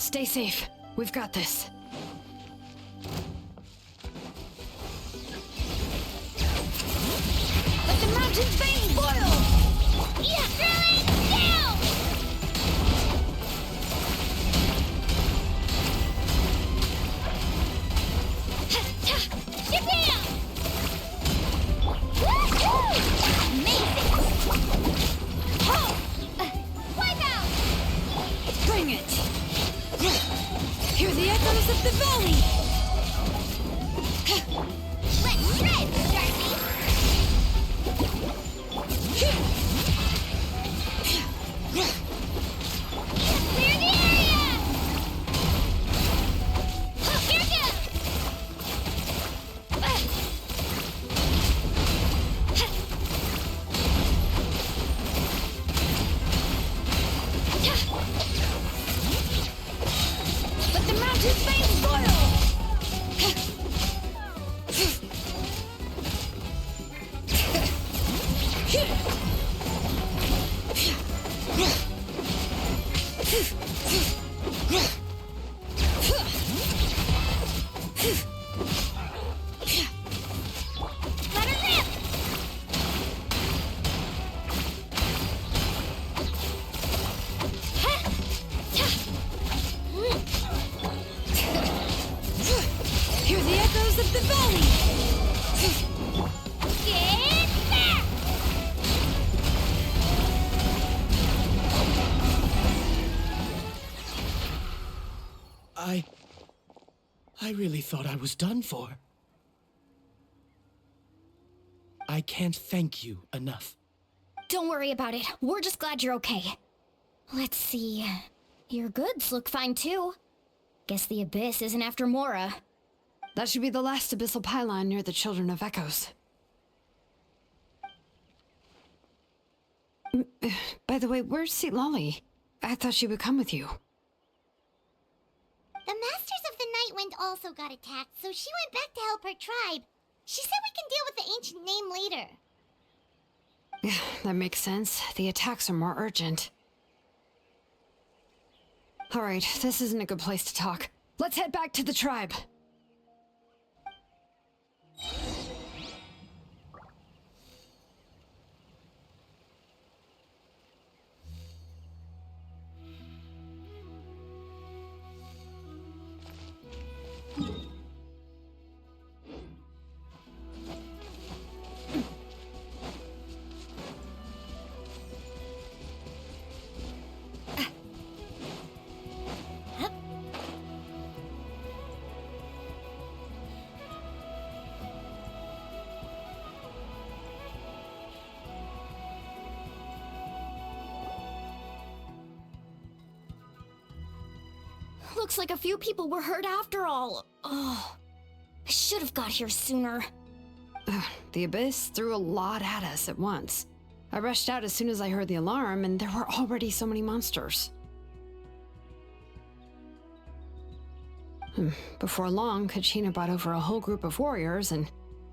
Stay safe. We've got this. Let the mountain's veins boil! Yeah, really? Down! Get down! Woohoo! Amazing! Wipe out! Bring it! Hear the echoes of the valley! Let's shred, Darcy! Clear the area! Here goes! Let the mountain's veins boil! Let her rip! Hear the echoes of the valley! Get back! I really thought I was done for. I can't thank you enough. Don't worry about it. We're just glad you're okay. Let's see. Your goods look fine too. Guess the Abyss isn't after Mora. That should be the last abyssal pylon near the Children of Echoes. By the way, where's St. Lolly? I thought she would come with you. The Masters of the Night Wind also got attacked, so she went back to help her tribe. She said we can deal with the ancient name later. Yeah, that makes sense. The attacks are more urgent. Alright, this isn't a good place to talk. Let's head back to the tribe. Looks like a few people were hurt after all. Oh, I should have got here sooner. The Abyss threw a lot at us at once. I rushed out as soon as I heard the alarm, and there were already so many monsters. Before long, Kachina brought over a whole group of warriors, and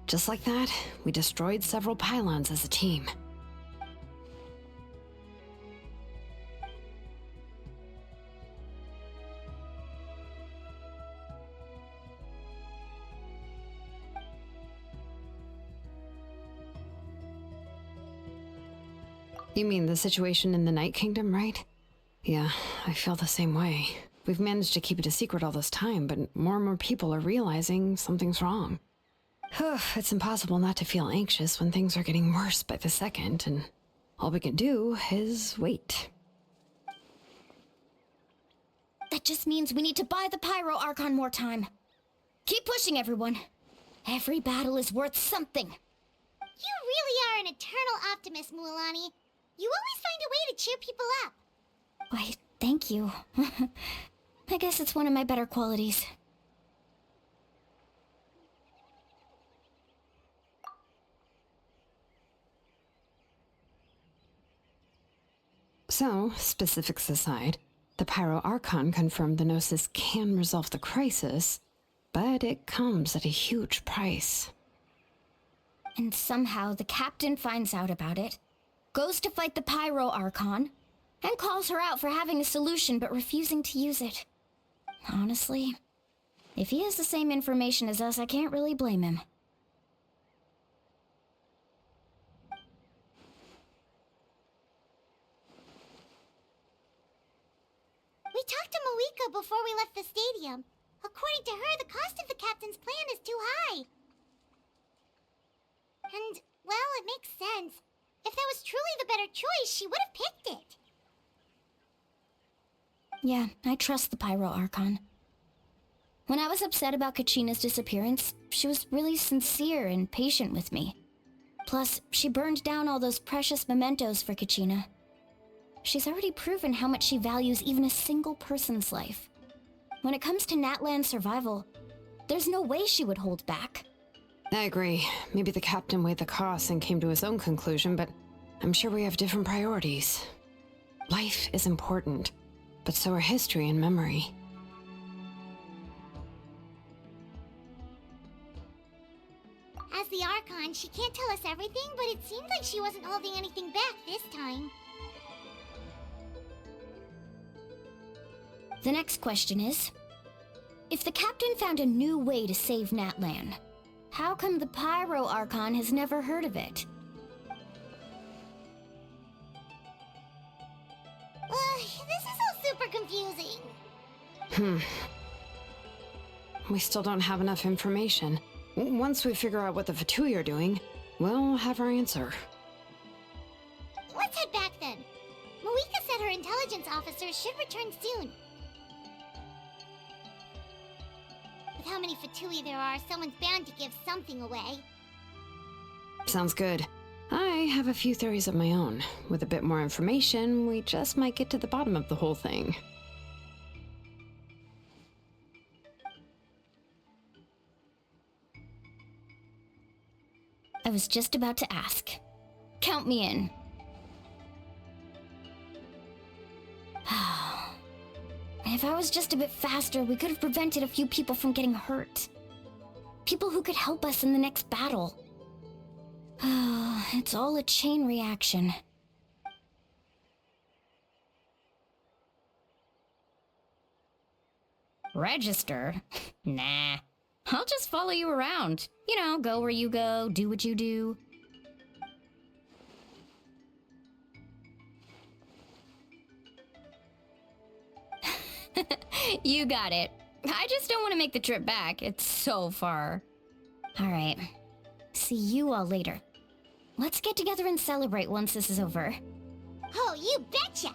just like that, we destroyed several pylons as a team. You mean the situation in the Night Kingdom, right? Yeah, I feel the same way. We've managed to keep it a secret all this time, but more and more people are realizing something's wrong. It's impossible not to feel anxious when things are getting worse by the second, and all we can do is wait. That just means we need to buy the Pyro Archon more time. Keep pushing, everyone. Every battle is worth something. You really are an eternal optimist, Mualani. You always find a way to cheer people up. Why, thank you. I guess it's one of my better qualities. So, specifics aside, the Pyro Archon confirmed the Gnosis can resolve the crisis, but it comes at a huge price. And somehow the captain finds out about it, goes to fight the Pyro Archon, and calls her out for having a solution but refusing to use it. Honestly, if he has the same information as us, I can't really blame him. We talked to Moika before we left the stadium. According to her, the cost of the captain's plan is too high. And, well, it makes sense. If that was truly the better choice, she would have picked it. Yeah, I trust the Pyro Archon. When I was upset about Kachina's disappearance, she was really sincere and patient with me. Plus, she burned down all those precious mementos for Kachina. She's already proven how much she values even a single person's life. When it comes to Natlan's survival, there's no way she would hold back. I agree. Maybe the captain weighed the costs and came to his own conclusion, but I'm sure we have different priorities. Life is important, but so are history and memory. As the Archon, she can't tell us everything, but it seems like she wasn't holding anything back this time. The next question is, if the captain found a new way to save Natlan, how come the Pyro Archon has never heard of it? This is all super confusing. We still don't have enough information. Once we figure out what the Fatui are doing, we'll have our answer. Let's head back then. Moika said her intelligence officers should return soon. With how many Fatui there are, someone's bound to give something away. Sounds good. I have a few theories of my own. With a bit more information, we just might get to the bottom of the whole thing. I was just about to ask. Count me in. If I was just a bit faster, we could have prevented a few people from getting hurt. People who could help us in the next battle. It's all a chain reaction. Register? Nah. I'll just follow you around. You know, go where you go, do what you do. You got it. I just don't want to make the trip back. It's so far. Alright. See you all later. Let's get together and celebrate once this is over. Oh, you betcha!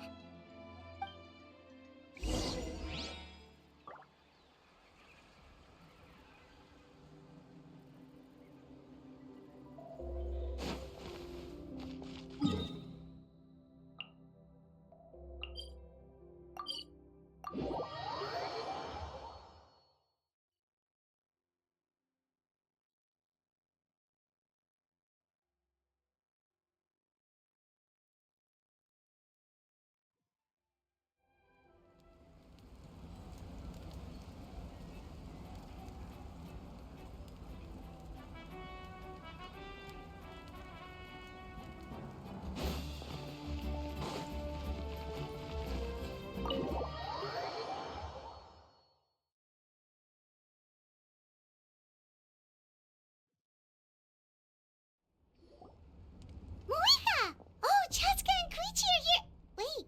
Moika! Oh, Chaska and Koichi are here! Wait,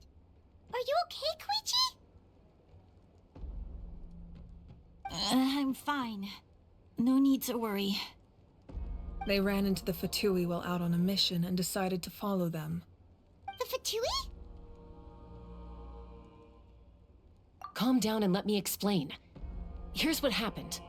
are you okay, Koichi? I'm fine. No need to worry. They ran into the Fatui while out on a mission and decided to follow them. The Fatui? Calm down and let me explain. Here's what happened.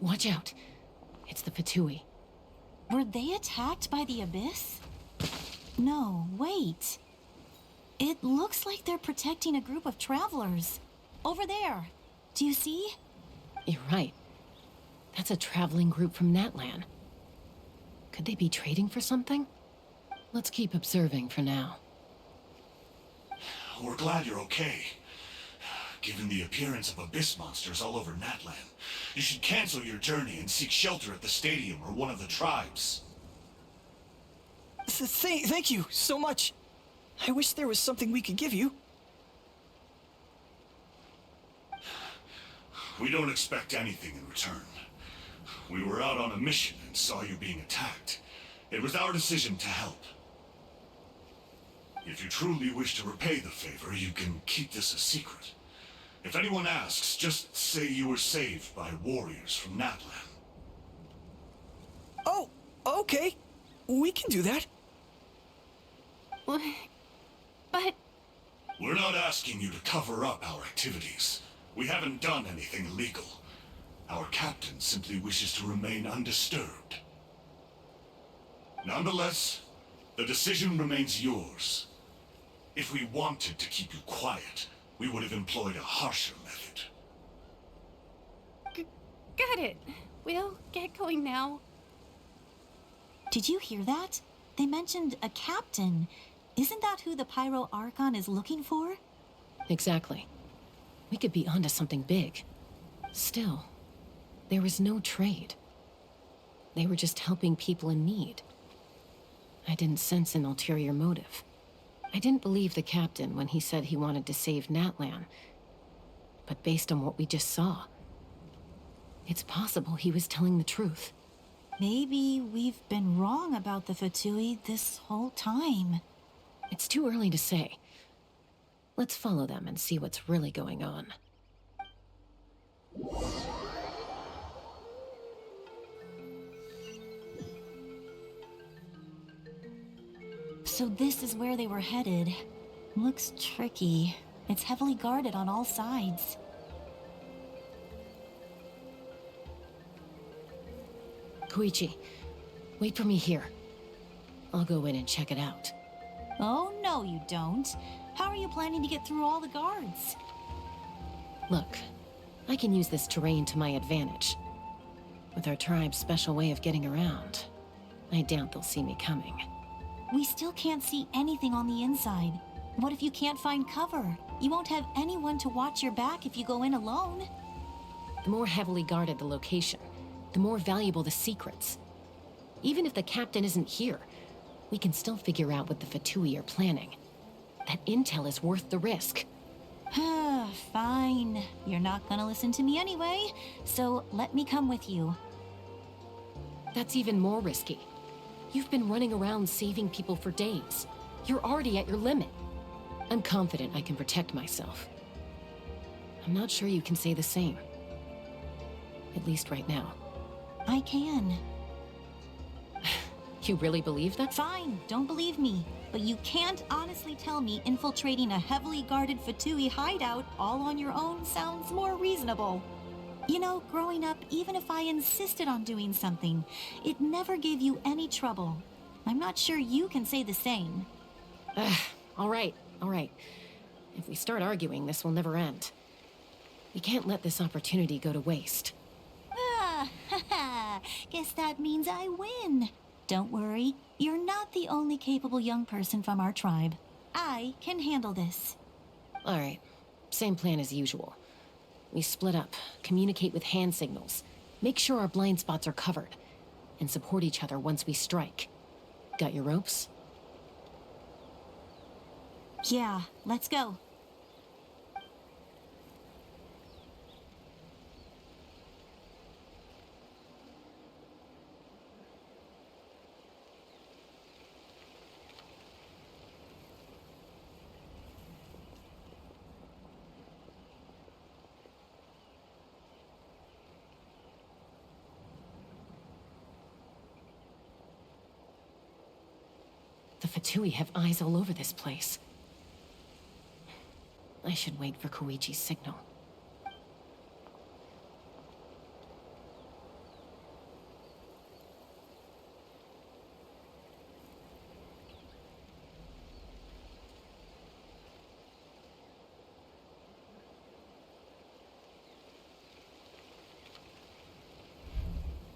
Watch out. It's the Fatui. Were they attacked by the Abyss? No, wait. It looks like they're protecting a group of travelers. Over there. Do you see? You're right. That's a traveling group from Natlan. Could they be trading for something? Let's keep observing for now. we're glad you're okay. Given the appearance of abyss monsters all over Natlan, you should cancel your journey and seek shelter at the stadium or one of the tribes. Thank you so much. I wish there was something we could give you. We don't expect anything in return. We were out on a mission and saw you being attacked. It was our decision to help. If you truly wish to repay the favor, you can keep this a secret. If anyone asks, just say you were saved by warriors from Natlan. Oh, okay. We can do that. But... We're not asking you to cover up our activities. We haven't done anything illegal. Our captain simply wishes to remain undisturbed. Nonetheless, the decision remains yours. If we wanted to keep you quiet, we would have employed a harsher method. Got it. We'll get going now. Did you hear that? They mentioned a captain. Isn't that who the Pyro Archon is looking for? Exactly. We could be onto something big. Still, there was no trade. They were just helping people in need. I didn't sense an ulterior motive. I didn't believe the captain when he said he wanted to save Natlan. But based on what we just saw, it's possible he was telling the truth. Maybe we've been wrong about the Fatui this whole time. It's too early to say. Let's follow them and see what's really going on. So this is where they were headed. Looks tricky. It's heavily guarded on all sides. Koichi, wait for me here. I'll go in and check it out. Oh, no, you don't. How are you planning to get through all the guards? Look, I can use this terrain to my advantage. With our tribe's special way of getting around, I doubt they'll see me coming. We still can't see anything on the inside. What if you can't find cover? You won't have anyone to watch your back if you go in alone. The more heavily guarded the location, the more valuable the secrets. Even if the captain isn't here, we can still figure out what the Fatui are planning. That intel is worth the risk. Fine. You're not gonna listen to me anyway, so let me come with you. That's even more risky. You've been running around saving people for days. You're already at your limit. I'm confident I can protect myself. I'm not sure you can say the same. At least right now. I can. You really believe that? Fine, don't believe me. But you can't honestly tell me infiltrating a heavily guarded Fatui hideout all on your own sounds more reasonable. You know, growing up, even if I insisted on doing something, it never gave you any trouble. I'm not sure you can say the same. All right. If we start arguing, this will never end. We can't let this opportunity go to waste. Guess that means I win. Don't worry, you're not the only capable young person from our tribe. I can handle this. All right, same plan as usual. We split up, communicate with hand signals, make sure our blind spots are covered, and support each other once we strike. Got your ropes? Yeah, let's go. The Fatui have eyes all over this place. I should wait for Koichi's signal.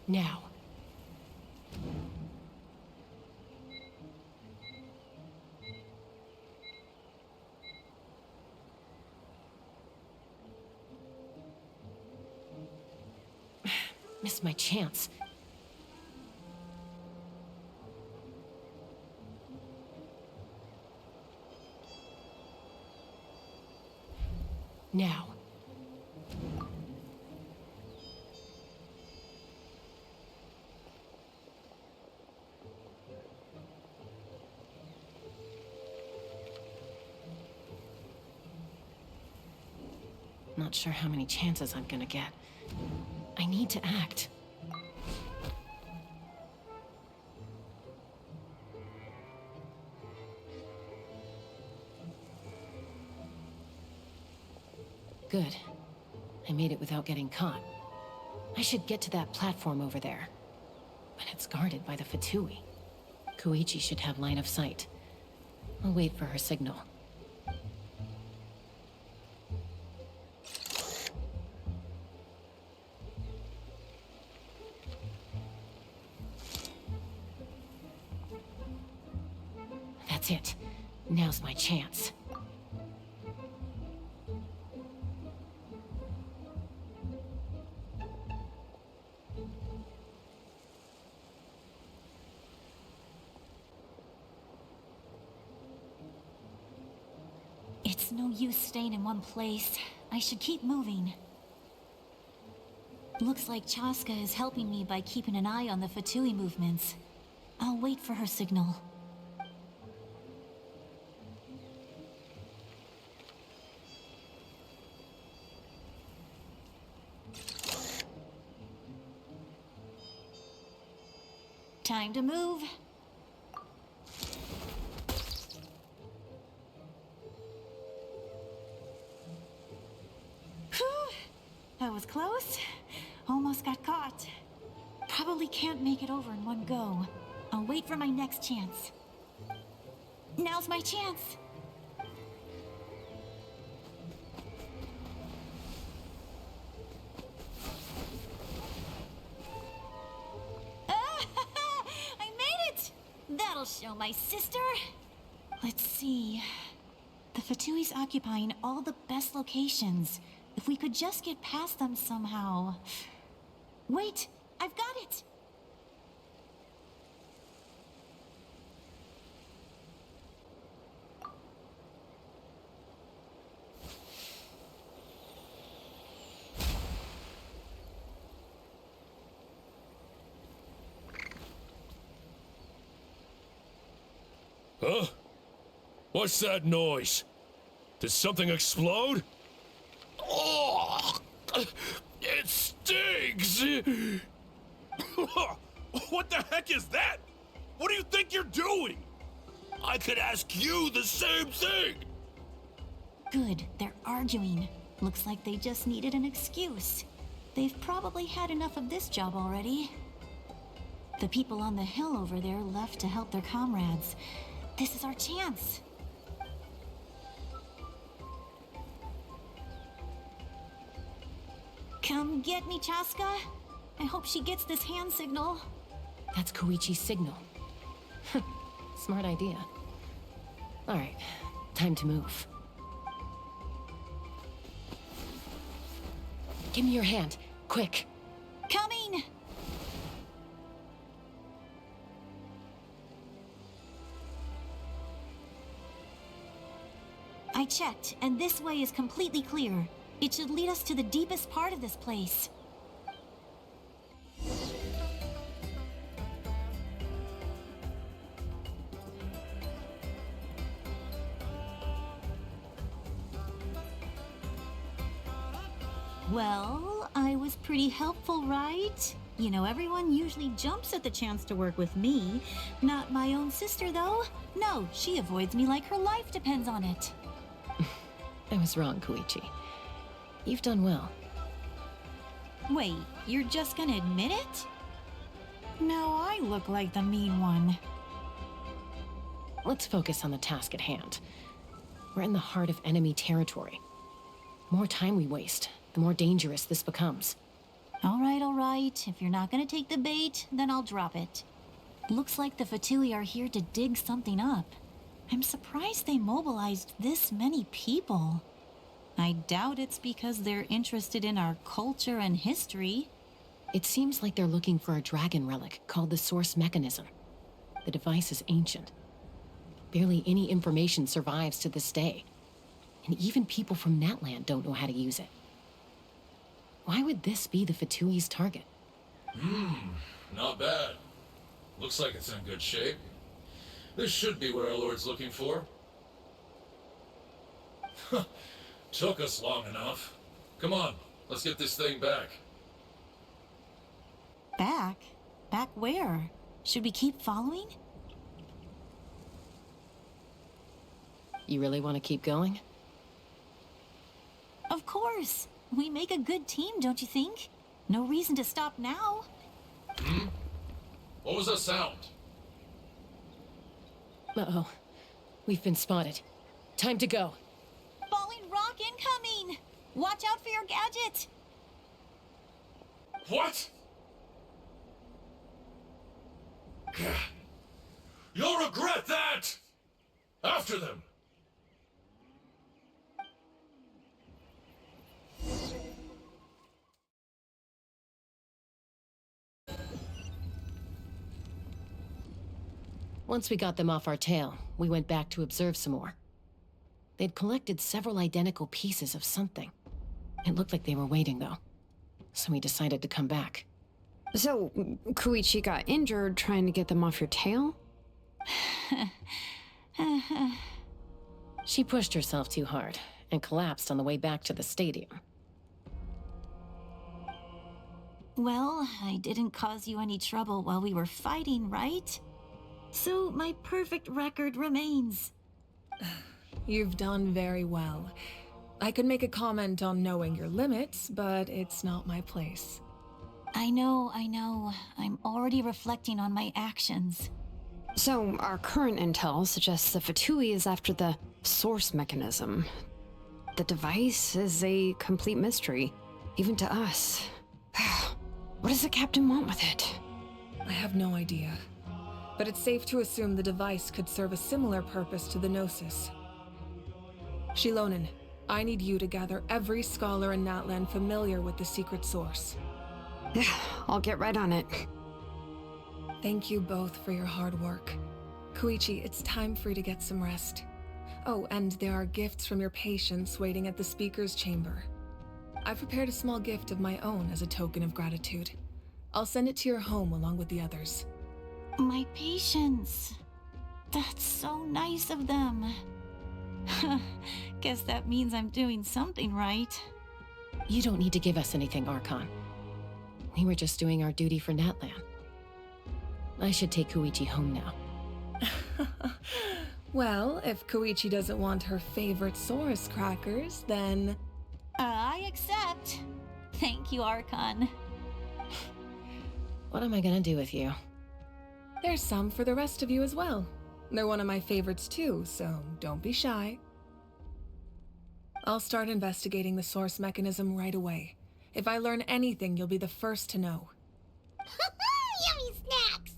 Now. Missed my chance. Now. Not sure how many chances I'm gonna get. I need to act. Good. I made it without getting caught. I should get to that platform over there. But it's guarded by the Fatui. Koichi should have line of sight. I'll wait for her signal. That's it. Now's my chance. It's no use staying in one place. I should keep moving. Looks like Chaska is helping me by keeping an eye on the Fatui movements. I'll wait for her signal. Time to move. That was close. Almost got caught. Probably can't make it over in one go. I'll wait for my next chance. Now's my chance. I made it! That'll show my sister. Let's see. The Fatui's occupying all the best locations. If we could just get past them somehow. Wait, I've got it! Huh? What's that noise? Did something explode? Oh, it stings! What the heck is that? What do you think you're doing? I could ask you the same thing! Good, they're arguing. Looks like they just needed an excuse. They've probably had enough of this job already. The people on the hill over there left to help their comrades. This is our chance. Come get me, Chaska. I hope she gets this hand signal. That's Koichi's signal. Smart idea. Alright, time to move. Give me your hand, quick. Coming! I checked, and this way is completely clear. It should lead us to the deepest part of this place. Well, I was pretty helpful, right? You know, everyone usually jumps at the chance to work with me. Not my own sister, though. No, she avoids me like her life depends on it. I was wrong, Koichi. You've done well. Wait, you're just gonna admit it? No, I look like the mean one. Let's focus on the task at hand. We're in the heart of enemy territory. The more time we waste, the more dangerous this becomes. All right. If you're not gonna take the bait, then I'll drop it. Looks like the Fatui are here to dig something up. I'm surprised they mobilized this many people. I doubt it's because they're interested in our culture and history. It seems like they're looking for a dragon relic called the Source Mechanism. The device is ancient. Barely any information survives to this day. And even people from Natland don't know how to use it. Why would this be the Fatui's target? Not bad. Looks like it's in good shape. This should be what our Lord's looking for. Took us long enough. Come on, let's get this thing back. Back? Back where? Should we keep following? You really want to keep going? Of course. We make a good team, don't you think? No reason to stop now. What was that sound? Uh-oh. We've been spotted. Time to go. Falling rock incoming! Watch out for your gadget! What? You'll regret that! After them! Once we got them off our tail, we went back to observe some more. They'd collected several identical pieces of something. It looked like they were waiting, though. So we decided to come back. So, Koichi got injured trying to get them off your tail? She pushed herself too hard and collapsed on the way back to the stadium. Well, I didn't cause you any trouble while we were fighting, right? So my perfect record remains. You've done very well. I could make a comment on knowing your limits, but it's not my place. I know. I'm already reflecting on my actions. So, our current intel suggests the Fatui is after the source mechanism. The device is a complete mystery, even to us. What does the captain want with it? I have no idea. But it's safe to assume the device could serve a similar purpose to the Gnosis. Shilonen, I need you to gather every scholar in Natland familiar with the secret source. Yeah, I'll get right on it. Thank you both for your hard work. Koichi, it's time for you to get some rest. Oh, and there are gifts from your patients waiting at the speaker's chamber. I've prepared a small gift of my own as a token of gratitude. I'll send it to your home along with the others. My patience. That's so nice of them. Guess that means I'm doing something right. You don't need to give us anything, Archon. We were just doing our duty for Natlan. I should take Koichi home now. Well, if Koichi doesn't want her favorite Saurus crackers, then... I accept. Thank you, Archon. What am I gonna do with you? There's some for the rest of you as well. They're one of my favorites too, so don't be shy. I'll start investigating the source mechanism right away. If I learn anything, you'll be the first to know. Yummy snacks!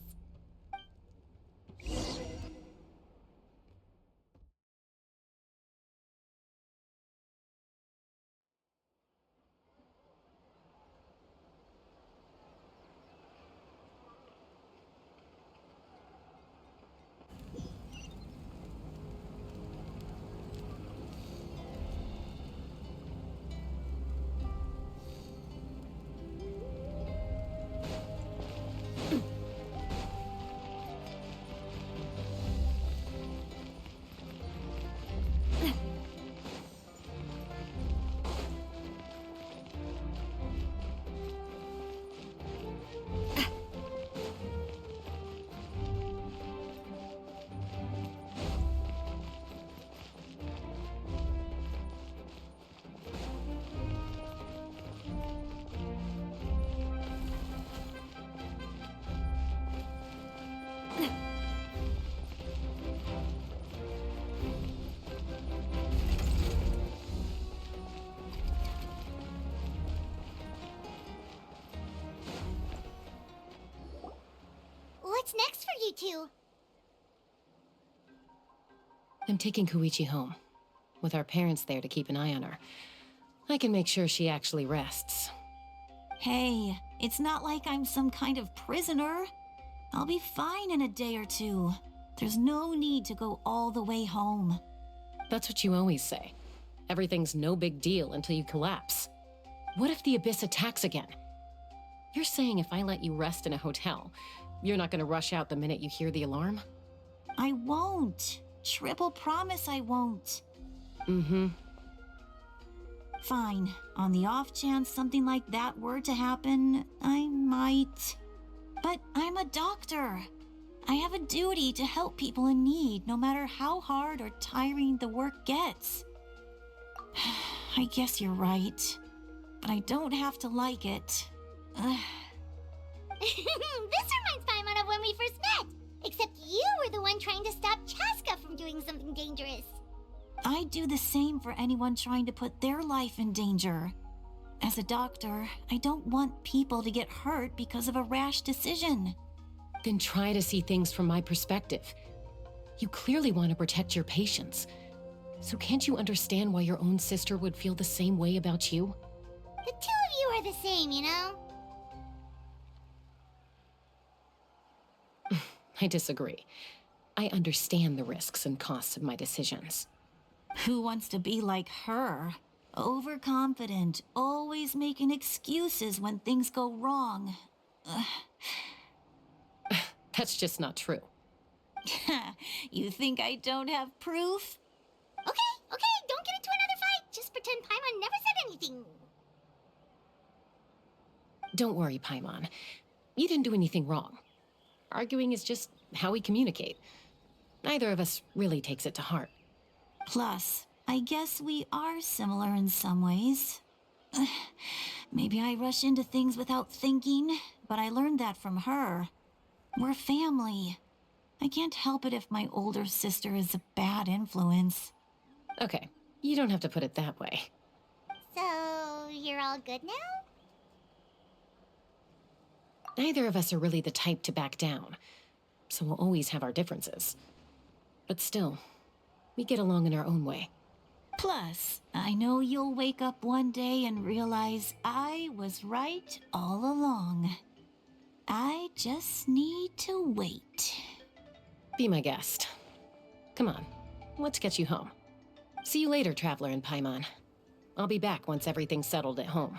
What's next for you two? I'm taking Koichi home. With our parents there to keep an eye on her, I can make sure she actually rests. Hey, it's not like I'm some kind of prisoner. I'll be fine in a day or two. There's no need to go all the way home. That's what you always say. Everything's no big deal until you collapse. What if the Abyss attacks again? You're saying if I let you rest in a hotel, you're not gonna rush out the minute you hear the alarm? I won't. Triple promise I won't. Mm-hmm. Fine. On the off chance something like that were to happen, I might. But I'm a doctor. I have a duty to help people in need, no matter how hard or tiring the work gets. I guess you're right. But I don't have to like it. This reminds Paimon of when we first met. Except you were the one trying to stop Chaska from doing something dangerous. I'd do the same for anyone trying to put their life in danger. As a doctor, I don't want people to get hurt because of a rash decision. Then try to see things from my perspective. You clearly want to protect your patients. So can't you understand why your own sister would feel the same way about you? The two of you are the same, you know? I disagree. I understand the risks and costs of my decisions. Who wants to be like her? Overconfident, always making excuses when things go wrong. That's just not true. You think I don't have proof? Okay, don't get into another fight. Just pretend Paimon never said anything. Don't worry, Paimon. You didn't do anything wrong. Arguing is just how we communicate. Neither of us really takes it to heart. Plus, I guess we are similar in some ways. Maybe I rush into things without thinking, but I learned that from her. We're family. I can't help it if my older sister is a bad influence. Okay, you don't have to put it that way. So, you're all good now? Neither of us are really the type to back down, so we'll always have our differences. But still, we get along in our own way. Plus, I know you'll wake up one day and realize I was right all along. I just need to wait. Be my guest. Come on, let's get you home. See you later, Traveler and Paimon. I'll be back once everything's settled at home.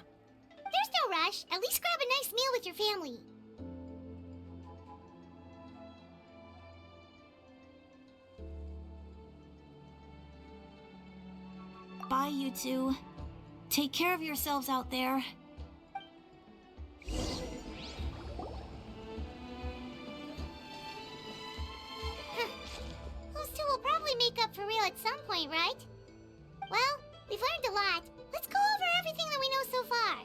There's no rush. At least grab a nice meal with your family. Bye, you two. Take care of yourselves out there. Those two will probably make up for real at some point, right? Well, we've learned a lot. Let's go over everything that we know so far.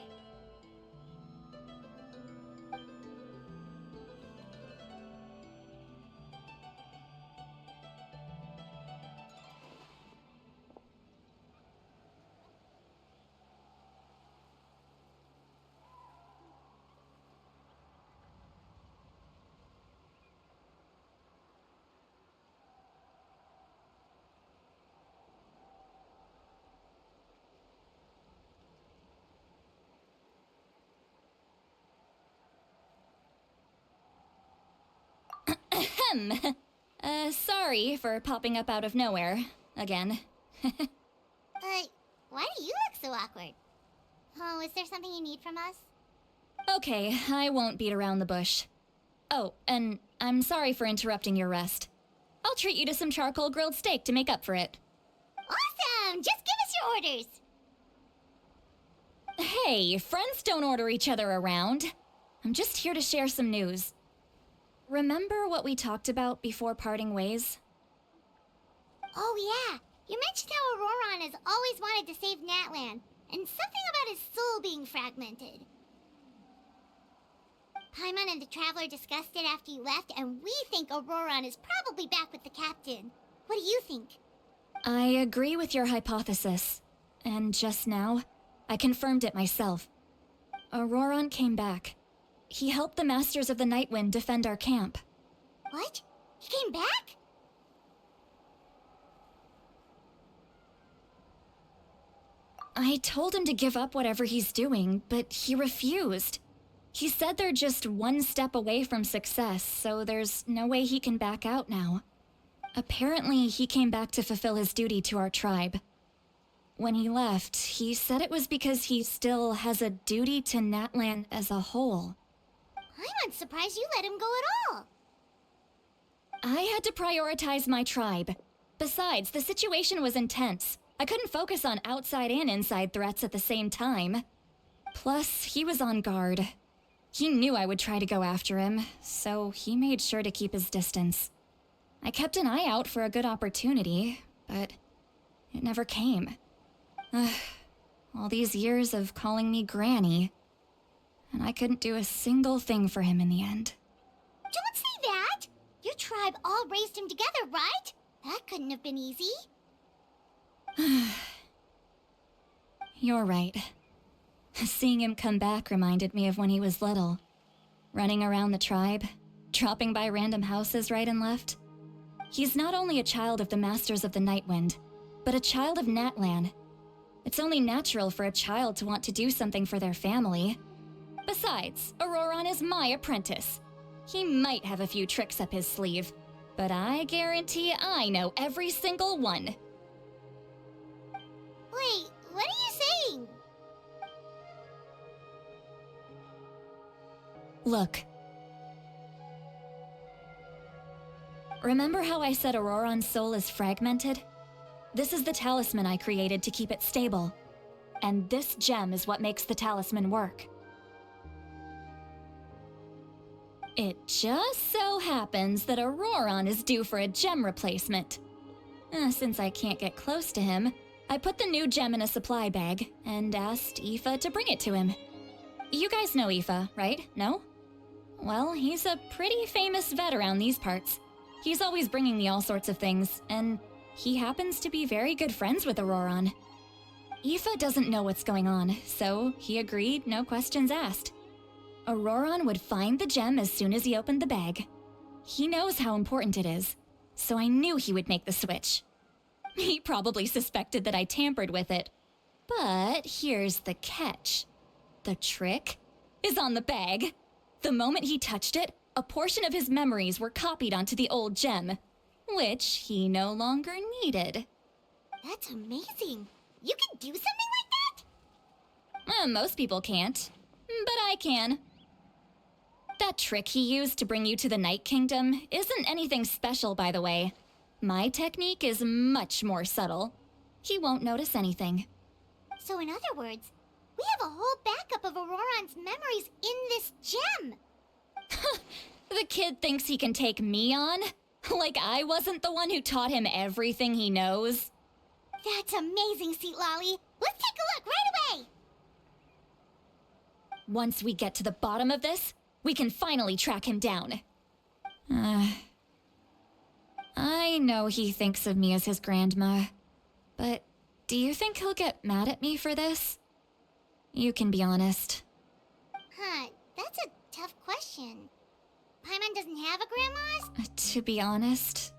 Sorry for popping up out of nowhere. Again. Why do you look so awkward? Oh, is there something you need from us? Okay, I won't beat around the bush. Oh, and I'm sorry for interrupting your rest. I'll treat you to some charcoal grilled steak to make up for it. Awesome! Just give us your orders! Hey, friends don't order each other around. I'm just here to share some news. Remember what we talked about before parting ways? Oh yeah, you mentioned how Auroron has always wanted to save Natlan, and something about his soul being fragmented. Paimon and the Traveler discussed it after you left, and we think Auroron is probably back with the captain. What do you think? I agree with your hypothesis. And just now, I confirmed it myself. Auroron came back. He helped the Masters of the Nightwind defend our camp. What? He came back? I told him to give up whatever he's doing, but he refused. He said they're just one step away from success, so there's no way he can back out now. Apparently, he came back to fulfill his duty to our tribe. When he left, he said it was because he still has a duty to Natlan as a whole. I'm unsurprised you let him go at all. I had to prioritize my tribe. Besides, the situation was intense. I couldn't focus on outside and inside threats at the same time. Plus, he was on guard. He knew I would try to go after him, so he made sure to keep his distance. I kept an eye out for a good opportunity, but it never came. All these years of calling me Granny, and I couldn't do a single thing for him in the end. Don't say that! Your tribe all raised him together, right? That couldn't have been easy. You're right. Seeing him come back reminded me of when he was little. Running around the tribe, dropping by random houses right and left. He's not only a child of the Masters of the Nightwind, but a child of Natlan. It's only natural for a child to want to do something for their family. Besides, Auroron is my apprentice. He might have a few tricks up his sleeve, but I guarantee I know every single one. Wait, what are you saying? Look. Remember how I said Auroron's soul is fragmented? This is the talisman I created to keep it stable. And this gem is what makes the talisman work. It just so happens that Auroron is due for a gem replacement. Since I can't get close to him, I put the new gem in a supply bag and asked Aoife to bring it to him. You guys know Aoife, right? No? Well, he's a pretty famous vet around these parts. He's always bringing me all sorts of things, and he happens to be very good friends with Auroron. Aoife doesn't know what's going on, so he agreed, no questions asked. Auroron would find the gem as soon as he opened the bag. He knows how important it is, so I knew he would make the switch. He probably suspected that I tampered with it. But here's the catch. The trick is on the bag. The moment he touched it, a portion of his memories were copied onto the old gem, which he no longer needed. That's amazing. You can do something like that? Most people can't, but I can. That trick he used to bring you to the Night Kingdom isn't anything special, by the way. My technique is much more subtle. He won't notice anything. So in other words, we have a whole backup of Auroron's memories in this gem. The kid thinks he can take me on? Like I wasn't the one who taught him everything he knows? That's amazing, Seat Lolly. Let's take a look right away. Once we get to the bottom of this, we can finally track him down. I know he thinks of me as his grandma, but do you think he'll get mad at me for this? You can be honest. That's a tough question. Paimon doesn't have a grandma's? To be honest,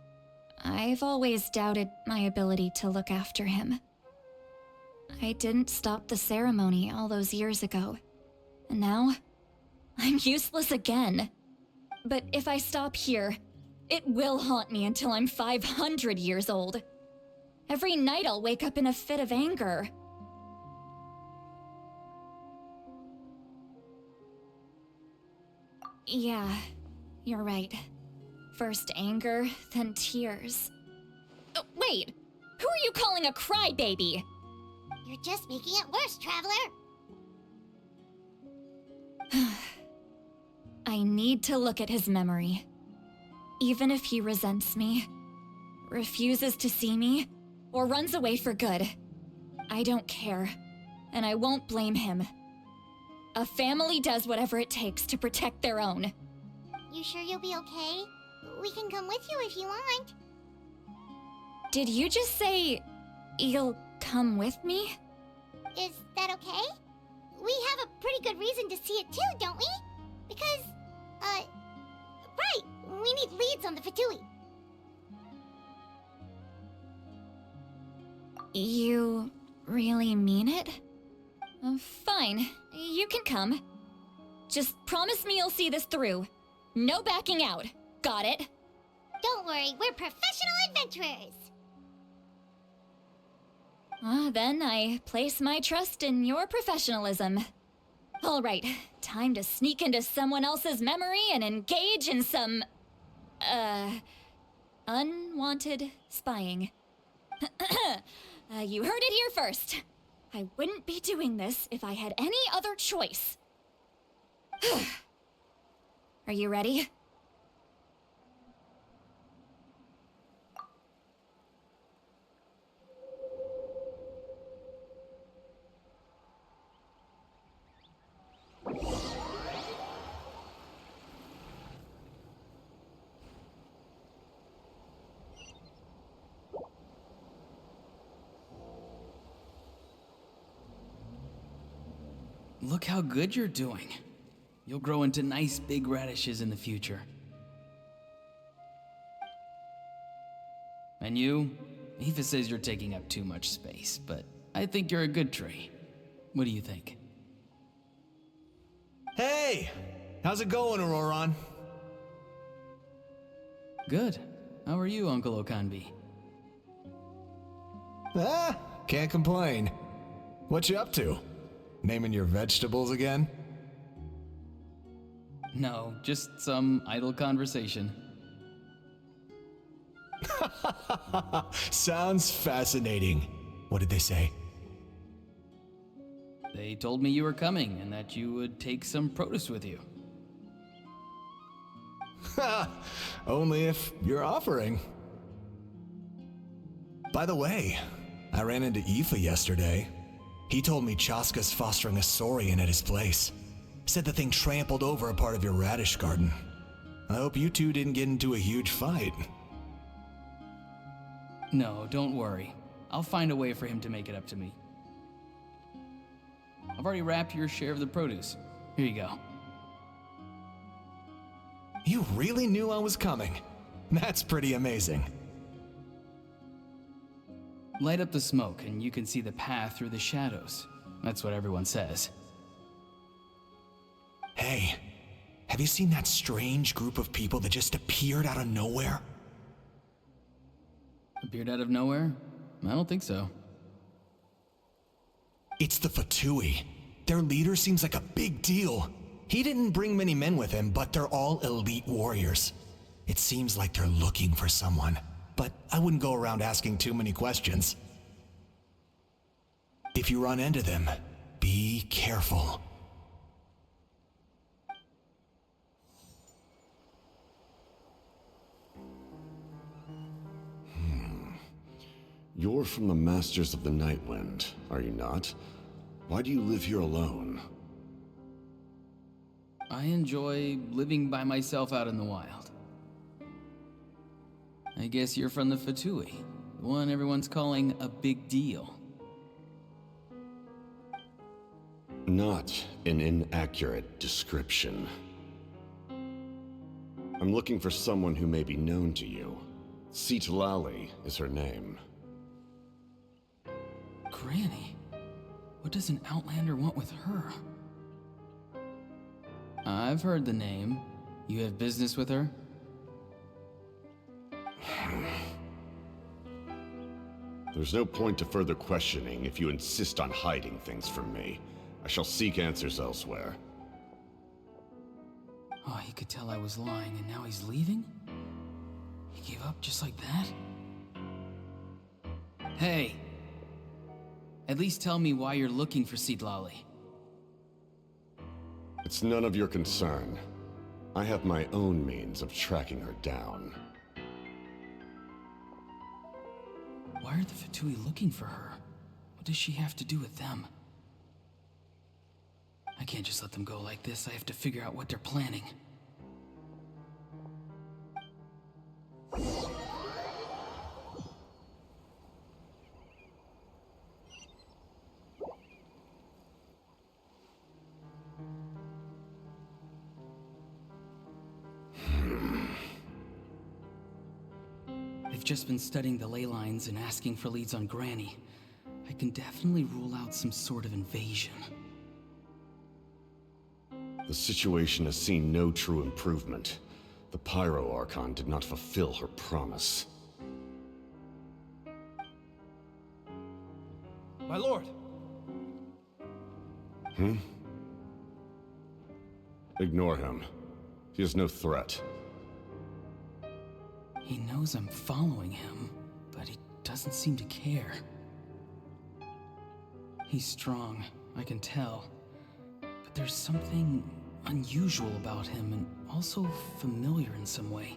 I've always doubted my ability to look after him. I didn't stop the ceremony all those years ago, and now I'm useless again. But if I stop here, it will haunt me until I'm 500 years old. Every night I'll wake up in a fit of anger. Yeah, you're right. First anger, then tears. Wait! Who are you calling a crybaby? You're just making it worse, Traveler. I need to look at his memory. Even if he resents me, refuses to see me, or runs away for good, I don't care, and I won't blame him. A family does whatever it takes to protect their own. You sure you'll be okay? We can come with you if you want. Did you just say you'll come with me? Is that okay? We have a pretty good reason to see it too, don't we? Because, right, we need leads on the Fatui. You really mean it? Fine, you can come. Just promise me you'll see this through. No backing out. Got it? Don't worry, we're professional adventurers. Then I place my trust in your professionalism. All right, time to sneak into someone else's memory and engage in some, unwanted spying. You heard it here first. I wouldn't be doing this if I had any other choice. Are you ready? Look how good you're doing. You'll grow into nice big radishes in the future. And you? Aoife says you're taking up too much space, but I think you're a good tree. What do you think? Hey! How's it going, Auroron? Good. How are you, Uncle Okanbi? Can't complain. What you up to? Naming your vegetables again? No, just some idle conversation. Sounds fascinating. What did they say? They told me you were coming and that you would take some produce with you. Only if you're offering. By the way, I ran into Aoife yesterday. He told me Chaska's fostering a saurian at his place. Said the thing trampled over a part of your radish garden. I hope you two didn't get into a huge fight. No, don't worry. I'll find a way for him to make it up to me. I've already wrapped your share of the produce. Here you go. You really knew I was coming. That's pretty amazing. Light up the smoke and you can see the path through the shadows. That's what everyone says. Hey, have you seen that strange group of people that just appeared out of nowhere? Appeared out of nowhere? I don't think so. It's the Fatui. Their leader seems like a big deal. He didn't bring many men with him, but they're all elite warriors. It seems like they're looking for someone, but I wouldn't go around asking too many questions. If you run into them, be careful. You're from the Masters of the Nightwind, are you not? Why do you live here alone? I enjoy living by myself out in the wild. I guess you're from the Fatui, the one everyone's calling a big deal. Not an inaccurate description. I'm looking for someone who may be known to you. Citlali is her name. Granny? What does an Outlander want with her? I've heard the name. You have business with her? There's no point to further questioning if you insist on hiding things from me. I shall seek answers elsewhere. Oh, he could tell I was lying and now he's leaving? He gave up just like that? Hey! At least tell me why you're looking for Citlali. It's none of your concern. I have my own means of tracking her down. Why are the Fatui looking for her? What does she have to do with them? I can't just let them go like this. I have to figure out what they're planning. I've just been studying the ley lines and asking for leads on Granny. I can definitely rule out some sort of invasion. The situation has seen no true improvement. The Pyro Archon did not fulfill her promise. My lord! Ignore him. He is no threat. He knows I'm following him, but he doesn't seem to care. He's strong, I can tell. But there's something unusual about him and also familiar in some way.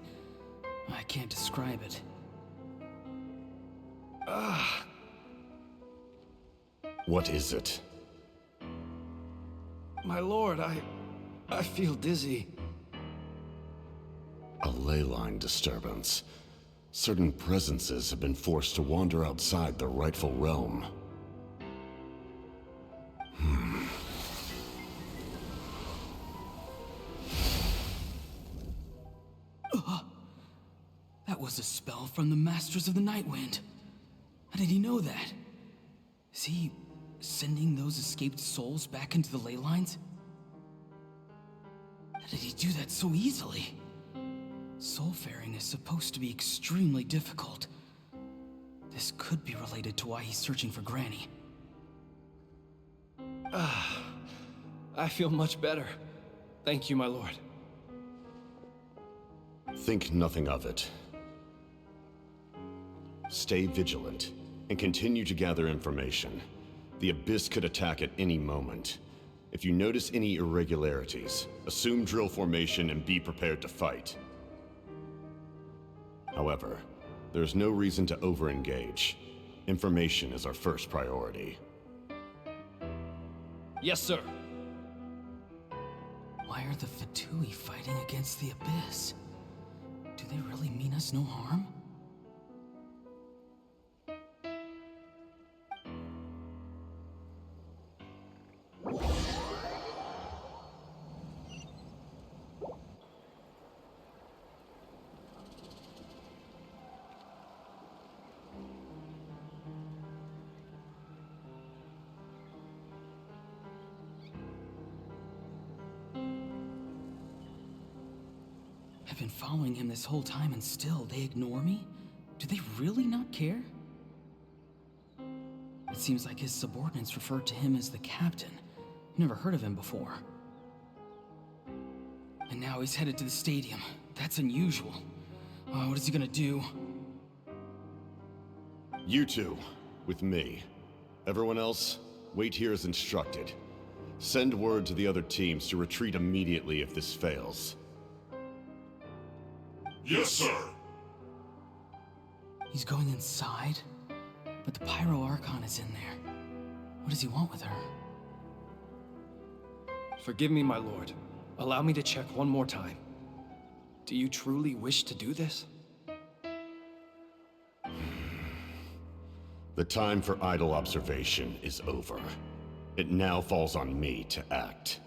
I can't describe it. What is it? My lord, I feel dizzy. A ley line disturbance. Certain presences have been forced to wander outside their rightful realm. That was a spell from the Masters of the Nightwind. How did he know that? Is he sending those escaped souls back into the ley lines? How did he do that so easily? Soulfaring is supposed to be extremely difficult. This could be related to why he's searching for Granny. I feel much better. Thank you, my lord. Think nothing of it. Stay vigilant, and continue to gather information. The Abyss could attack at any moment. If you notice any irregularities, assume drill formation and be prepared to fight. However, there's no reason to over-engage. Information is our first priority. Yes, sir. Why are the Fatui fighting against the Abyss? Do they really mean us no harm? I've been following him this whole time and still they ignore me? Do they really not care? It seems like his subordinates referred to him as the captain. Never heard of him before. And now he's headed to the stadium. That's unusual. What is he gonna do? You two, with me. Everyone else, wait here as instructed. Send word to the other teams to retreat immediately if this fails. Yes, sir. He's going inside? But the Pyro Archon is in there. What does he want with her? Forgive me, my lord. Allow me to check one more time. Do you truly wish to do this? The time for idle observation is over. It now falls on me to act.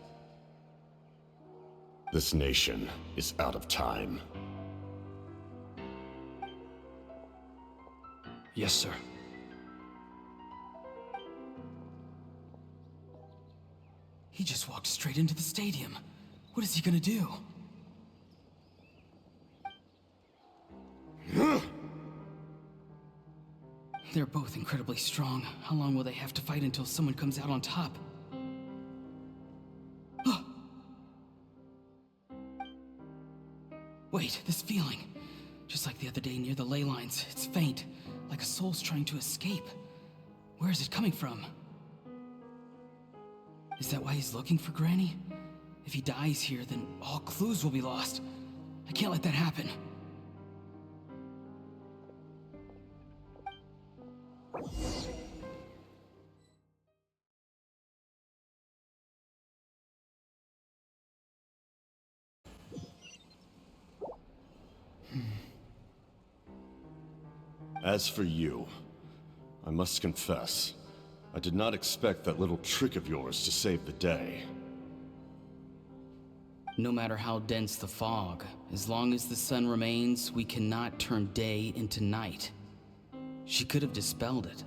This nation is out of time. Yes, sir. He just walked straight into the stadium. What is he gonna do? They're both incredibly strong. How long will they have to fight until someone comes out on top? Wait, this feeling. Just like the other day near the ley lines, it's faint, like a soul's trying to escape. Where is it coming from? Is that why he's looking for Granny? If he dies here, then all clues will be lost. I can't let that happen. As for you, I must confess, I did not expect that little trick of yours to save the day. No matter how dense the fog, as long as the sun remains, we cannot turn day into night. She could have dispelled it.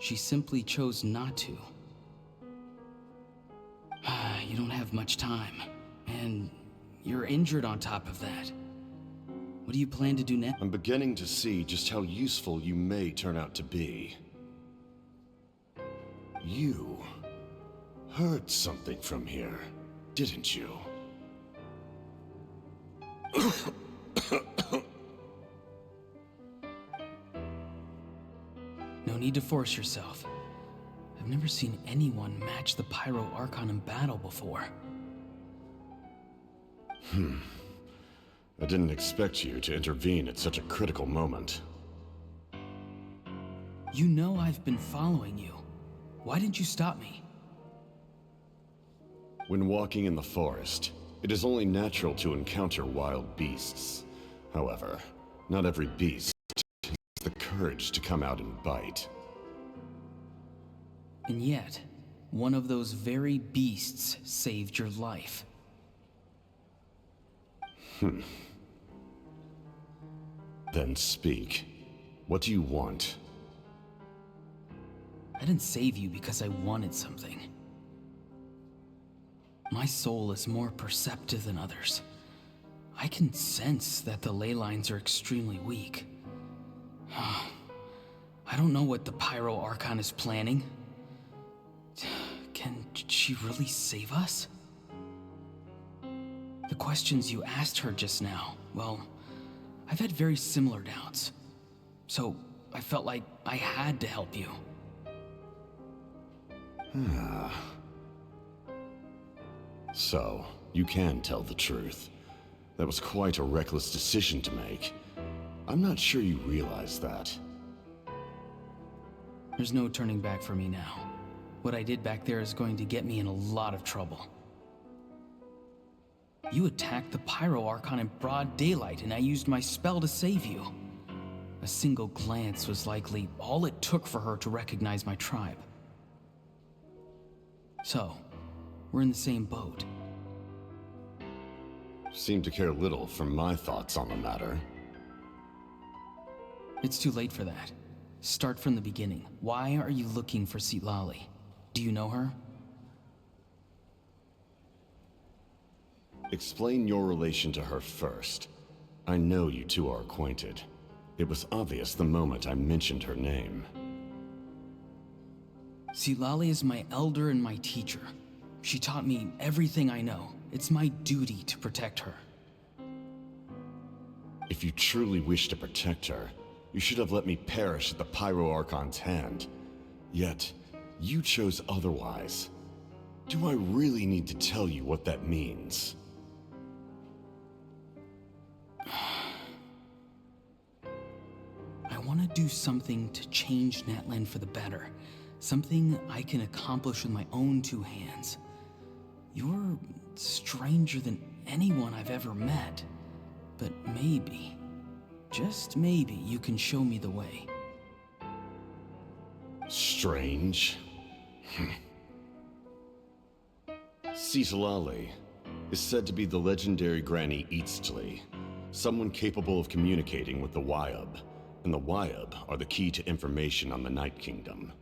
She simply chose not to. You don't have much time, and you're injured on top of that. What do you plan to do next? I'm beginning to see just how useful you may turn out to be. You heard something from here, didn't you? No need to force yourself. I've never seen anyone match the Pyro Archon in battle before. I didn't expect you to intervene at such a critical moment. You know I've been following you. Why didn't you stop me? When walking in the forest, it is only natural to encounter wild beasts. However, not every beast has the courage to come out and bite. And yet, one of those very beasts saved your life. Then speak. What do you want? I didn't save you because I wanted something. My soul is more perceptive than others. I can sense that the ley lines are extremely weak. I don't know what the Pyro Archon is planning. Can she really save us? The questions you asked her just now, well, I've had very similar doubts. So I felt like I had to help you. So, you can tell the truth. That was quite a reckless decision to make. I'm not sure you realize that. There's no turning back for me now. What I did back there is going to get me in a lot of trouble. You attacked the Pyro Archon in broad daylight, and I used my spell to save you. A single glance was likely all it took for her to recognize my tribe. So, we're in the same boat. Seem to care little for my thoughts on the matter. It's too late for that. Start from the beginning. Why are you looking for Citlali? Do you know her? Explain your relation to her first. I know you two are acquainted. It was obvious the moment I mentioned her name. Citlali is my elder and my teacher. She taught me everything I know. It's my duty to protect her. If you truly wish to protect her, you should have let me perish at the Pyro Archon's hand. Yet, you chose otherwise. Do I really need to tell you what that means? I want to do something to change Natlan for the better. Something I can accomplish with my own two hands. You're stranger than anyone I've ever met. But maybe, just maybe, you can show me the way. Strange. Citlali is said to be the legendary Granny Eastly, someone capable of communicating with the Wyub, and the Wyub are the key to information on the Night Kingdom.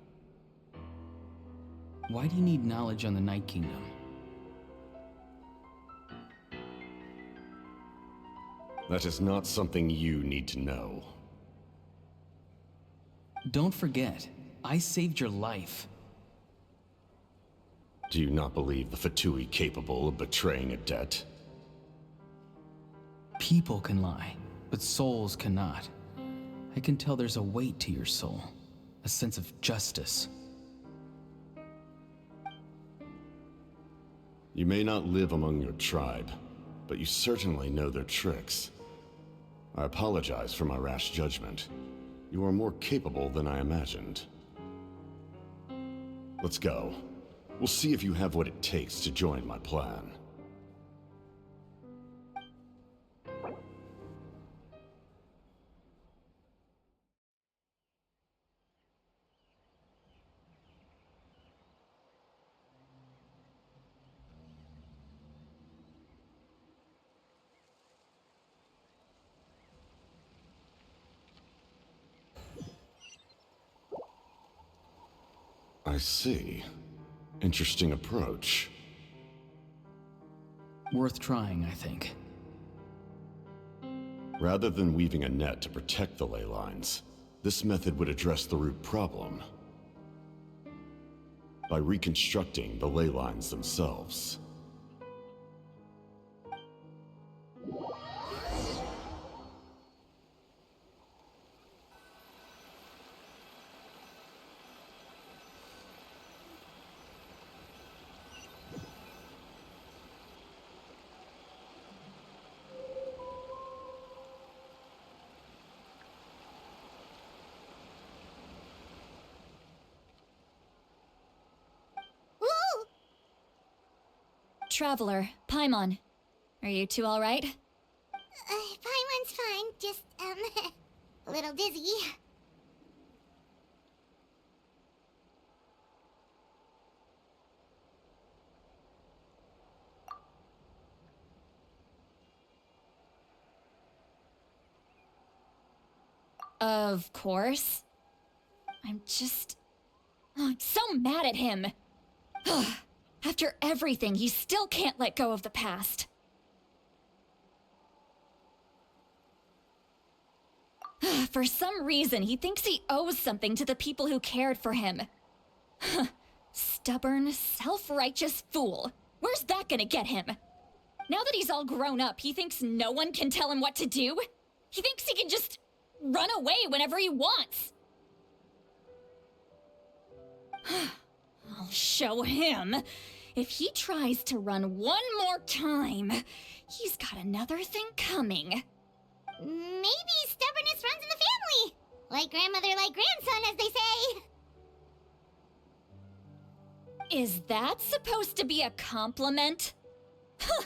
Why do you need knowledge on the Night Kingdom? That is not something you need to know. Don't forget, I saved your life. Do you not believe the Fatui capable of betraying a debt? People can lie, but souls cannot. I can tell there's a weight to your soul, a sense of justice. You may not live among your tribe, but you certainly know their tricks. I apologize for my rash judgment. You are more capable than I imagined. Let's go. We'll see if you have what it takes to join my plan. I see. Interesting approach. Worth trying, I think. Rather than weaving a net to protect the ley lines, this method would address the root problem by reconstructing the ley lines themselves. Woo! Traveler, Paimon. Are you two alright? Paimon's fine, just, a little dizzy. Of course. I'm so mad at him. After everything, he still can't let go of the past. For some reason, he thinks he owes something to the people who cared for him. Stubborn, self-righteous fool. Where's that gonna get him? Now that he's all grown up, he thinks no one can tell him what to do? He thinks he can just run away whenever he wants. I'll show him. If he tries to run one more time, he's got another thing coming. Maybe stubbornness runs in the family. Like grandmother, like grandson, as they say. Is that supposed to be a compliment? Huh,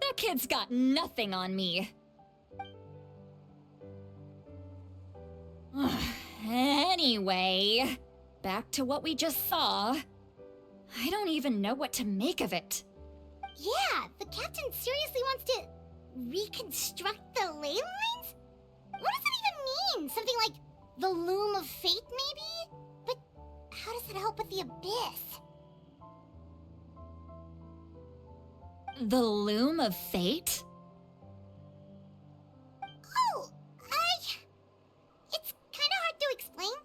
that kid's got nothing on me. Anyway, back to what we just saw. I don't even know what to make of it. Yeah, the captain seriously wants to reconstruct the ley lines? What does that even mean? Something like the loom of fate, maybe? But how does that help with the abyss? The loom of fate? Oh, it's kind of hard to explain.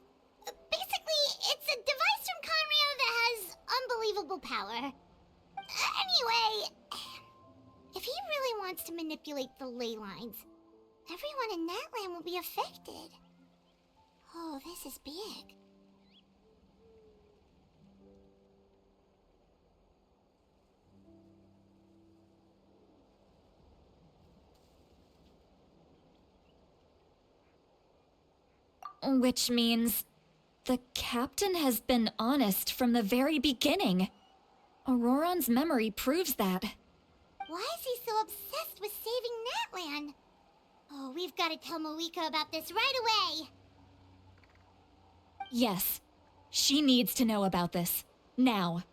Basically, it's a device from Conrio that has unbelievable power. Anyway, if he really wants to manipulate the ley lines, everyone in Natlan will be affected. Oh, this is big. Which means the captain has been honest from the very beginning. Auroron's memory proves that. Why is he so obsessed with saving Natlan? Oh, we've got to tell Moeka about this right away. Yes, she needs to know about this. Now.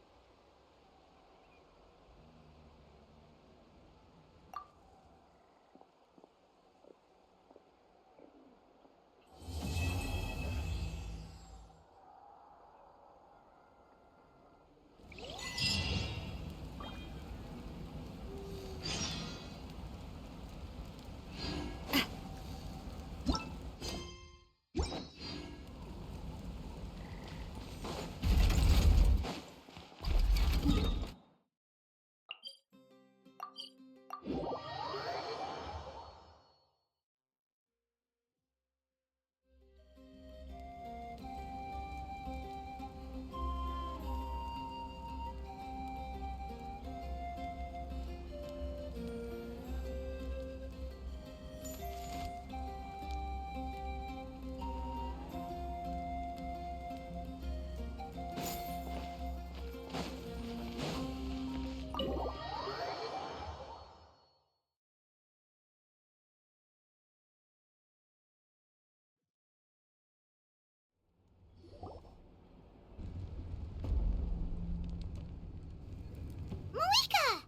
Moeka!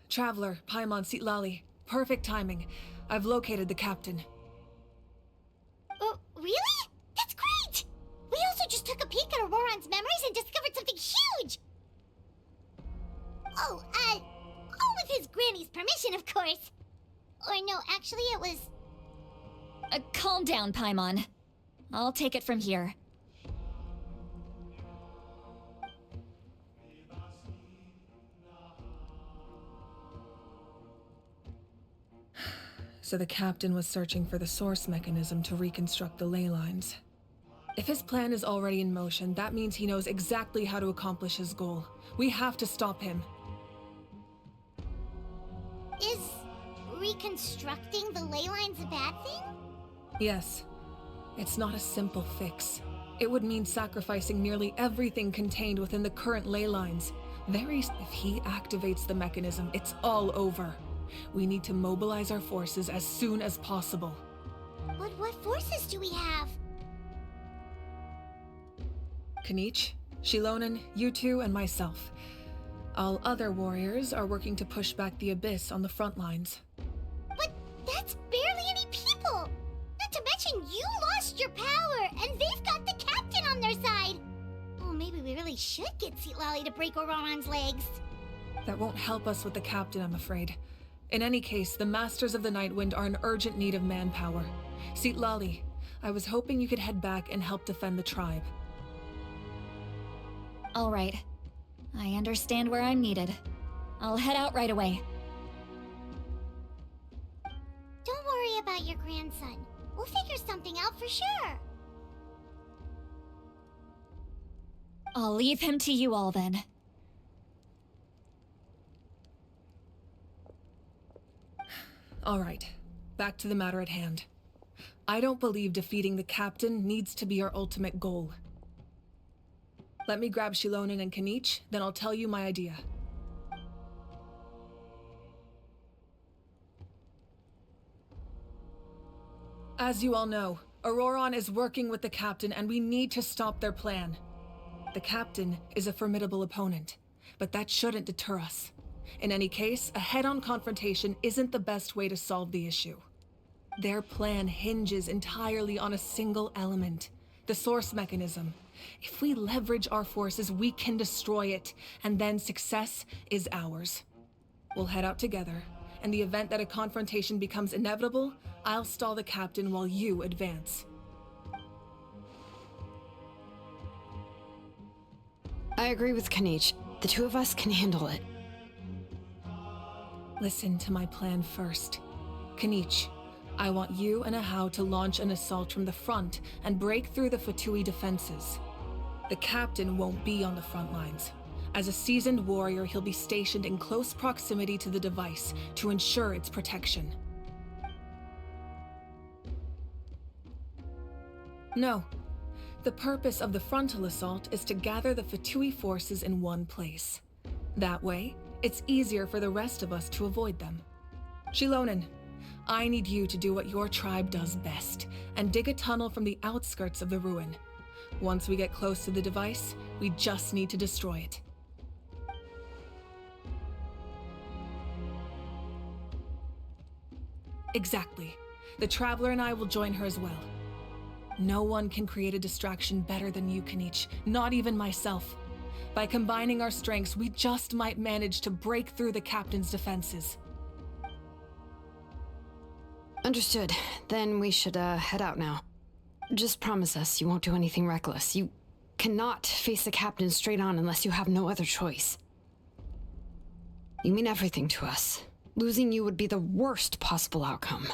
Traveler, Paimon Sitlali. Perfect timing. I've located the captain. Oh, really? Granny's permission, of course. Or no, actually it was... Calm down, Paimon. I'll take it from here. So the captain was searching for the source mechanism to reconstruct the ley lines. If his plan is already in motion, that means he knows exactly how to accomplish his goal. We have to stop him. Is reconstructing the ley lines a bad thing? Yes. It's not a simple fix. It would mean sacrificing nearly everything contained within the current ley lines. If he activates the mechanism, it's all over. We need to mobilize our forces as soon as possible. But what forces do we have? Kanich, Shilonen, you two, and myself. All other warriors are working to push back the Abyss on the front lines. But that's barely any people! Not to mention you lost your power, and they've got the captain on their side! Oh, maybe we really should get Citlali to break Auroran's legs. That won't help us with the captain, I'm afraid. In any case, the Masters of the Nightwind are in urgent need of manpower. Citlali, I was hoping you could head back and help defend the tribe. All right. I understand where I'm needed. I'll head out right away. Don't worry about your grandson. We'll figure something out for sure. I'll leave him to you all then. All right, back to the matter at hand. I don't believe defeating the captain needs to be our ultimate goal. Let me grab Shilonen and Kanich, then I'll tell you my idea. As you all know, Auroran is working with the captain and we need to stop their plan. The captain is a formidable opponent, but that shouldn't deter us. In any case, a head-on confrontation isn't the best way to solve the issue. Their plan hinges entirely on a single element, the source mechanism. If we leverage our forces, we can destroy it, and then success is ours. We'll head out together. In the event that a confrontation becomes inevitable, I'll stall the captain while you advance. I agree with Kanich. The two of us can handle it. Listen to my plan first. Kanich, I want you and Ahau to launch an assault from the front and break through the Fatui defenses. The captain won't be on the front lines. As a seasoned warrior, he'll be stationed in close proximity to the device to ensure its protection. No. The purpose of the frontal assault is to gather the Fatui forces in one place. That way, it's easier for the rest of us to avoid them. Shilonen, I need you to do what your tribe does best, and dig a tunnel from the outskirts of the ruin. Once we get close to the device, we just need to destroy it. Exactly. The Traveler and I will join her as well. No one can create a distraction better than you, Kanich, not even myself. By combining our strengths, we just might manage to break through the captain's defenses. Understood. Then we should head out now. Just promise us you won't do anything reckless. You cannot face the captain straight on unless you have no other choice. You mean everything to us. Losing you would be the worst possible outcome.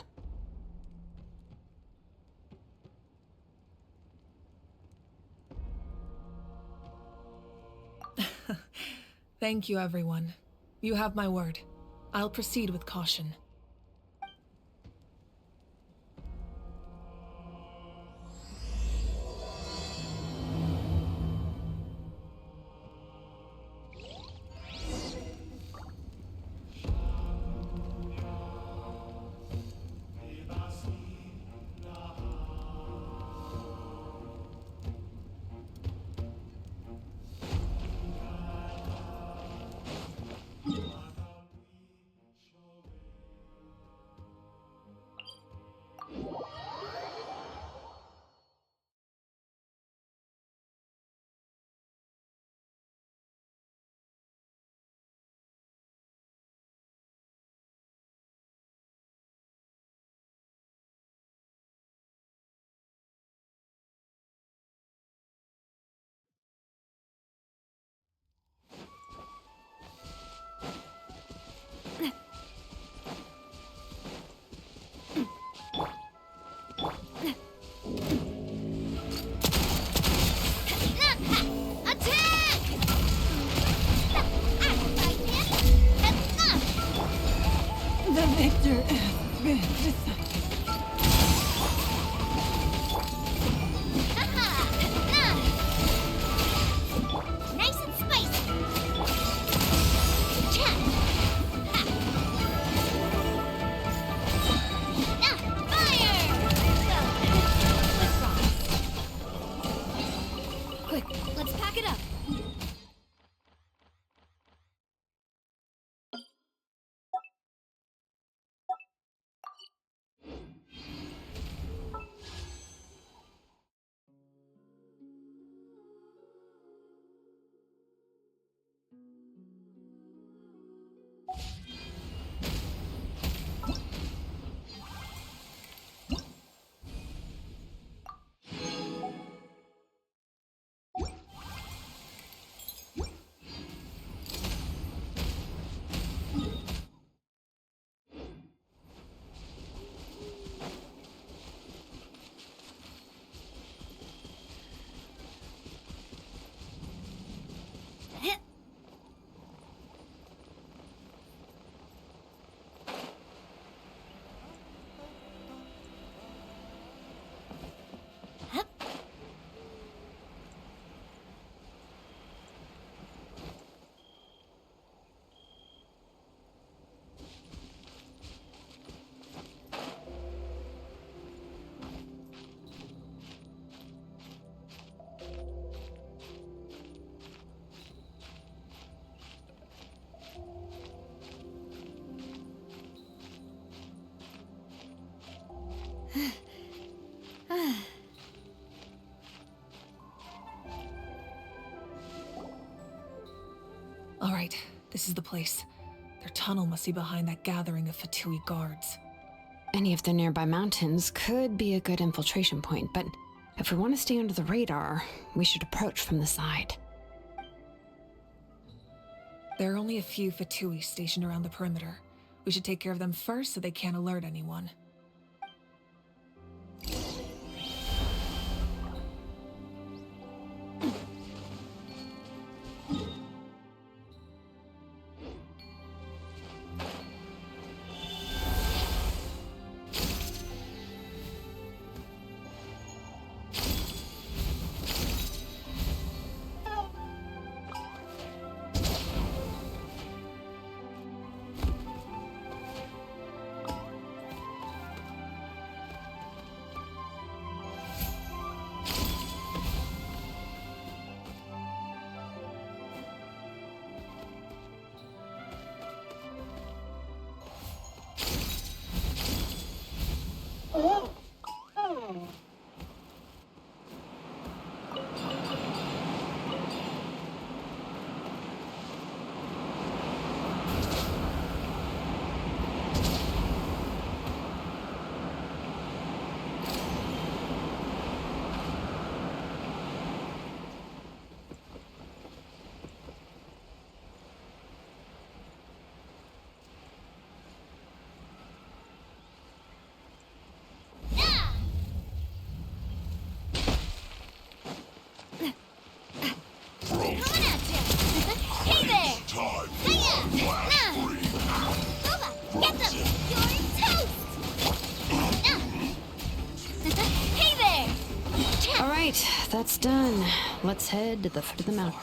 Thank you, everyone. You have my word. I'll proceed with caution. The victor has been decided. Nice and spicy. Cha. Ha. Fire! Quick, let's pack it up. All right, this is the place. Their tunnel must be behind that gathering of Fatui guards. Any of the nearby mountains could be a good infiltration point, but if we want to stay under the radar, we should approach from the side. There are only a few Fatui stationed around the perimeter. We should take care of them first so they can't alert anyone. That's done. Let's head to the foot of the mountain.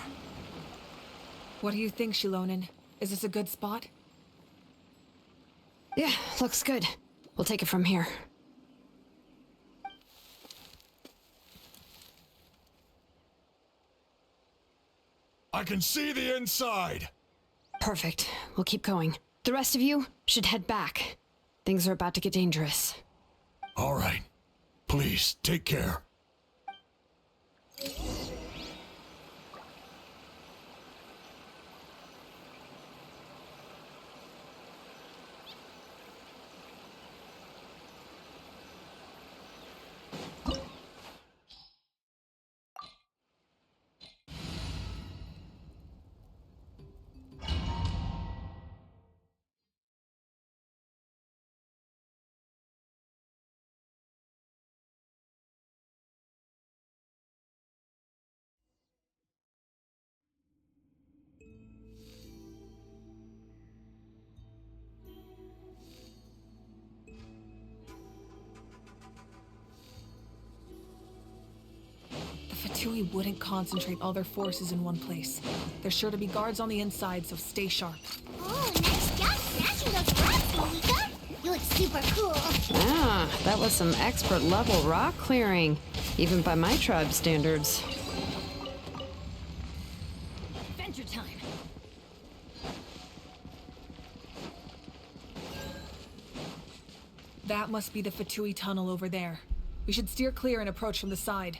What do you think, Shilonin? Is this a good spot? Yeah, looks good. We'll take it from here. I can see the inside! Perfect. We'll keep going. The rest of you should head back. Things are about to get dangerous. All right. Please, take care. Fatui wouldn't concentrate all their forces in one place. There's sure to be guards on the inside, so stay sharp. Oh, nice job smashing those rocks, Malika! You look super cool. Ah, that was some expert level rock clearing, even by my tribe standards. Adventure time. That must be the Fatui tunnel over there. We should steer clear and approach from the side.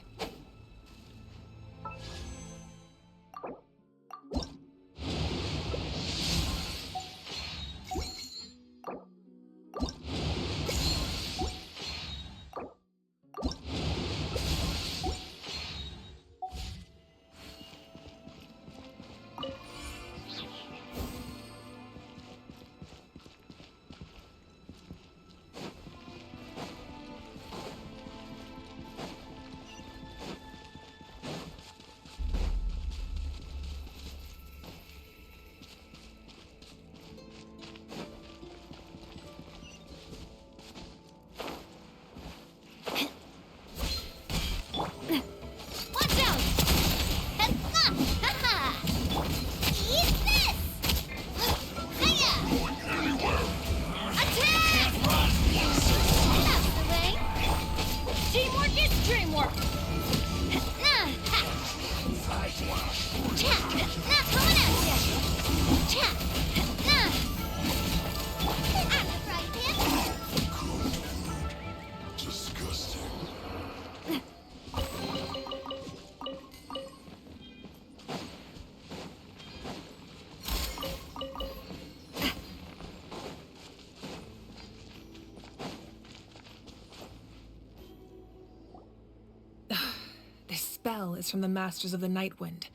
Is from the Masters of the Night Wind.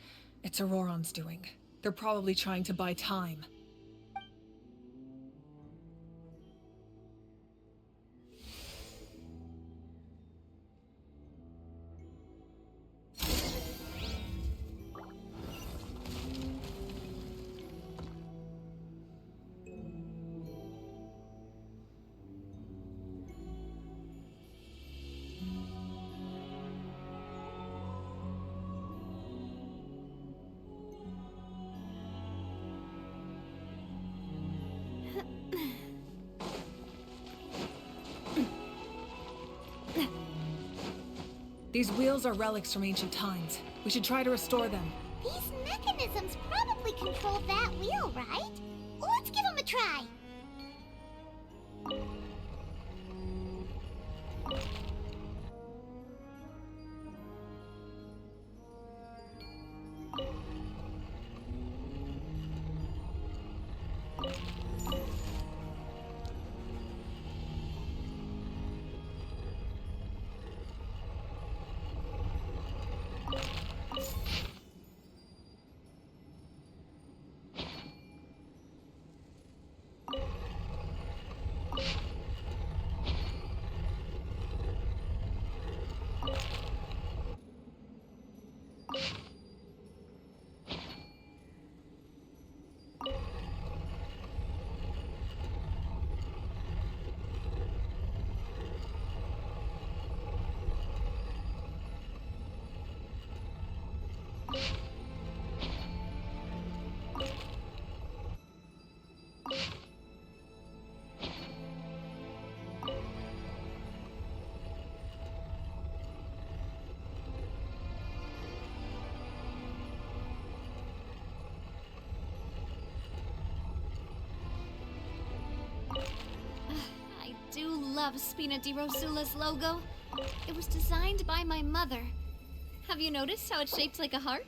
It's Auroron's doing. They're probably trying to buy time. These wheels are relics from ancient times. We should try to restore them. These mechanisms probably control that wheel, right? Let's give them a try. I do love Spina di Rosula's logo. It was designed by my mother. Have you noticed how it's shaped like a heart?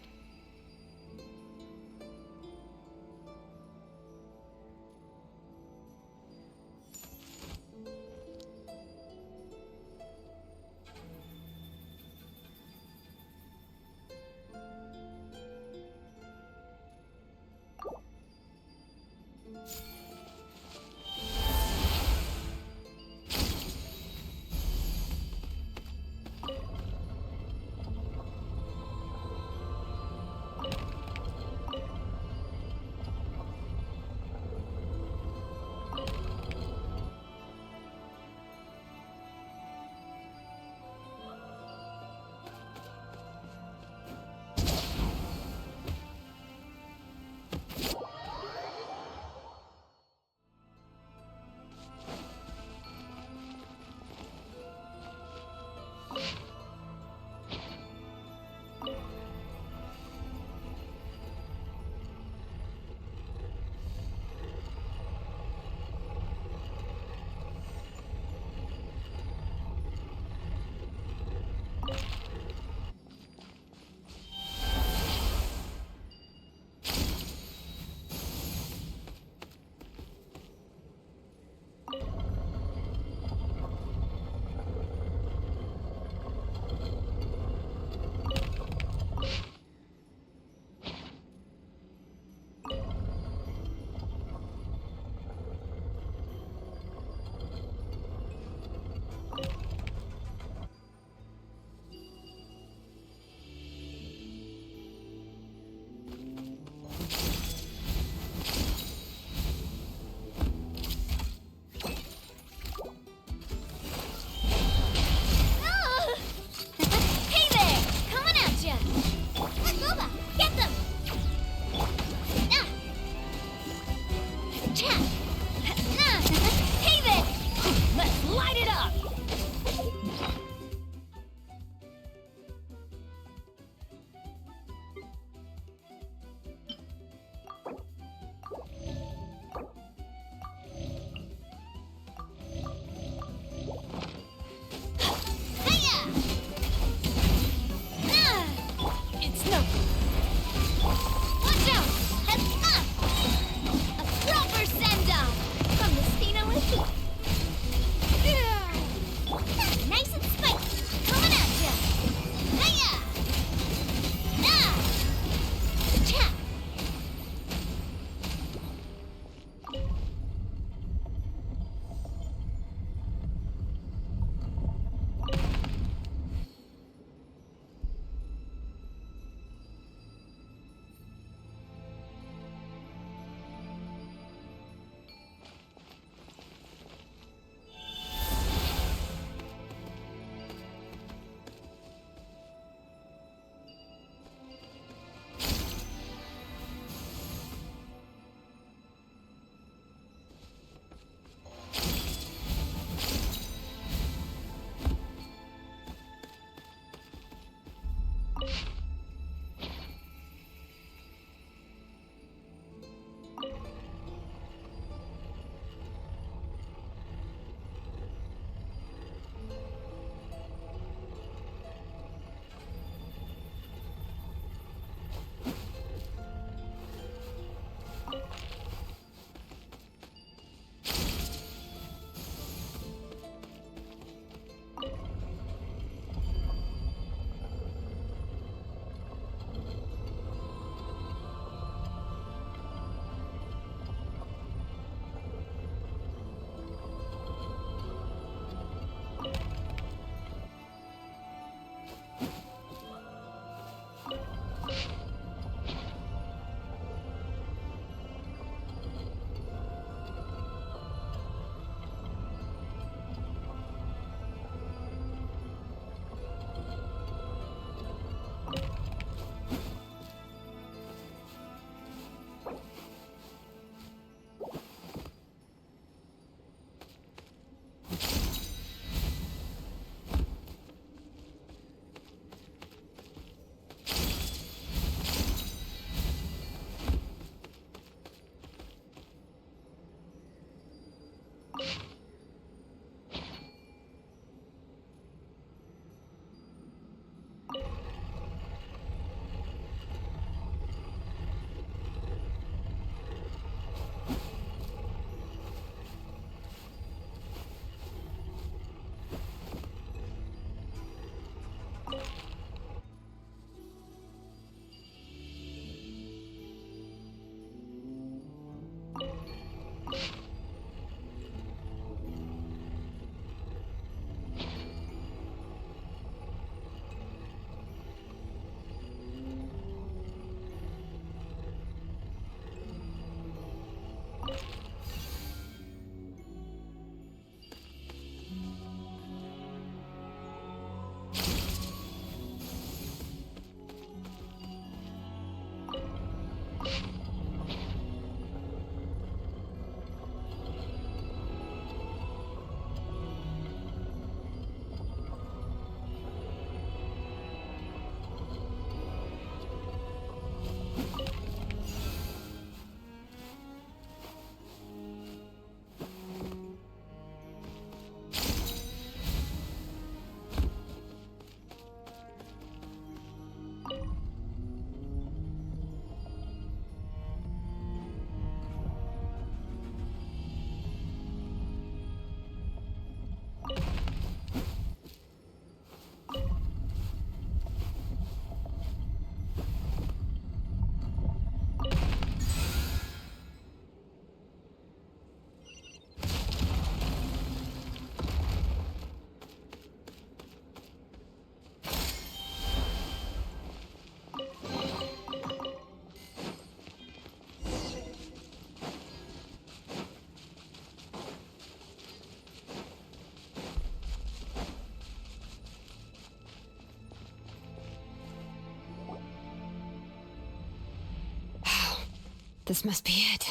This must be it.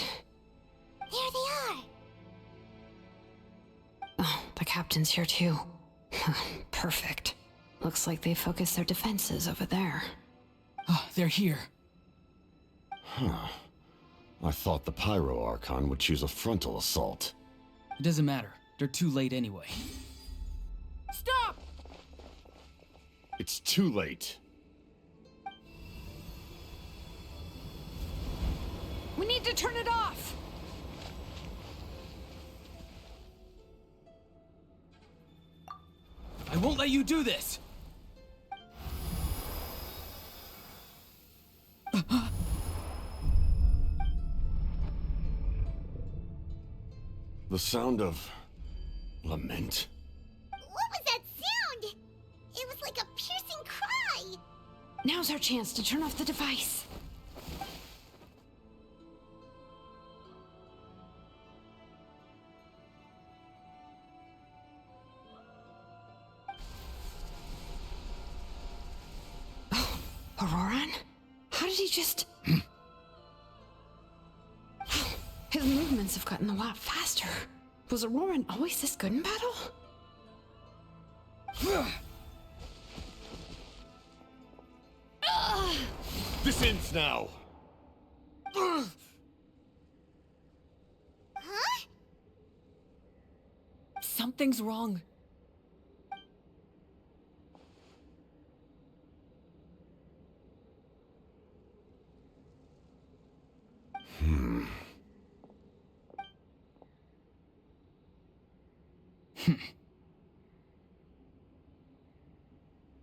There they are! Oh, the captain's here too. Perfect. Looks like they focused their defenses over there. Oh, they're here. Huh. I thought the Pyro Archon would choose a frontal assault. It doesn't matter. They're too late anyway. Stop! It's too late. We need to turn it off! I won't let you do this! The sound of lament. What was that sound? It was like a piercing cry! Now's our chance to turn off the device. Oh, Auroran? How did he just... His movements have gotten a lot faster. Was Auroran always this good in battle? This ends now. Huh? Something's wrong.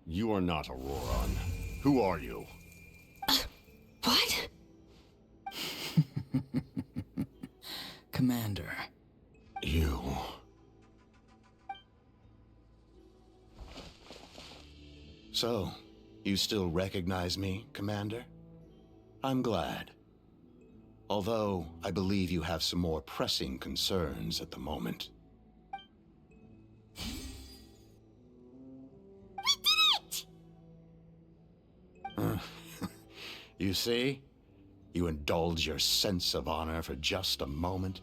You are not Auroran. Who are you? What? Commander. You. So, you still recognize me, Commander? I'm glad. Although, I believe you have some more pressing concerns at the moment. You see? You indulge your sense of honor for just a moment,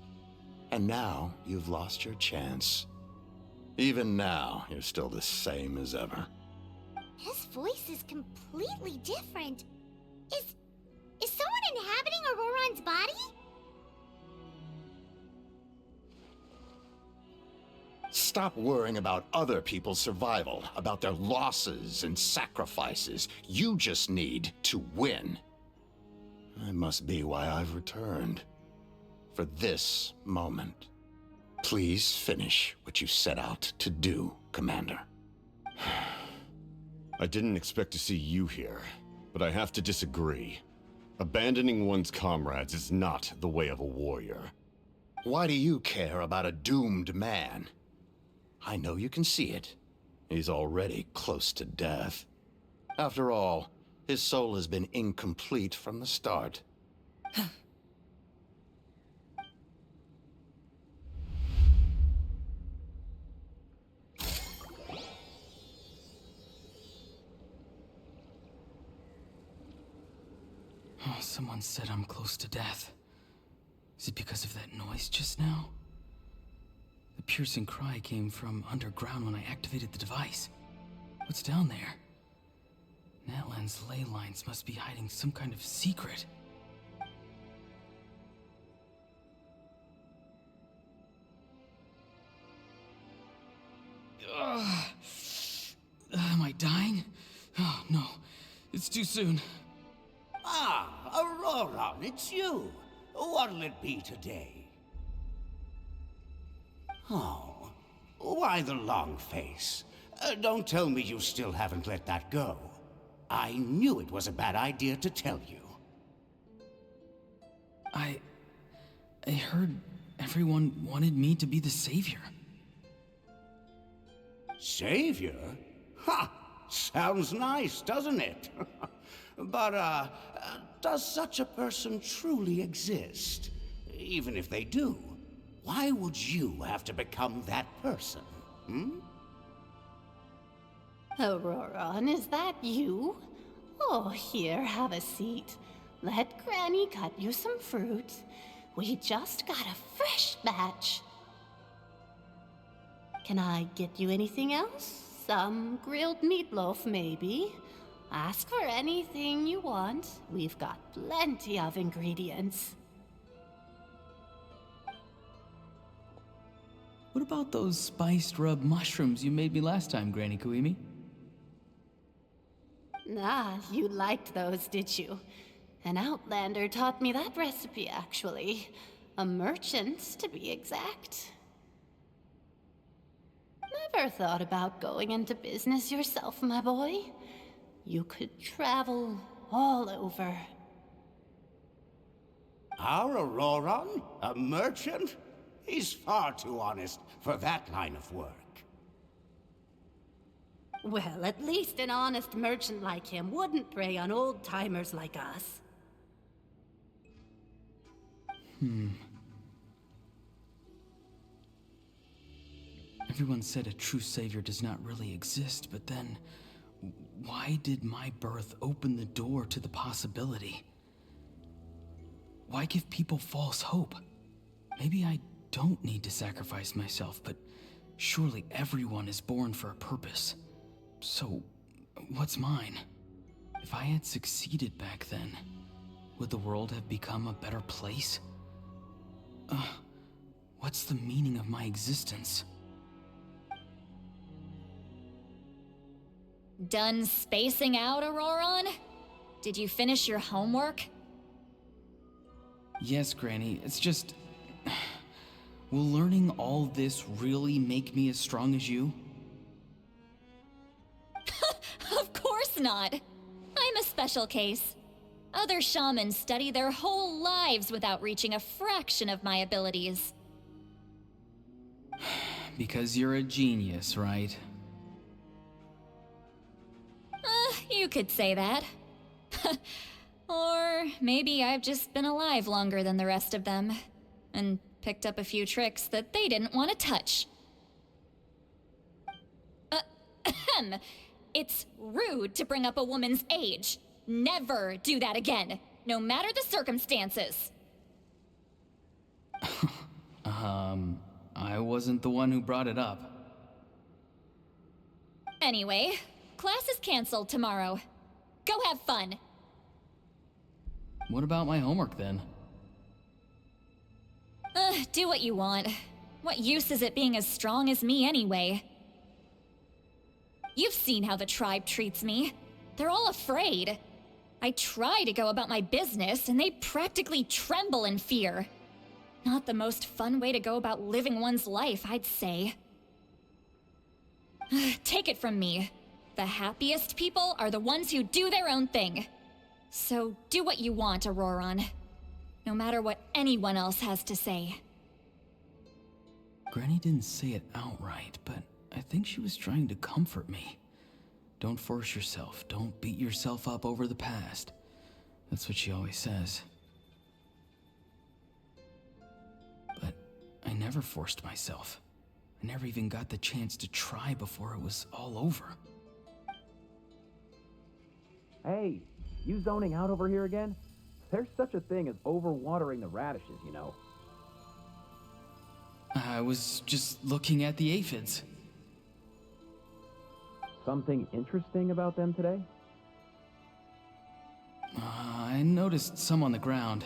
and now you've lost your chance. Even now, you're still the same as ever. His voice is completely different. Is someone inhabiting Auroran's body? Stop worrying about other people's survival, about their losses and sacrifices. You just need to win. That must be why I've returned. For this moment. Please finish what you set out to do, Commander. I didn't expect to see you here, but I have to disagree. Abandoning one's comrades is not the way of a warrior. Why do you care about a doomed man? I know you can see it. He's already close to death. After all, his soul has been incomplete from the start. Oh, someone said I'm close to death. Is it because of that noise just now? The piercing cry came from underground when I activated the device. What's down there? Natlan's ley lines must be hiding some kind of secret. Am I dying? Oh, no. It's too soon. Ah, Auroran, it's you. What'll it be today? Oh, why the long face? Don't tell me you still haven't let that go. I knew it was a bad idea to tell you. I heard everyone wanted me to be the savior. Savior? Ha! Sounds nice, doesn't it? But, does such a person truly exist? Even if they do, why would you have to become that person, hmm? Auroran, is that you? Oh, here, have a seat. Let Granny cut you some fruit. We just got a fresh batch. Can I get you anything else? Some grilled meatloaf, maybe? Ask for anything you want. We've got plenty of ingredients. What about those spiced rub mushrooms you made me last time, Granny Kuimi? Ah, you liked those, did you? An outlander taught me that recipe, actually. A merchant, to be exact. Never thought about going into business yourself, my boy? You could travel all over. Our Auroron? A merchant? He's far too honest for that line of work. Well, at least an honest merchant like him wouldn't prey on old-timers like us. Everyone said a true savior does not really exist, but then why did my birth open the door to the possibility? Why give people false hope? Maybe I don't need to sacrifice myself, but surely everyone is born for a purpose. So, what's mine? If I had succeeded back then, would the world have become a better place? What's the meaning of my existence? Done spacing out, Auroron? Did you finish your homework? Yes, Granny, it's just... Will learning all this really make me as strong as you? Of course not! I'm a special case. Other shamans study their whole lives without reaching a fraction of my abilities. Because you're a genius, right? You could say that. Or maybe I've just been alive longer than the rest of them, and picked up a few tricks that they didn't want to touch. It's rude to bring up a woman's age. Never do that again, no matter the circumstances. I wasn't the one who brought it up. Anyway, class is canceled tomorrow. Go have fun. What about my homework then? Do what you want. What use is it being as strong as me anyway? You've seen how the tribe treats me. They're all afraid. I try to go about my business, and they practically tremble in fear. Not the most fun way to go about living one's life, I'd say. Take it from me. The happiest people are the ones who do their own thing. So do what you want, Auroron. No matter what anyone else has to say. Granny didn't say it outright, but I think she was trying to comfort me. Don't force yourself. Don't beat yourself up over the past. That's what she always says. But I never forced myself. I never even got the chance to try before it was all over. Hey, you zoning out over here again? There's such a thing as overwatering the radishes, you know. I was just looking at the aphids. Something interesting about them today? I noticed some on the ground.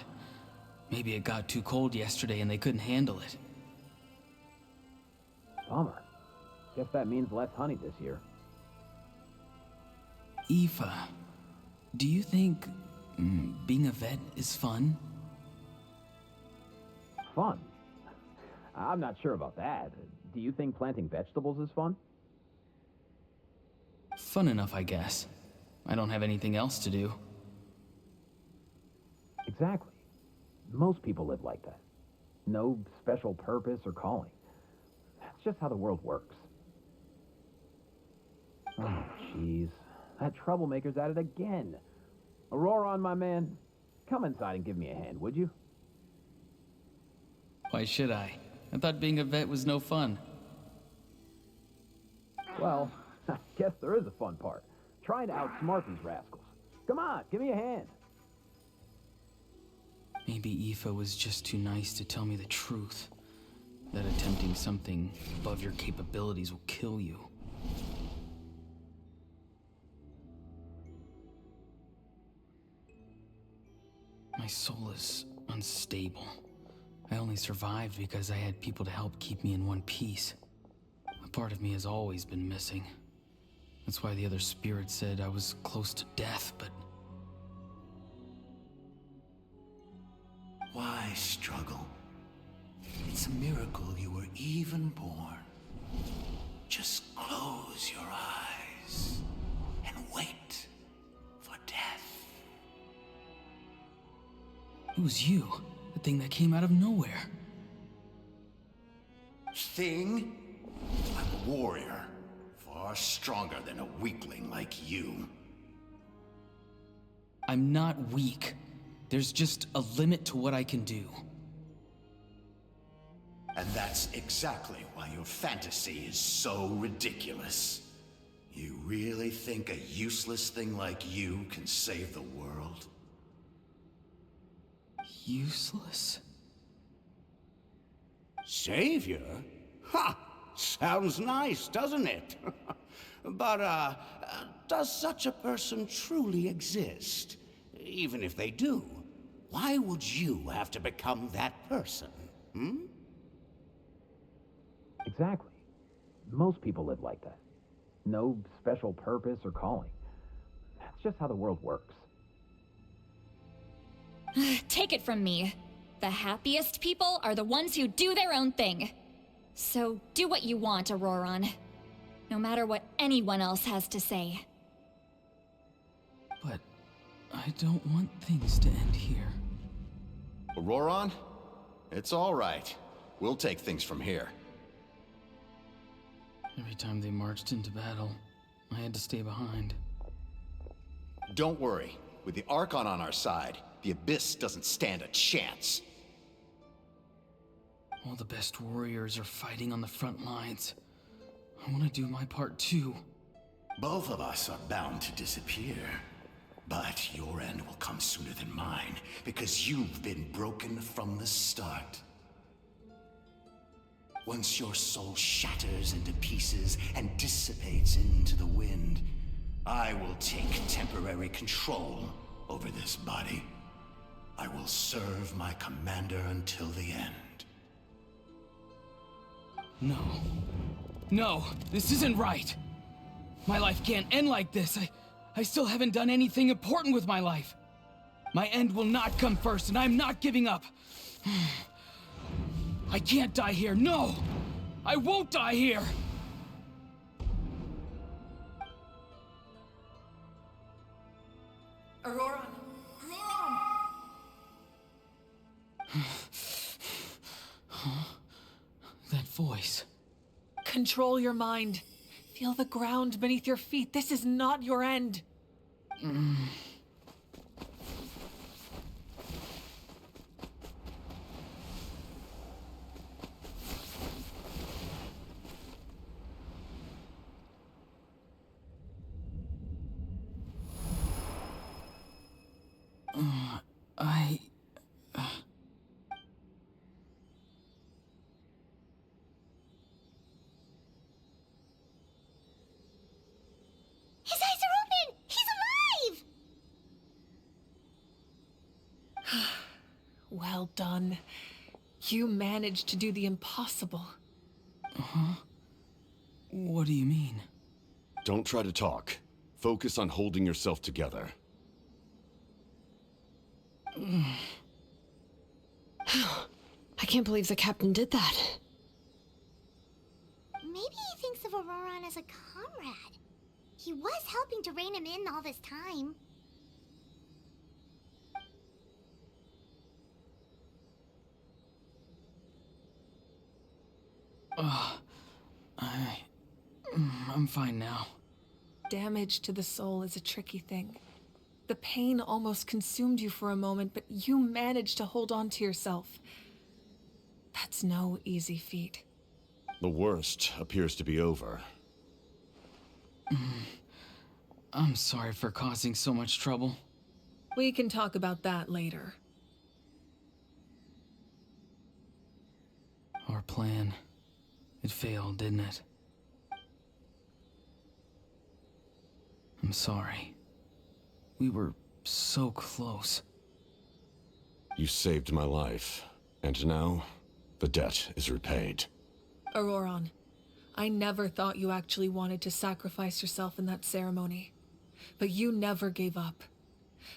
Maybe it got too cold yesterday and they couldn't handle it. Bummer. Guess that means less honey this year. Aoife, do you think being a vet is fun? Fun? I'm not sure about that. Do you think planting vegetables is fun? Fun enough, I guess. I don't have anything else to do. Exactly. Most people live like that. No special purpose or calling. That's just how the world works. Oh, jeez. That troublemaker's at it again. Auroron, my man, come inside and give me a hand, would you? Why should I? I thought being a vet was no fun. Well, I guess there is a fun part. Trying to outsmart these rascals. Come on, give me a hand. Maybe Aoife was just too nice to tell me the truth. That attempting something above your capabilities will kill you. My soul is unstable. I only survived because I had people to help keep me in one piece. A part of me has always been missing. That's why the other spirits said I was close to death, but... Why struggle? It's a miracle you were even born. Just close your eyes and wait for death. It was you, the thing that came out of nowhere. Thing? I'm a warrior, far stronger than a weakling like you. I'm not weak. There's just a limit to what I can do. And that's exactly why your fantasy is so ridiculous. You really think a useless thing like you can save the world? Useless? Savior? Ha! Sounds nice, doesn't it? But, does such a person truly exist? Even if they do, why would you have to become that person? Hmm? Exactly. Most people live like that. No special purpose or calling. That's just how the world works. Take it from me. The happiest people are the ones who do their own thing. So do what you want, Auroron. No matter what anyone else has to say. But I don't want things to end here. Auroron? It's all right. We'll take things from here. Every time they marched into battle, I had to stay behind. Don't worry. With the Archon on our side, the Abyss doesn't stand a chance. All the best warriors are fighting on the front lines. I want to do my part too. Both of us are bound to disappear. But your end will come sooner than mine, because you've been broken from the start. Once your soul shatters into pieces and dissipates into the wind, I will take temporary control over this body. I will serve my commander until the end. No. No, this isn't right. My life can't end like this. I still haven't done anything important with my life. My end will not come first, and I'm not giving up. I can't die here. No! I won't die here! Auroron! Auroron! Huh? That voice. Control your mind. Feel the ground beneath your feet. This is not your end. His eyes are open! He's alive! Well done. You managed to do the impossible. Uh-huh. What do you mean? Don't try to talk. Focus on holding yourself together. I can't believe the captain did that. Maybe he thinks of Auroron as a comrade. He was helping to rein him in all this time. I'm fine now. Damage to the soul is a tricky thing. The pain almost consumed you for a moment, but you managed to hold on to yourself. That's no easy feat. The worst appears to be over. I'm sorry for causing so much trouble. We can talk about that later. plan. It failed, didn't it? I'm sorry. We were so close. You saved my life, and now the debt is repaid. Auroron, I never thought you actually wanted to sacrifice yourself in that ceremony. But you never gave up.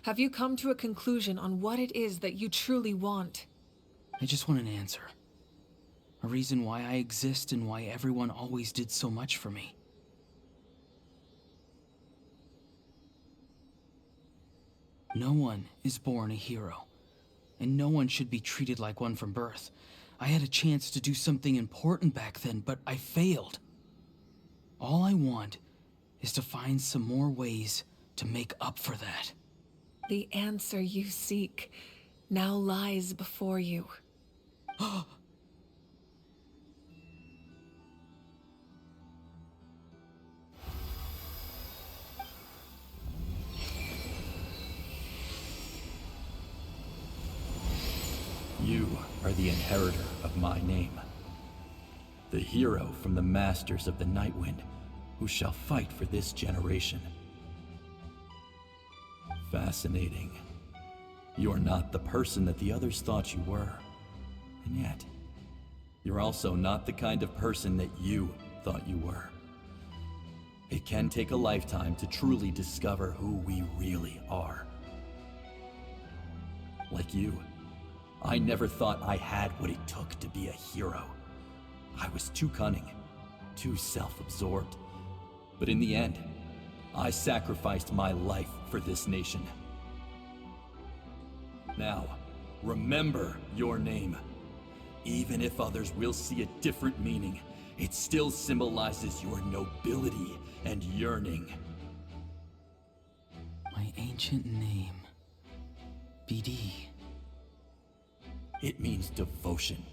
Have you come to a conclusion on what it is that you truly want? I just want an answer. A reason why I exist and why everyone always did so much for me. No one is born a hero, and no one should be treated like one from birth. I had a chance to do something important back then, but I failed. All I want is to find some more ways to make up for that. The answer you seek now lies before you. You are the inheritor of my name. The hero from the Masters of the Nightwind, who shall fight for this generation. Fascinating. You're not the person that the others thought you were. And yet, you're also not the kind of person that you thought you were. It can take a lifetime to truly discover who we really are. Like you, I never thought I had what it took to be a hero. I was too cunning, too self-absorbed. But in the end, I sacrificed my life for this nation. Now, remember your name. Even if others will see a different meaning, it still symbolizes your nobility and yearning. My ancient name. BD. It means devotion.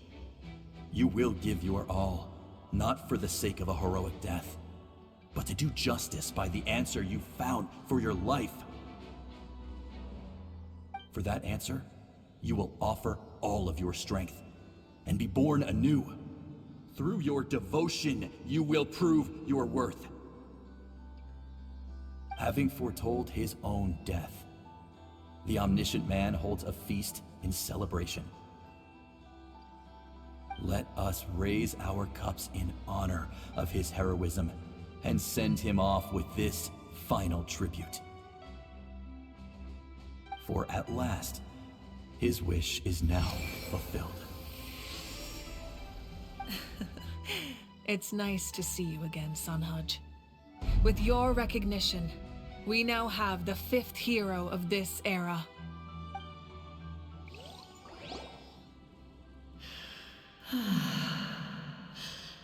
You will give your all, not for the sake of a heroic death, but to do justice by the answer you found for your life. For that answer, you will offer all of your strength and be born anew. Through your devotion, you will prove your worth. Having foretold his own death, the omniscient man holds a feast in celebration. Let us raise our cups in honor of his heroism and send him off with this final tribute. For at last, his wish is now fulfilled. It's nice to see you again, Sanhaj. With your recognition, we now have the 5th hero of this era.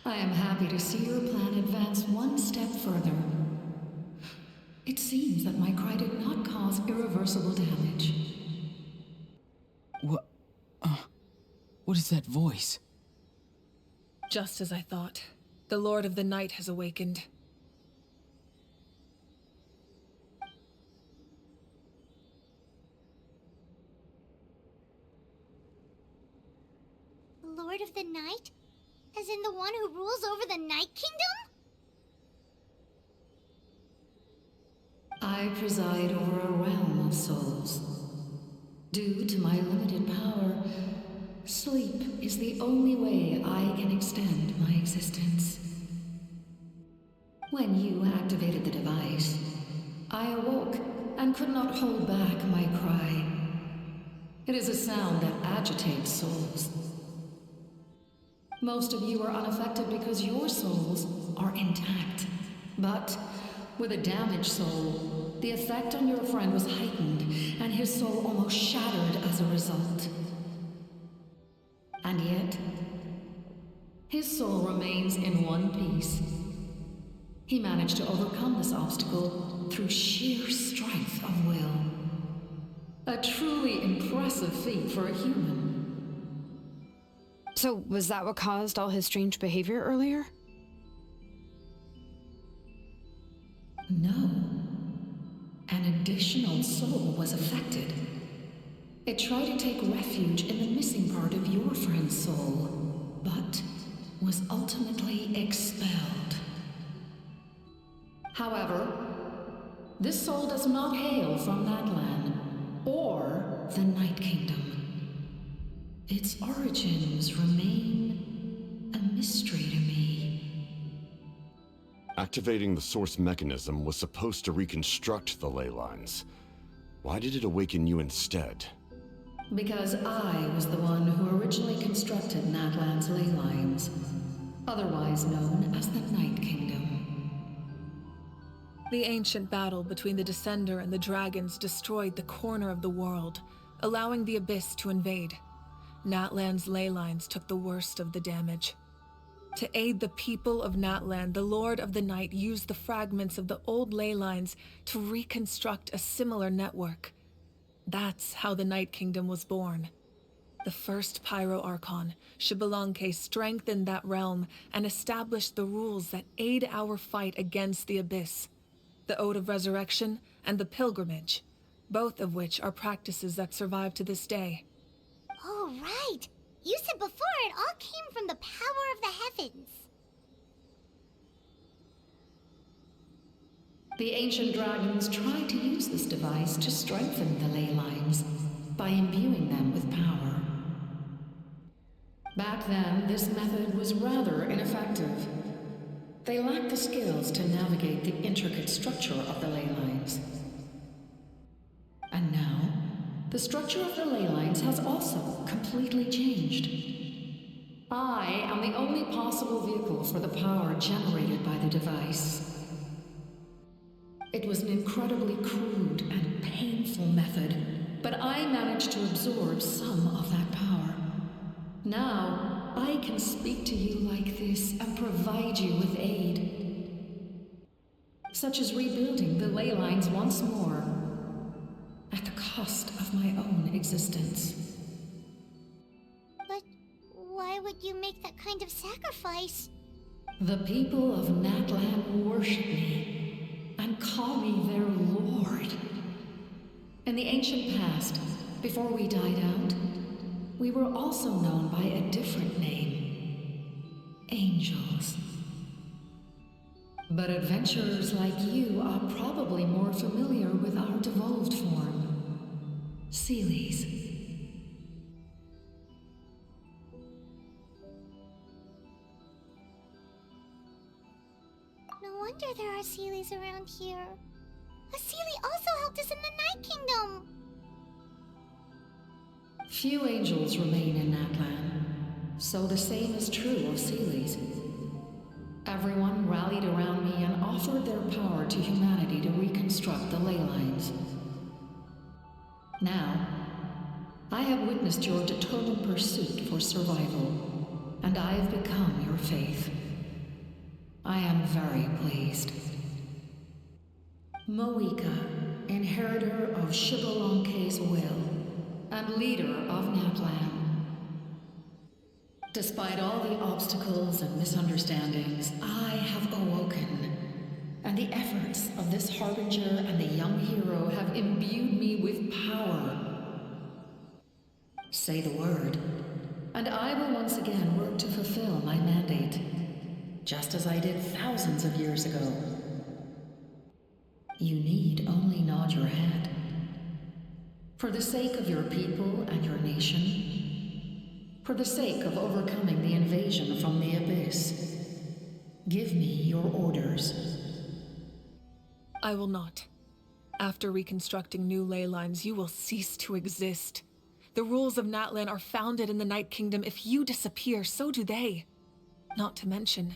I am happy to see your plan advance one step further. It seems that my cry did not cause irreversible damage. What is that voice? Just as I thought. The Lord of the Night has awakened. Lord of the Night? As in the one who rules over the Night Kingdom? I preside over a realm of souls. Due to my limited power, sleep is the only way I can extend my existence. When you activated the device, I awoke and could not hold back my cry. It is a sound that agitates souls. Most of you are unaffected because your souls are intact. But with a damaged soul, the effect on your friend was heightened, and his soul almost shattered as a result. And yet, his soul remains in one piece. He managed to overcome this obstacle through sheer strength of will. A truly impressive feat for a human. So, was that what caused all his strange behavior earlier? No. An additional soul was affected. It tried to take refuge in the missing part of your friend's soul, but was ultimately expelled. However, this soul does not hail from Natlan or the Night Kingdom. Its origins remain a mystery to me. Activating the source mechanism was supposed to reconstruct the ley lines. Why did it awaken you instead? Because I was the one who originally constructed Natlan's ley lines, otherwise known as the Night Kingdom. The ancient battle between the Descender and the dragons destroyed the corner of the world, allowing the Abyss to invade. Natlan's ley lines took the worst of the damage. To aid the people of Natlan, the Lord of the Night used the fragments of the old ley lines to reconstruct a similar network. That's how the Night Kingdom was born. The first Pyro Archon, Xbalanque, strengthened that realm and established the rules that aid our fight against the Abyss. The Ode of Resurrection and the Pilgrimage, both of which are practices that survive to this day. Oh, right! You said before it all came from the power of the heavens. The ancient dragons tried to use this device to strengthen the ley lines by imbuing them with power. Back then, this method was rather ineffective. They lacked the skills to navigate the intricate structure of the ley lines. And now, the structure of the ley lines has also completely changed. I am the only possible vehicle for the power generated by the device. It was an incredibly crude and painful method, but I managed to absorb some of that power. Now, I can speak to you like this and provide you with aid. Such as rebuilding the ley lines once more, at the cost of my own existence. But why would you make that kind of sacrifice? The people of Natlan worship me and call me their lord. In the ancient past, before we died out, we were also known by a different name. Angels. But adventurers like you are probably more familiar with our devolved form. Seelies. No wonder there are Seelies around here. A Seelie also helped us in the Night Kingdom! Few angels remain in Natlan, so the same is true of Seelies. Everyone rallied around me and offered their power to humanity to reconstruct the ley lines. Now, I have witnessed your determined pursuit for survival, and I have become your faith. I am very pleased. Moika, inheritor of Xbalanque's will, and leader of Natlan. Despite all the obstacles and misunderstandings, I have awoken, and the efforts of this Harbinger and the young hero have imbued me with power. Say the word, and I will once again work to fulfill my mandate, just as I did thousands of years ago. You need only nod your head. For the sake of your people and your nation, for the sake of overcoming the invasion from the Abyss, give me your orders. I will not. After reconstructing new ley lines, you will cease to exist. The rules of Natlan are founded in the Night Kingdom. If you disappear, so do they. Not to mention,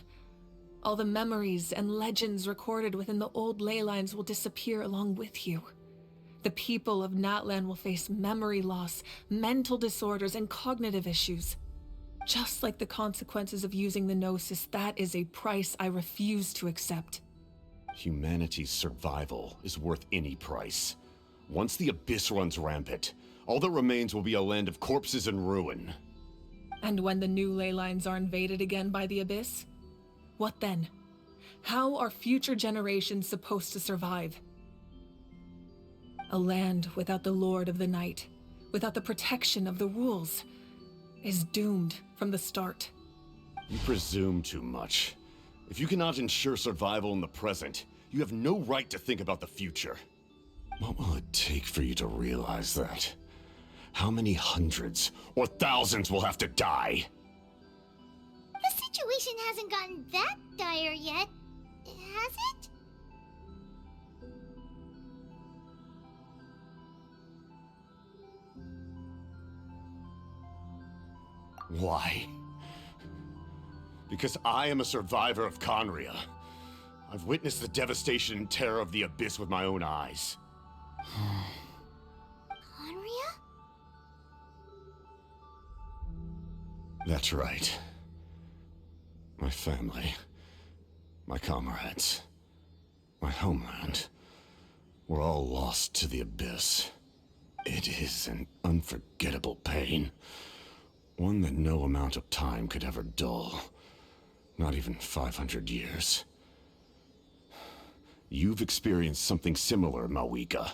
all the memories and legends recorded within the old ley lines will disappear along with you. The people of Natlan will face memory loss, mental disorders, and cognitive issues. Just like the consequences of using the Gnosis, that is a price I refuse to accept. Humanity's survival is worth any price. Once the Abyss runs rampant, all that remains will be a land of corpses and ruin. And when the new ley lines are invaded again by the Abyss? What then? How are future generations supposed to survive? A land without the Lord of the Night, without the protection of the rules, is doomed from the start. You presume too much. If you cannot ensure survival in the present, you have no right to think about the future. What will it take for you to realize that? How many hundreds or thousands will have to die? The situation hasn't gotten that dire yet, has it? Why? Because I am a survivor of Conria. I've witnessed the devastation and terror of the Abyss with my own eyes. Conria? That's right. My family, my comrades, my homeland, were all lost to the Abyss. It is an unforgettable pain. One that no amount of time could ever dull. Not even 500 years. You've experienced something similar, Mawika.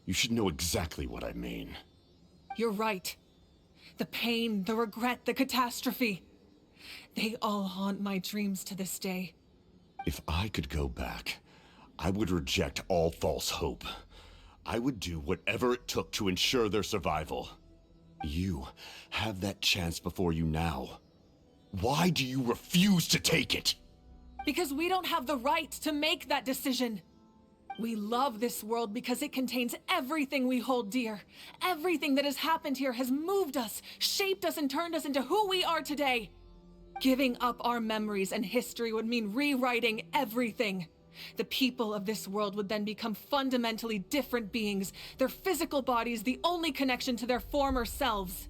You should know exactly what I mean. You're right. The pain, the regret, the catastrophe. They all haunt my dreams to this day. If I could go back, I would reject all false hope. I would do whatever it took to ensure their survival. You have that chance before you now. Why do you refuse to take it? Because we don't have the right to make that decision. We love this world because it contains everything we hold dear. Everything that has happened here has moved us, shaped us, and turned us into who we are today. Giving up our memories and history would mean rewriting everything. The people of this world would then become fundamentally different beings, their physical bodies the only connection to their former selves.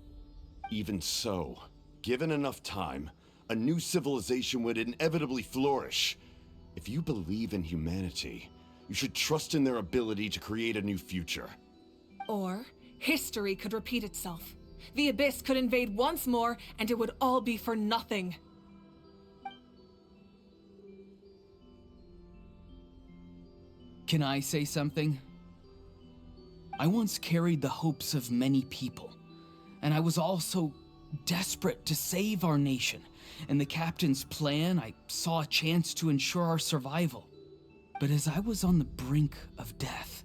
Even so, given enough time, a new civilization would inevitably flourish. If you believe in humanity, you should trust in their ability to create a new future. Or, history could repeat itself. The Abyss could invade once more, and it would all be for nothing. Can I say something? I once carried the hopes of many people, and I was also desperate to save our nation. In the captain's plan, I saw a chance to ensure our survival. But as I was on the brink of death,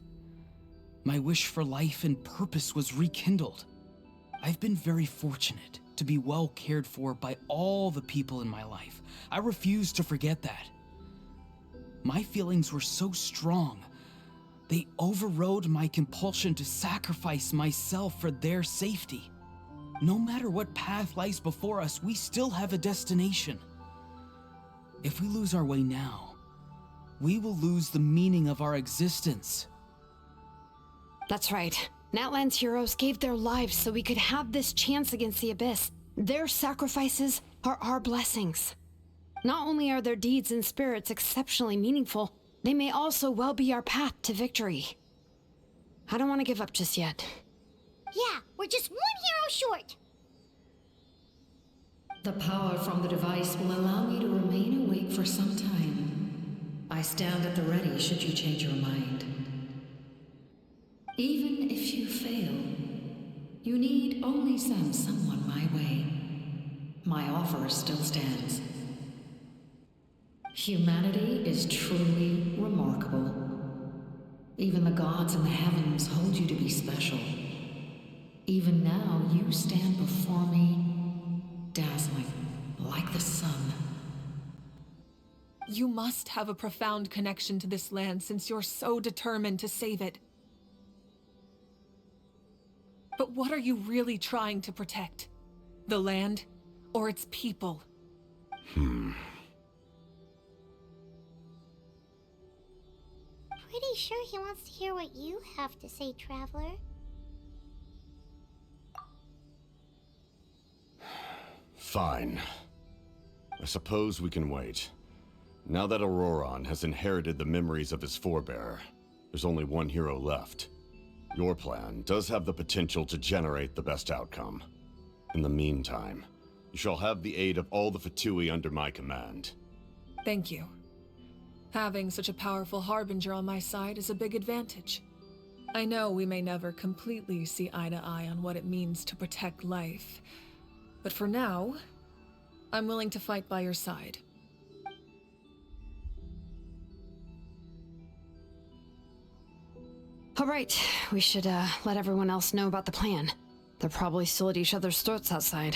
my wish for life and purpose was rekindled. I've been very fortunate to be well cared for by all the people in my life. I refuse to forget that. My feelings were so strong, they overrode my compulsion to sacrifice myself for their safety. No matter what path lies before us, we still have a destination. If we lose our way now, we will lose the meaning of our existence. That's right. Natlan's heroes gave their lives so we could have this chance against the Abyss. Their sacrifices are our blessings. Not only are their deeds and spirits exceptionally meaningful, they may also well be our path to victory. I don't want to give up just yet. Yeah, we're just one hero short. The power from the device will allow me to remain awake for some time. I stand at the ready should you change your mind. Even if you fail, you need only send someone my way. My offer still stands. Humanity is truly remarkable. Even the gods in the heavens hold you to be special. Even now, you stand before me, dazzling like the sun. You must have a profound connection to this land since you're so determined to save it. But what are you really trying to protect? The land or its people? Pretty sure he wants to hear what you have to say, Traveler. Fine. I suppose we can wait. Now that Auroron has inherited the memories of his forebearer, there's only one hero left. Your plan does have the potential to generate the best outcome. In the meantime, you shall have the aid of all the Fatui under my command. Thank you. Having such a powerful harbinger on my side is a big advantage. I know we may never completely see eye to eye on what it means to protect life, but for now, I'm willing to fight by your side. All right, we should let everyone else know about the plan. They're probably still at each other's throats outside.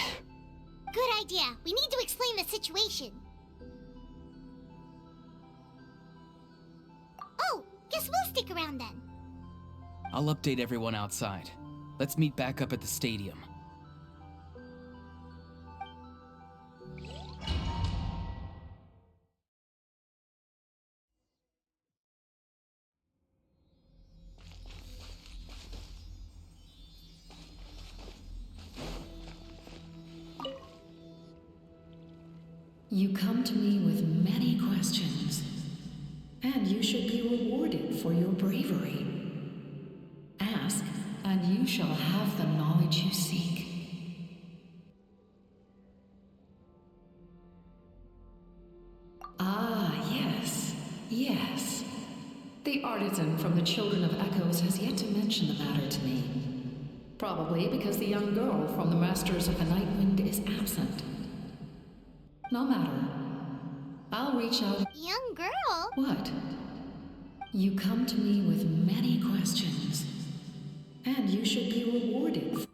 Good idea. We need to explain the situation. Oh, guess we'll stick around then. I'll update everyone outside. Let's meet back up at the stadium. You come to me with many questions, and you should be rewarded for your bravery. Ask, and you shall have the knowledge you seek. Ah, yes, yes. The artisan from the Children of Echoes has yet to mention the matter to me. Probably because the young girl from the Masters of the Night Wind is absent. No matter. I'll reach out. Young girl? What? You come to me with many questions, and you should be rewarded.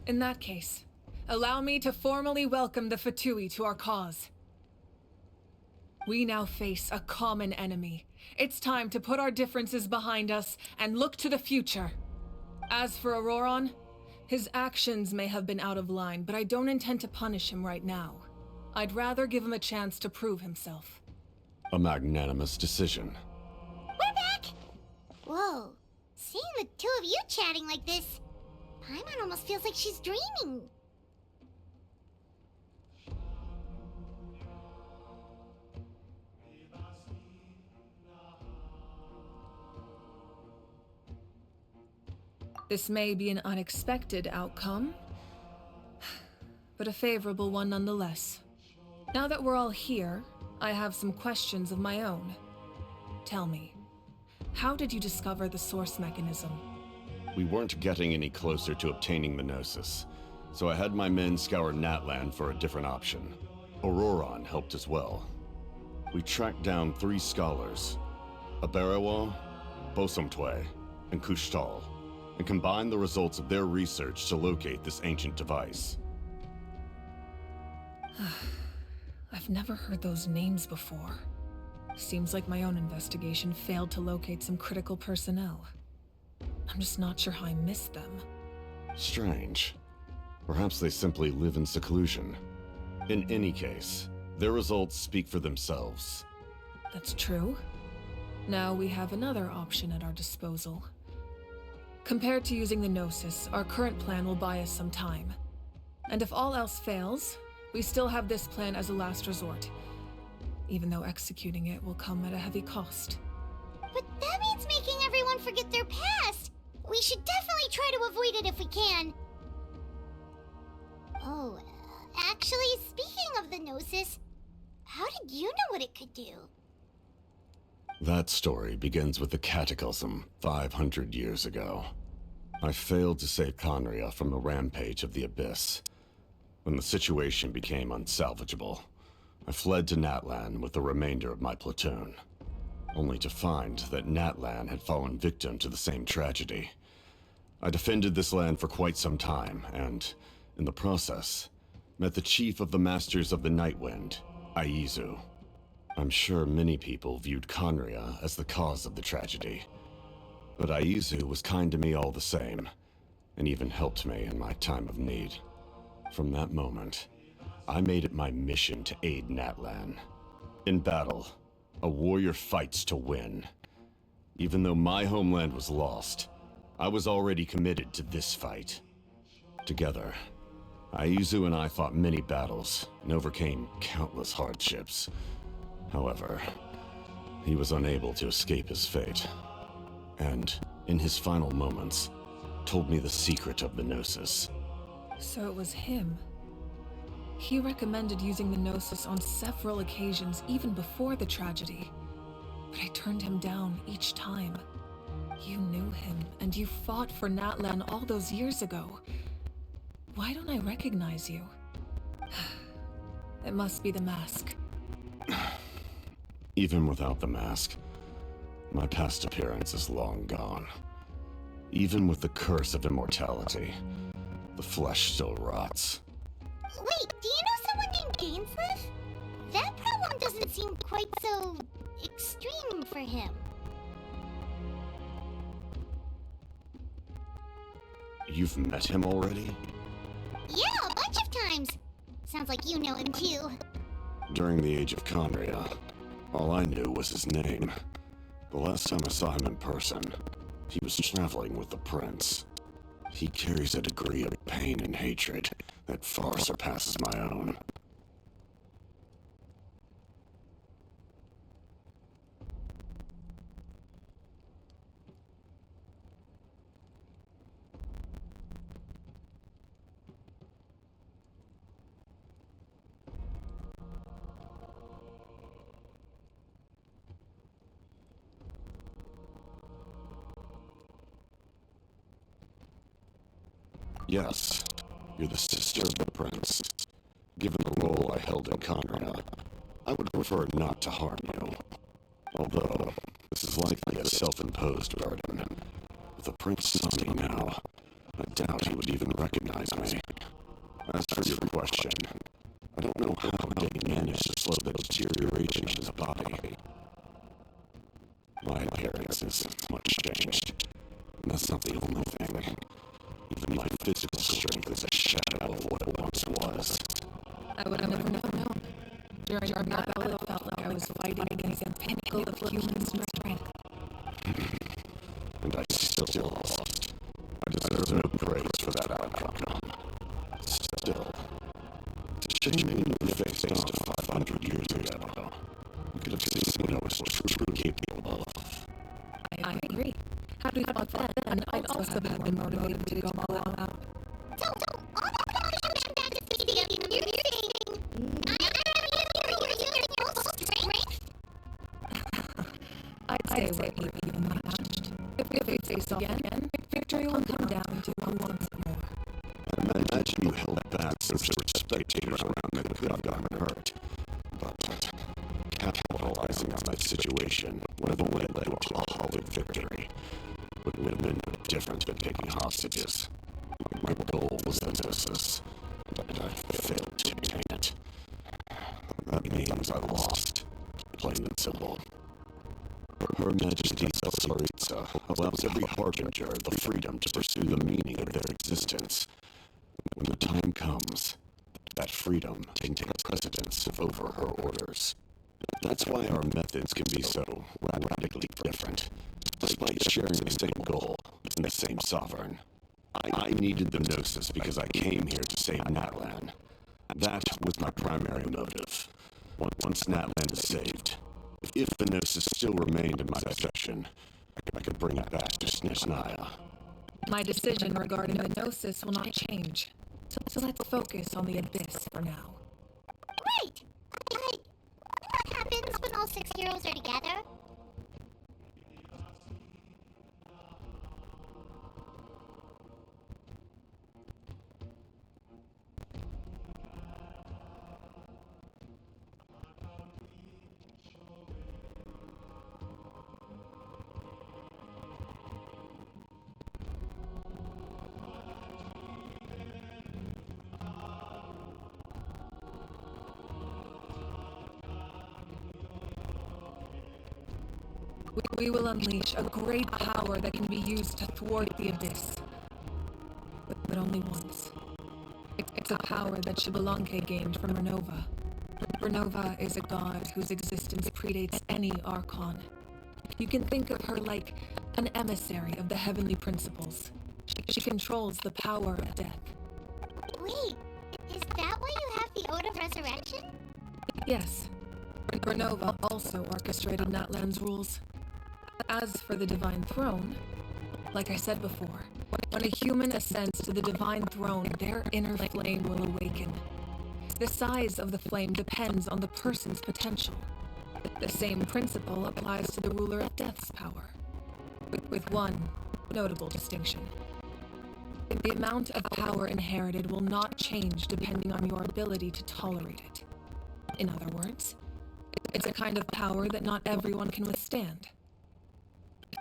In that case, allow me to formally welcome the Fatui to our cause. We now face a common enemy. It's time to put our differences behind us and look to the future. As for Auroron, his actions may have been out of line, but I don't intend to punish him right now. I'd rather give him a chance to prove himself. A magnanimous decision. We're back! Whoa. Seeing the two of you chatting like this, Paimon almost feels like she's dreaming. This may be an unexpected outcome, but a favorable one nonetheless. Now that we're all here, I have some questions of my own. Tell me, how did you discover the source mechanism? We weren't getting any closer to obtaining the Gnosis, so I had my men scour Natlan for a different option. Auroron helped as well. We tracked down 3 scholars, Aberawa, Bosomtwe, and Kushtal, and combined the results of their research to locate this ancient device. I've never heard those names before. Seems like my own investigation failed to locate some critical personnel. I'm just not sure how I missed them. Strange. Perhaps they simply live in seclusion. In any case, their results speak for themselves. That's true. Now we have another option at our disposal. Compared to using the Gnosis, our current plan will buy us some time. And if all else fails, we still have this plan as a last resort, even though executing it will come at a heavy cost. But that means making everyone forget their past! We should definitely try to avoid it if we can. Oh, Actually, speaking of the Gnosis, how did you know what it could do? That story begins with the Cataclysm 500 years ago. I failed to save Conria from the rampage of the Abyss. When the situation became unsalvageable, I fled to Natlan with the remainder of my platoon, only to find that Natlan had fallen victim to the same tragedy. I defended this land for quite some time, and, in the process, met the chief of the Masters of the Nightwind, Aizu. I'm sure many people viewed Conria as the cause of the tragedy, but Aizu was kind to me all the same, and even helped me in my time of need. From that moment, I made it my mission to aid Natlan. In battle, a warrior fights to win. Even though my homeland was lost, I was already committed to this fight. Together, Aizu and I fought many battles and overcame countless hardships. However, he was unable to escape his fate, and, in his final moments, told me the secret of the Gnosis. So it was him. He recommended using the Gnosis on several occasions, even before the tragedy. But I turned him down each time. You knew him, and you fought for Natlan all those years ago. Why don't I recognize you? It must be the mask. Even without the mask, my past appearance is long gone. Even with the curse of immortality, the flesh still rots. Wait, do you know someone named Gainsliff? That problem doesn't seem quite so extreme for him. You've met him already? Yeah, a bunch of times. Sounds like you know him too. During the age of Conria, all I knew was his name. The last time I saw him in person, he was traveling with the prince. He carries a degree of pain and hatred that far surpasses my own. Yes, you're the sister of the prince. Given the role I held in Conria, I would prefer not to harm you. Although, this is likely a self-imposed burden. With the prince saw me now, I doubt he would even recognize me. As for your question, I don't know how Dane managed to slow the deterioration of his body. My appearance is much changed, and that's not the only thing. Even my physical strength is a shadow of what it once was. I would have never known. During our battle, it felt like I was fighting against the pinnacle of human strength. And I still lost. I deserve no praise for that outcome. Still, to shame me in the face off 500 years ago, you could have seen what I was truly capable of. I agree. Had we fought then, I'd also have been motivated to go all out. I'd say we're evenly matched. If we face off again, victory will come down to who wants it more. I imagine you held back since there were spectators around that could have gotten hurt. But capitalizing on that situation would have only led to a hollow victory. It would have been no different than taking hostages. My goal was the Gnosis, but I failed to obtain it. That means I lost, plain and simple. Her Majesty Saritsa allows every harbinger the freedom to pursue the meaning of their existence. When the time comes, that freedom can take precedence over her orders. That's why our methods can be so radically different, despite sharing the same goal and the same sovereign. I needed the Gnosis because I came here to save Natlan. That was my primary motive. Once Natlan is saved, if the Gnosis still remained in my possession, I could bring it back to Snezhnaya. My decision regarding the Gnosis will not change. So let's focus on the Abyss for now. Right! What happens when all 6 heroes are together? We will unleash a great power that can be used to thwart the Abyss. But only once. It's a power that Xbalanque gained from Renova. Renova is a god whose existence predates any Archon. You can think of her like an emissary of the heavenly principles. She controls the power of death. Wait, is that why you have the Ode of Resurrection? Yes. Renova also orchestrated Natlan's rules. As for the Divine Throne, like I said before, when a human ascends to the Divine Throne, their inner flame will awaken. The size of the flame depends on the person's potential. The same principle applies to the ruler of Death's power, with one notable distinction. The amount of power inherited will not change depending on your ability to tolerate it. In other words, it's a kind of power that not everyone can withstand.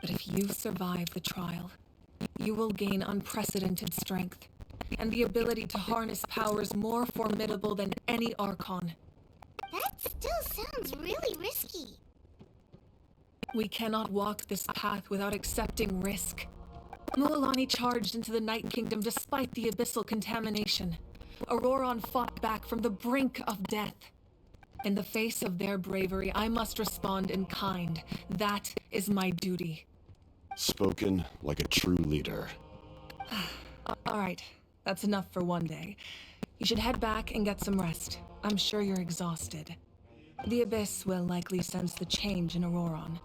But if you survive the trial, you will gain unprecedented strength, and the ability to harness powers more formidable than any Archon. That still sounds really risky. We cannot walk this path without accepting risk. Mualani charged into the Night Kingdom despite the abyssal contamination. Auroron fought back from the brink of death. In the face of their bravery, I must respond in kind. That is my duty. Spoken like a true leader. All right, that's enough for one day. You should head back and get some rest. I'm sure you're exhausted. The Abyss will likely sense the change in Auroron.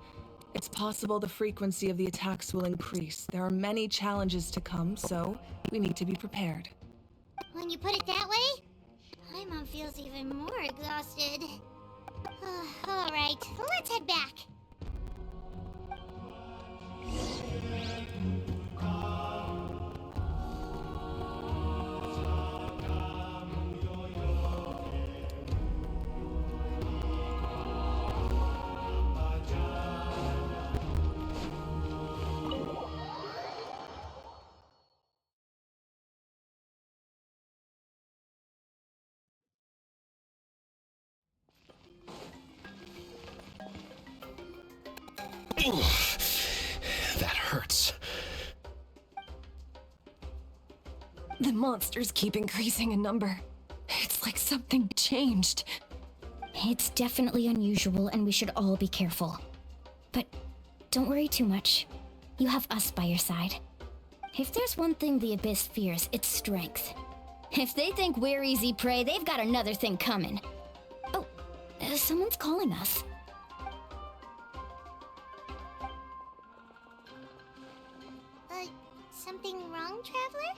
It's possible the frequency of the attacks will increase. There are many challenges to come, so we need to be prepared. When you put it that way, my mom feels even more exhausted. All right, let's head back. That hurts. The monsters keep increasing in number. It's like something changed. It's definitely unusual, and we should all be careful. But don't worry too much. You have us by your side. If there's one thing the Abyss fears, it's strength. If they think we're easy prey, they've got another thing coming. Oh, someone's calling us. Something wrong, Traveler?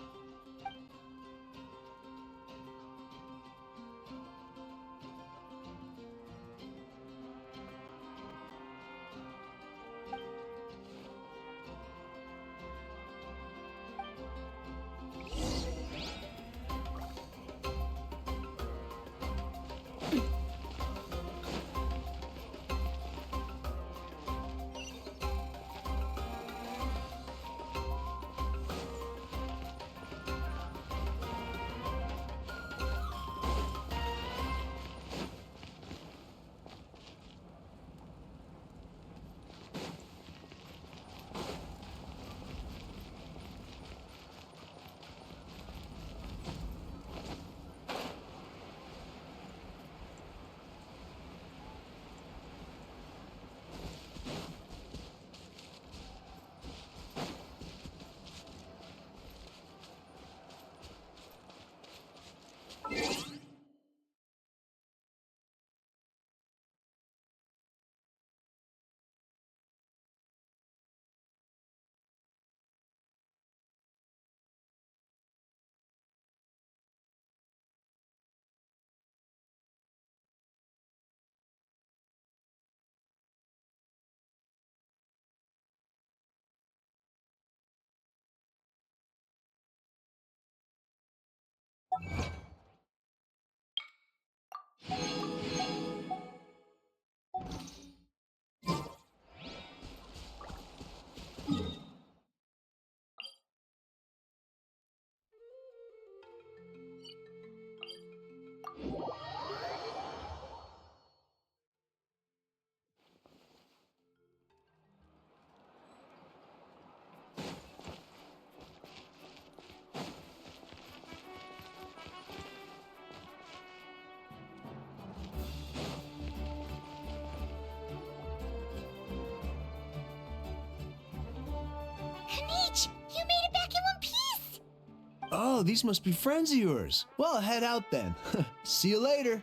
Oh, these must be friends of yours. Well, head out then. See you later.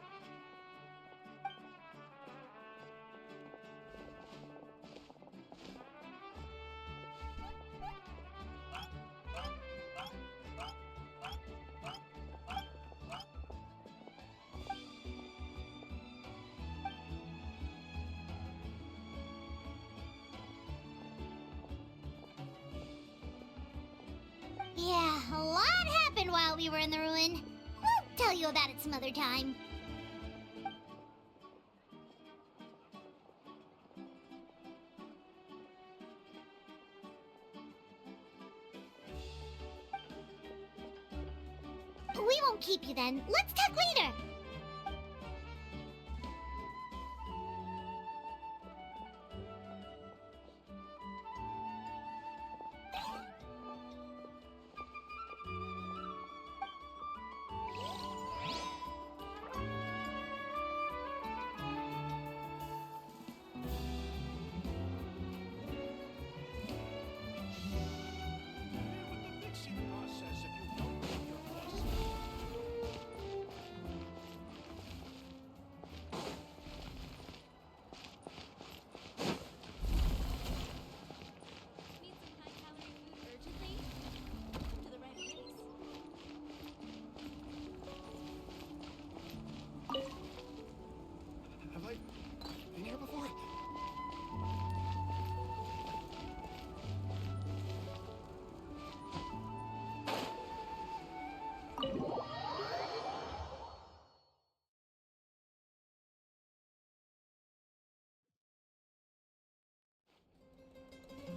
Yeah, a lot happened while we were in the ruin. We'll tell you about it some other time. We won't keep you then. Let's talk later. Have I been here before?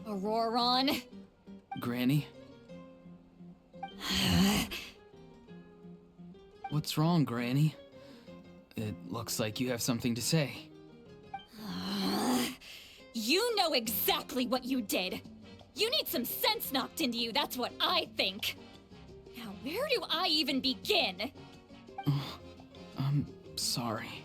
Auroron. Granny? What's wrong, Granny? It looks like you have something to say. You know exactly what you did. You need some sense knocked into you, that's what I think. Now, where do I even begin? I'm sorry.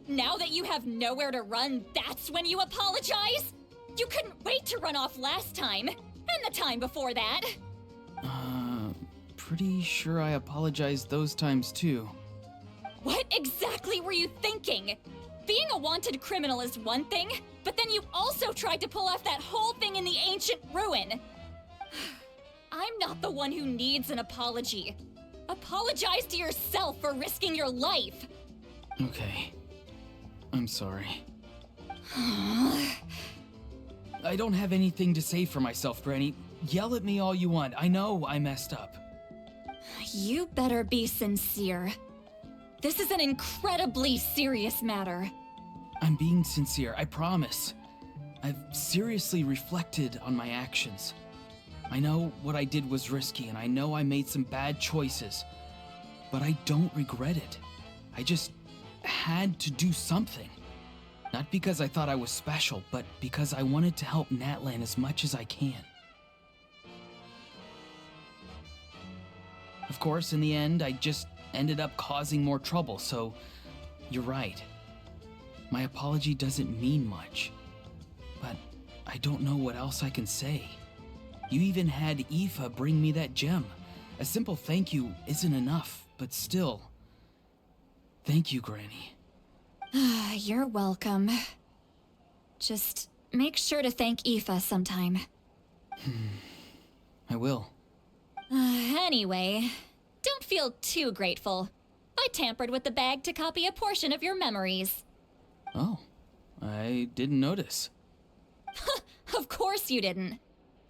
Now that you have nowhere to run, that's when you apologize? You couldn't wait to run off last time, and the time before that. Pretty sure I apologized those times too. What exactly were you thinking? Being a wanted criminal is one thing, but then you also tried to pull off that whole thing in the ancient ruin. I'm not the one who needs an apology. Apologize to yourself for risking your life. Okay. I'm sorry. I don't have anything to say for myself, Granny. Yell at me all you want. I know I messed up. You better be sincere. This is an incredibly serious matter. I'm being sincere, I promise. I've seriously reflected on my actions. I know what I did was risky, and I know I made some bad choices. But I don't regret it. I just had to do something. Not because I thought I was special, but because I wanted to help Natlan as much as I can. Of course, in the end, I just ended up causing more trouble, so you're right. My apology doesn't mean much, but I don't know what else I can say. You even had Aoife bring me that gem. A simple thank you isn't enough, but still. Thank you, Granny. You're welcome. Just make sure to thank Aoife sometime. I will. Anyway, don't feel too grateful. I tampered with the bag to copy a portion of your memories. Oh, I didn't notice. Of course you didn't.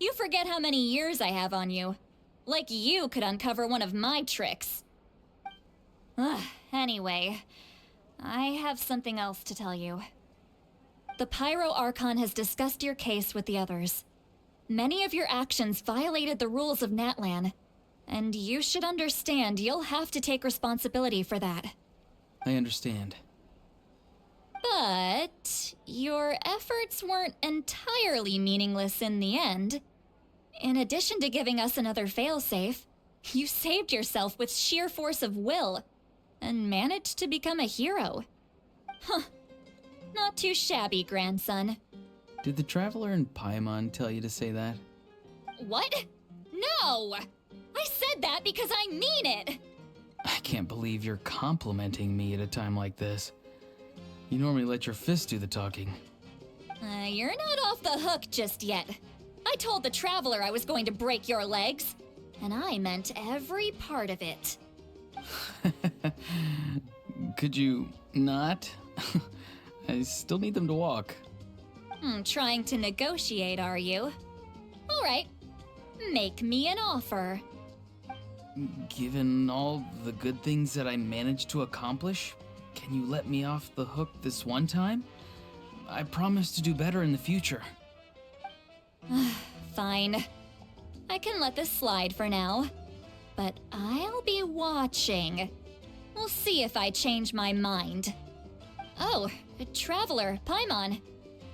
You forget how many years I have on you. Like you could uncover one of my tricks. Anyway, I have something else to tell you. The Pyro Archon has discussed your case with the others. Many of your actions violated the rules of Natlan, and you should understand you'll have to take responsibility for that. I understand. But your efforts weren't entirely meaningless in the end. In addition to giving us another failsafe, you saved yourself with sheer force of will and managed to become a hero. Huh. Not too shabby, grandson. Did the Traveler in Paimon tell you to say that? What? No! I said that because I mean it! I can't believe you're complimenting me at a time like this. You normally let your fists do the talking. You're not off the hook just yet. I told the Traveler I was going to break your legs, and I meant every part of it. Could you not? I still need them to walk. Trying to negotiate, are you? All right, make me an offer. Given all the good things that I managed to accomplish, can you let me off the hook this one time? I promise to do better in the future. Fine. I can let this slide for now. But I'll be watching. We'll see if I change my mind. Oh, Traveler, Paimon.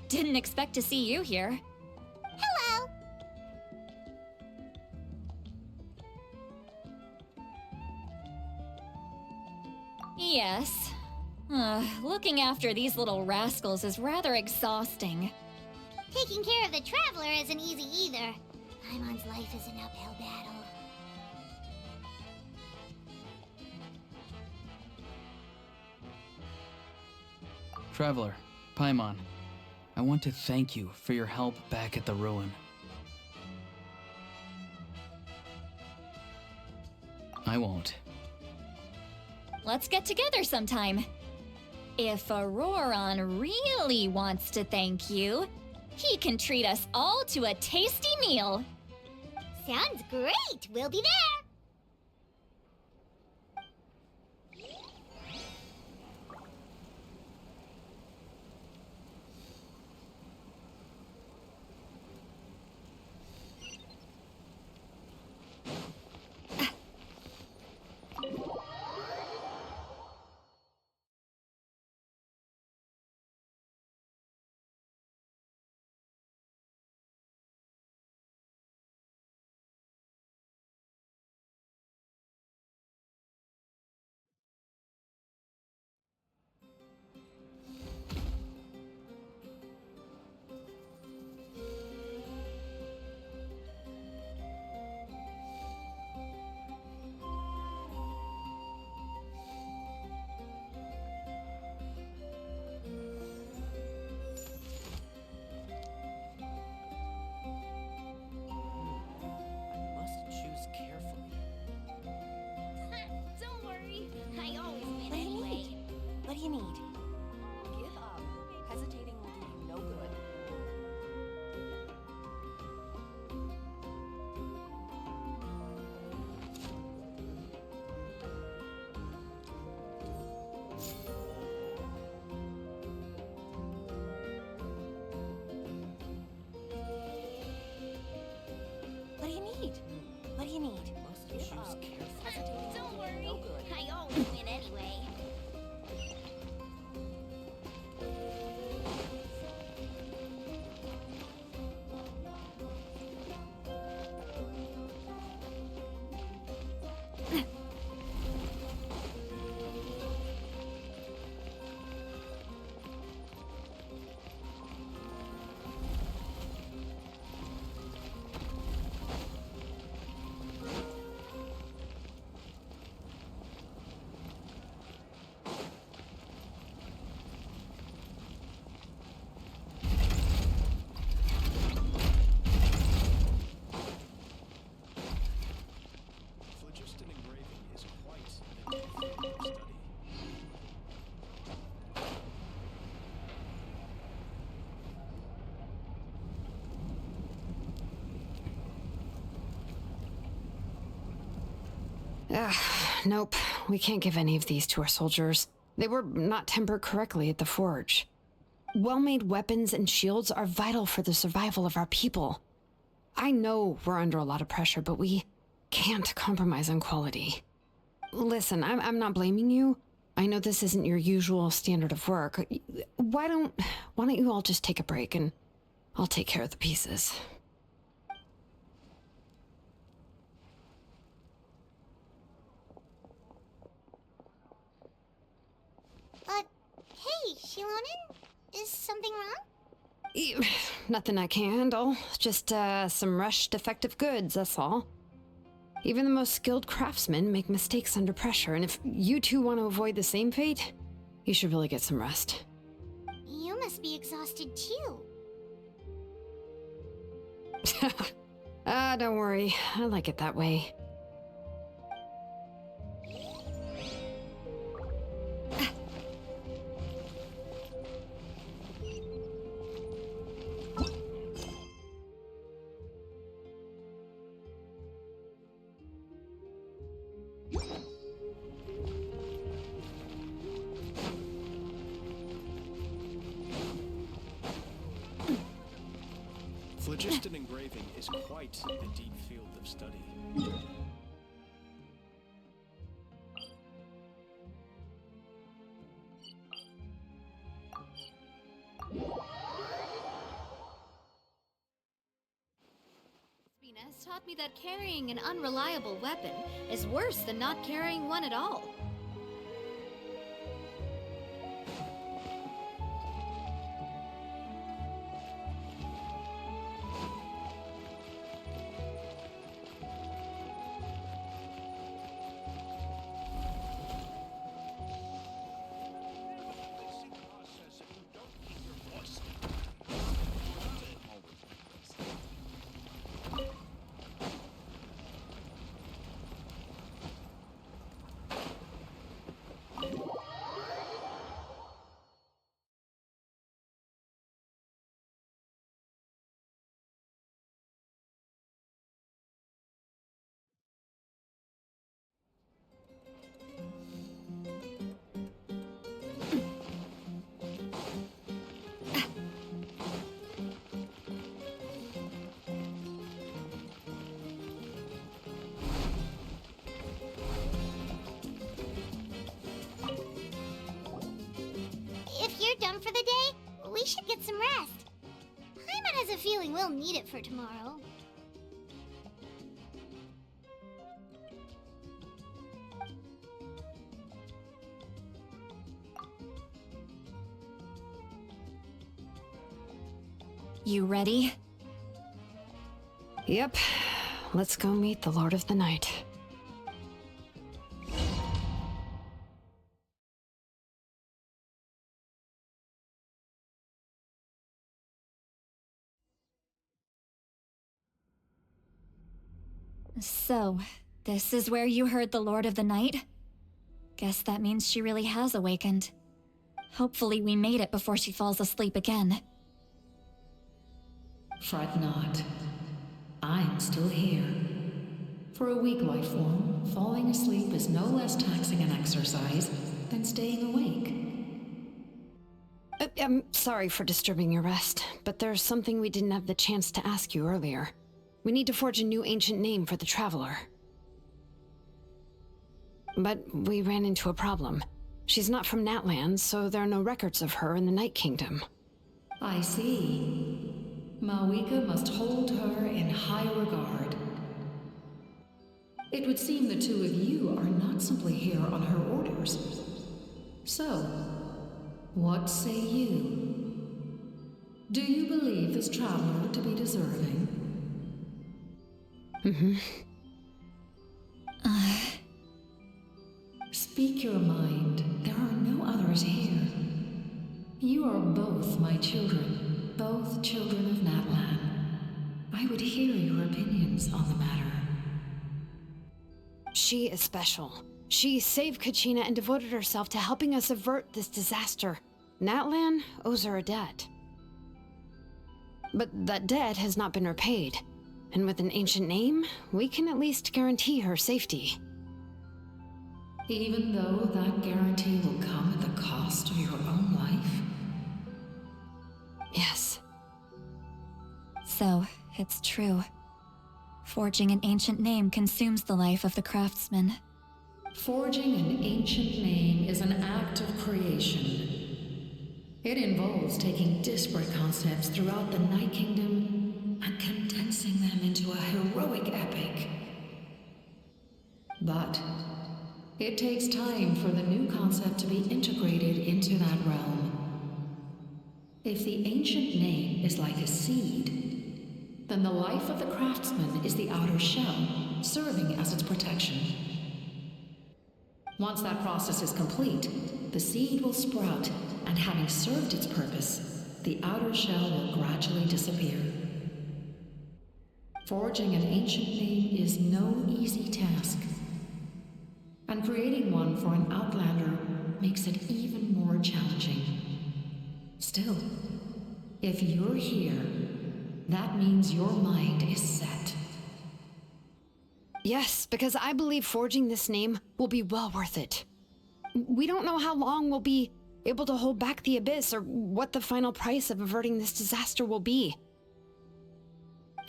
Didn't expect to see you here. Hello! Yes. Looking after these little rascals is rather exhausting. Taking care of the Traveler isn't easy either. Paimon's life is an uphill battle. Traveler, Paimon, I want to thank you for your help back at the ruin. I won't. Let's get together sometime. If Auroron really wants to thank you, he can treat us all to a tasty meal. Sounds great! We'll be there! Don't worry, I always win anyway. What do you need? Give up. Hesitating will do you no good. What do you need? What do you need? Give up. Hesitating will Don't do worry, you no good. I always win anyway. Phlogiston engraving is quite an involved study. Nope. We can't give any of these to our soldiers. They were not tempered correctly at the forge. Well-made weapons and shields are vital for the survival of our people. I know we're under a lot of pressure, but we can't compromise on quality. Listen, I'm not blaming you. I know this isn't your usual standard of work. Why don't you all just take a break and I'll take care of the pieces. Hey, Shilonen? Is something wrong? Nothing I can't handle. Just some rushed defective goods, that's all. Even the most skilled craftsmen make mistakes under pressure, and if you two want to avoid the same fate, you should really get some rest. You must be exhausted too. Don't worry. I like it that way. Phlogiston engraving is quite a deep field of study. Spina has taught me that carrying an unreliable weapon is worse than not carrying one at all. If you're done for the day, we should get some rest. Paimon has a feeling we'll need it for tomorrow. You ready? Yep. Let's go meet the Lord of the Night. So, this is where you heard the Lord of the Night? Guess that means she really has awakened. Hopefully we made it before she falls asleep again. Fret not. I'm still here. For a weak life form, falling asleep is no less taxing an exercise than staying awake. I'm sorry for disturbing your rest, but there's something we didn't have the chance to ask you earlier. We need to forge a new ancient name for the Traveler. But we ran into a problem. She's not from Natlan, so there are no records of her in the Night Kingdom. I see. Mawika must hold her in high regard. It would seem the two of you are not simply here on her orders. So, what say you? Do you believe this traveler to be deserving? Speak your mind. There are no others here. You are both my children, both children of Natlan. I would hear your opinions on the matter. She is special. She saved Kachina and devoted herself to helping us avert this disaster. Natlan owes her a debt. But that debt has not been repaid. And with an ancient name, we can at least guarantee her safety. Even though that guarantee will come at the cost of your own life? Yes. So, it's true. Forging an ancient name consumes the life of the craftsman. Forging an ancient name is an act of creation. It involves taking disparate concepts throughout the Night Kingdom and condensing them into a heroic epic. But it takes time for the new concept to be integrated into that realm. If the ancient name is like a seed, then the life of the craftsman is the outer shell, serving as its protection. Once that process is complete, the seed will sprout, and having served its purpose, the outer shell will gradually disappear. Forging an ancient name is no easy task, and creating one for an outlander makes it even more challenging. Still, if you're here, that means your mind is set. Yes, because I believe forging this name will be well worth it. We don't know how long we'll be able to hold back the abyss or what the final price of averting this disaster will be.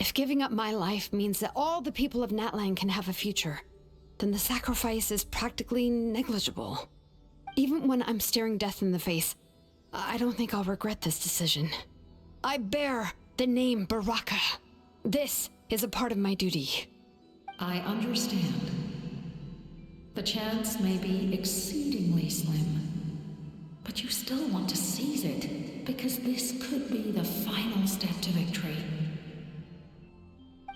If giving up my life means that all the people of Natlan can have a future, then the sacrifice is practically negligible. Even when I'm staring death in the face, I don't think I'll regret this decision. I bear the name Baraka. This is a part of my duty. I understand. The chance may be exceedingly slim, but you still want to seize it because this could be the final step to victory.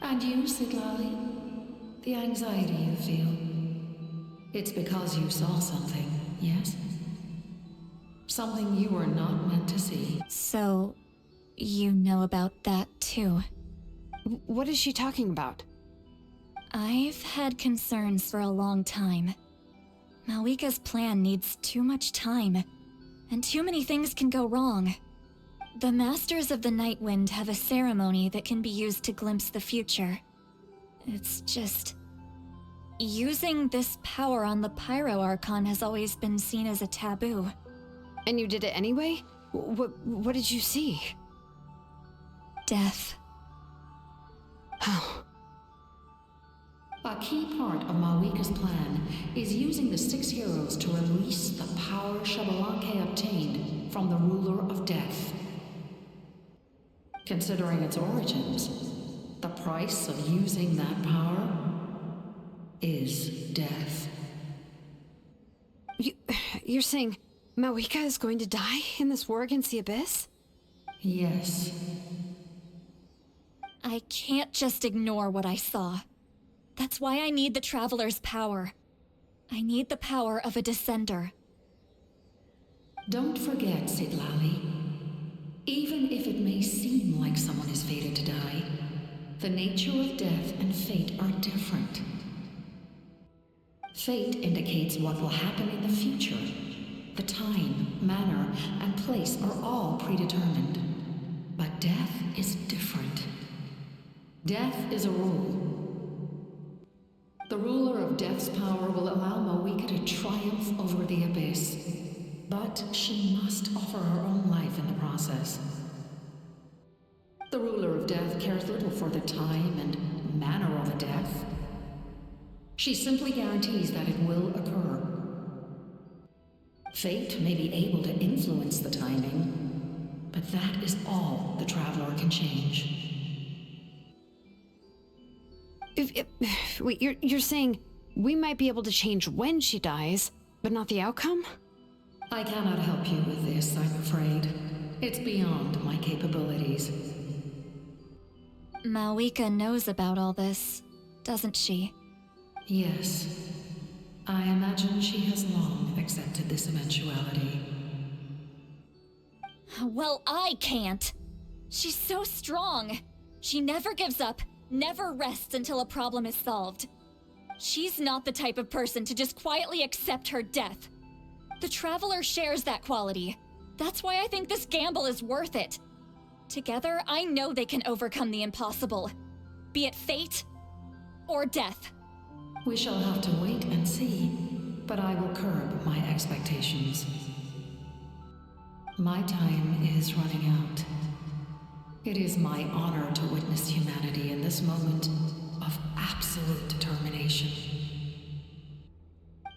And you, Siglali, the anxiety you feel, it's because you saw something, yes? Something you were not meant to see. So, you know about that too. What is she talking about? I've had concerns for a long time. Malika's plan needs too much time, and too many things can go wrong. The Masters of the Night Wind have a ceremony that can be used to glimpse the future. It's just... using this power on the Pyro Archon has always been seen as a taboo. And you did it anyway? What did you see? Death. How? A key part of Malika's plan is using the 6 heroes to release the power Xbalanque obtained from the Ruler of Death. Considering its origins, the price of using that power is death. You're saying Malika is going to die in this war against the Abyss? Yes. I can't just ignore what I saw. That's why I need the Traveler's power. I need the power of a Descender. Don't forget, Siglali. Even if it may seem like someone is fated to die, the nature of death and fate are different. Fate indicates what will happen in the future. The time, manner, and place are all predetermined. But death is different. Death is a rule. The ruler of Death's power will allow Malika to triumph over the Abyss, but she must offer her own life in the process. The ruler of Death cares little for the time and manner of a death. She simply guarantees that it will occur. Fate may be able to influence the timing, but that is all the Traveler can change. Wait, you're saying we might be able to change when she dies, but not the outcome? I cannot help you with this, I'm afraid. It's beyond my capabilities. Malika knows about all this, doesn't she? Yes. I imagine she has long accepted this eventuality. Well, I can't. She's so strong. She never gives up, never rests until a problem is solved. She's not the type of person to just quietly accept her death. The Traveler shares that quality. That's why I think this gamble is worth it. Together, I know they can overcome the impossible. Be it fate or death. We shall have to wait and see, but I will curb my expectations. My time is running out. It is my honor to witness humanity in this moment of absolute determination.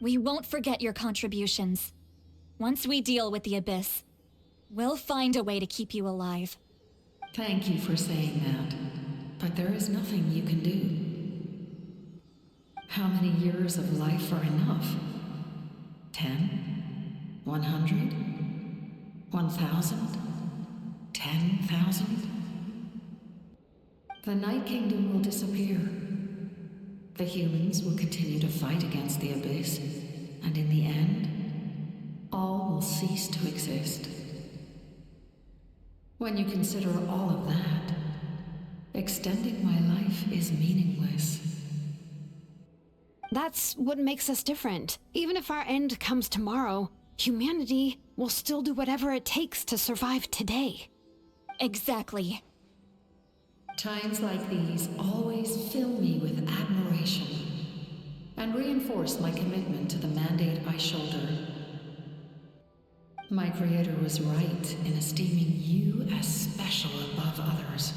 We won't forget your contributions. Once we deal with the Abyss, we'll find a way to keep you alive. Thank you for saying that, but there is nothing you can do. How many years of life are enough? 10? 100? 1,000? 10,000? The Night Kingdom will disappear. The humans will continue to fight against the Abyss, and in the end, all will cease to exist. When you consider all of that, extending my life is meaningless. That's what makes us different. Even if our end comes tomorrow, humanity will still do whatever it takes to survive today. Exactly. Times like these always fill me with admiration and reinforce my commitment to the mandate I shoulder. My creator was right in esteeming you as special above others.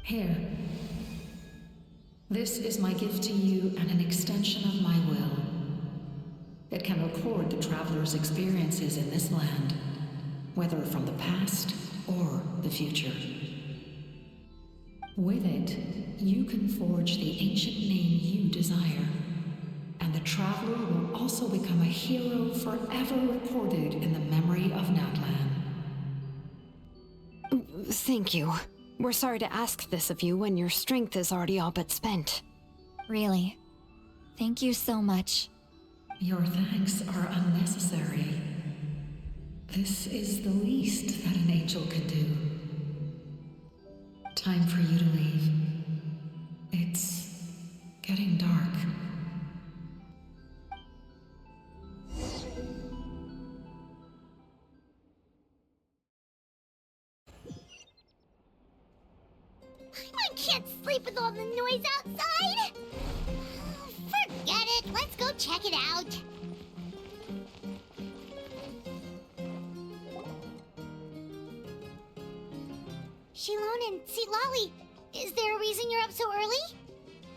Here. This is my gift to you and an extension of my will. It can record the traveler's experiences in this land, whether from the past or the future. With it, you can forge the ancient name you desire, and the traveler will also become a hero forever recorded in the memory of Natlan. Thank you. We're sorry to ask this of you when your strength is already all but spent. Really. Thank you so much. Your thanks are unnecessary. This is the least that an angel can do. Time for you to leave. It's getting dark. I can't sleep with all the noise outside! Forget it, let's go check it out. Shilon and Lolly, is there a reason you're up so early?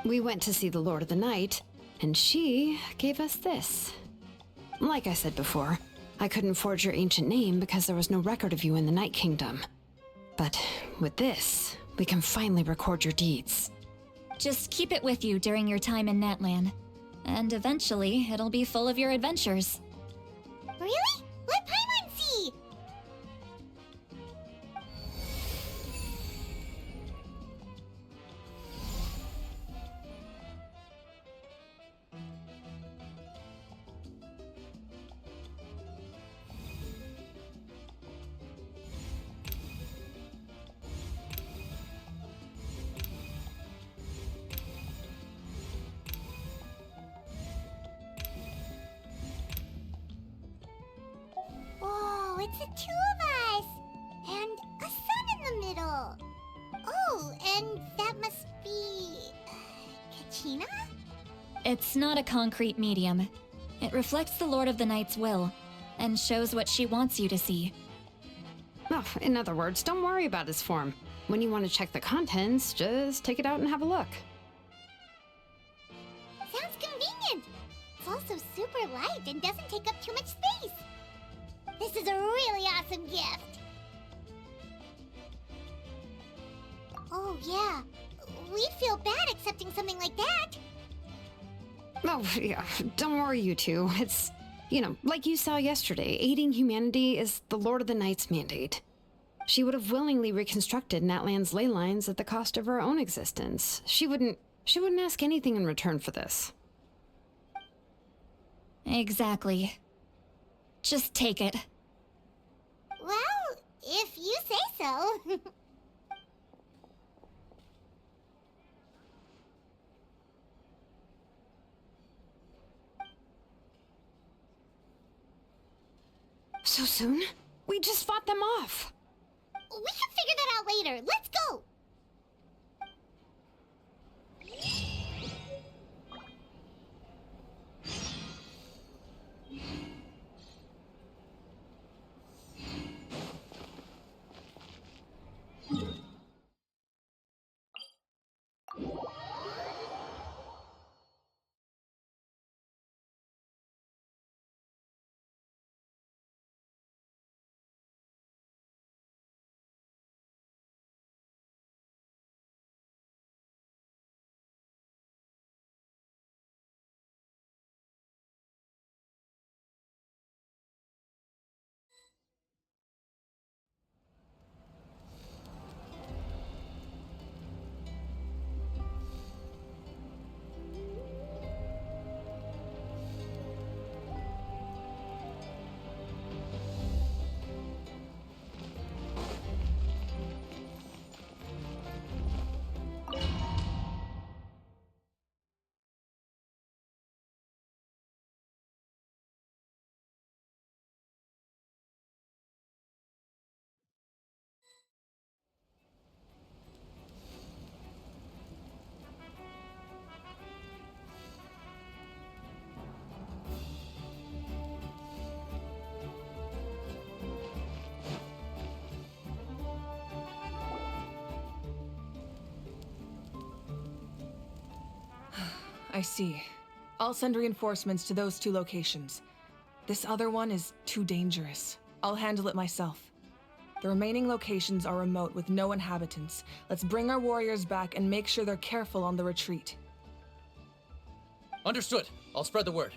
We went to see the Lord of the Night, and she gave us this. Like I said before, I couldn't forge your ancient name because there was no record of you in the Night Kingdom. But with this, we can finally record your deeds. Just keep it with you during your time in Natlan. And eventually, it'll be full of your adventures. Really? Let Paimon see! Whoa, it's the two of us! And a sun in the middle! Oh, and that must be... Kachina? It's not a concrete medium. It reflects the Lord of the Night's will, and shows what she wants you to see. Oh, in other words, don't worry about his form. When you want to check the contents, just take it out and have a look. Sounds convenient! It's also super light and doesn't take up too much space! This is a really awesome gift! Oh yeah, we'd feel bad accepting something like that! Oh, yeah, don't worry, you two. It's, like you saw yesterday, aiding humanity is the Lord of the Night's mandate. She would have willingly reconstructed Natlan's ley lines at the cost of her own existence. She wouldn't ask anything in return for this. Exactly. Just take it. Well, if you say so. So soon? We just fought them off. We can figure that out later. Let's go! I see. I'll send reinforcements to those 2 locations. This other one is too dangerous. I'll handle it myself. The remaining locations are remote with no inhabitants. Let's bring our warriors back and make sure they're careful on the retreat. Understood. I'll spread the word.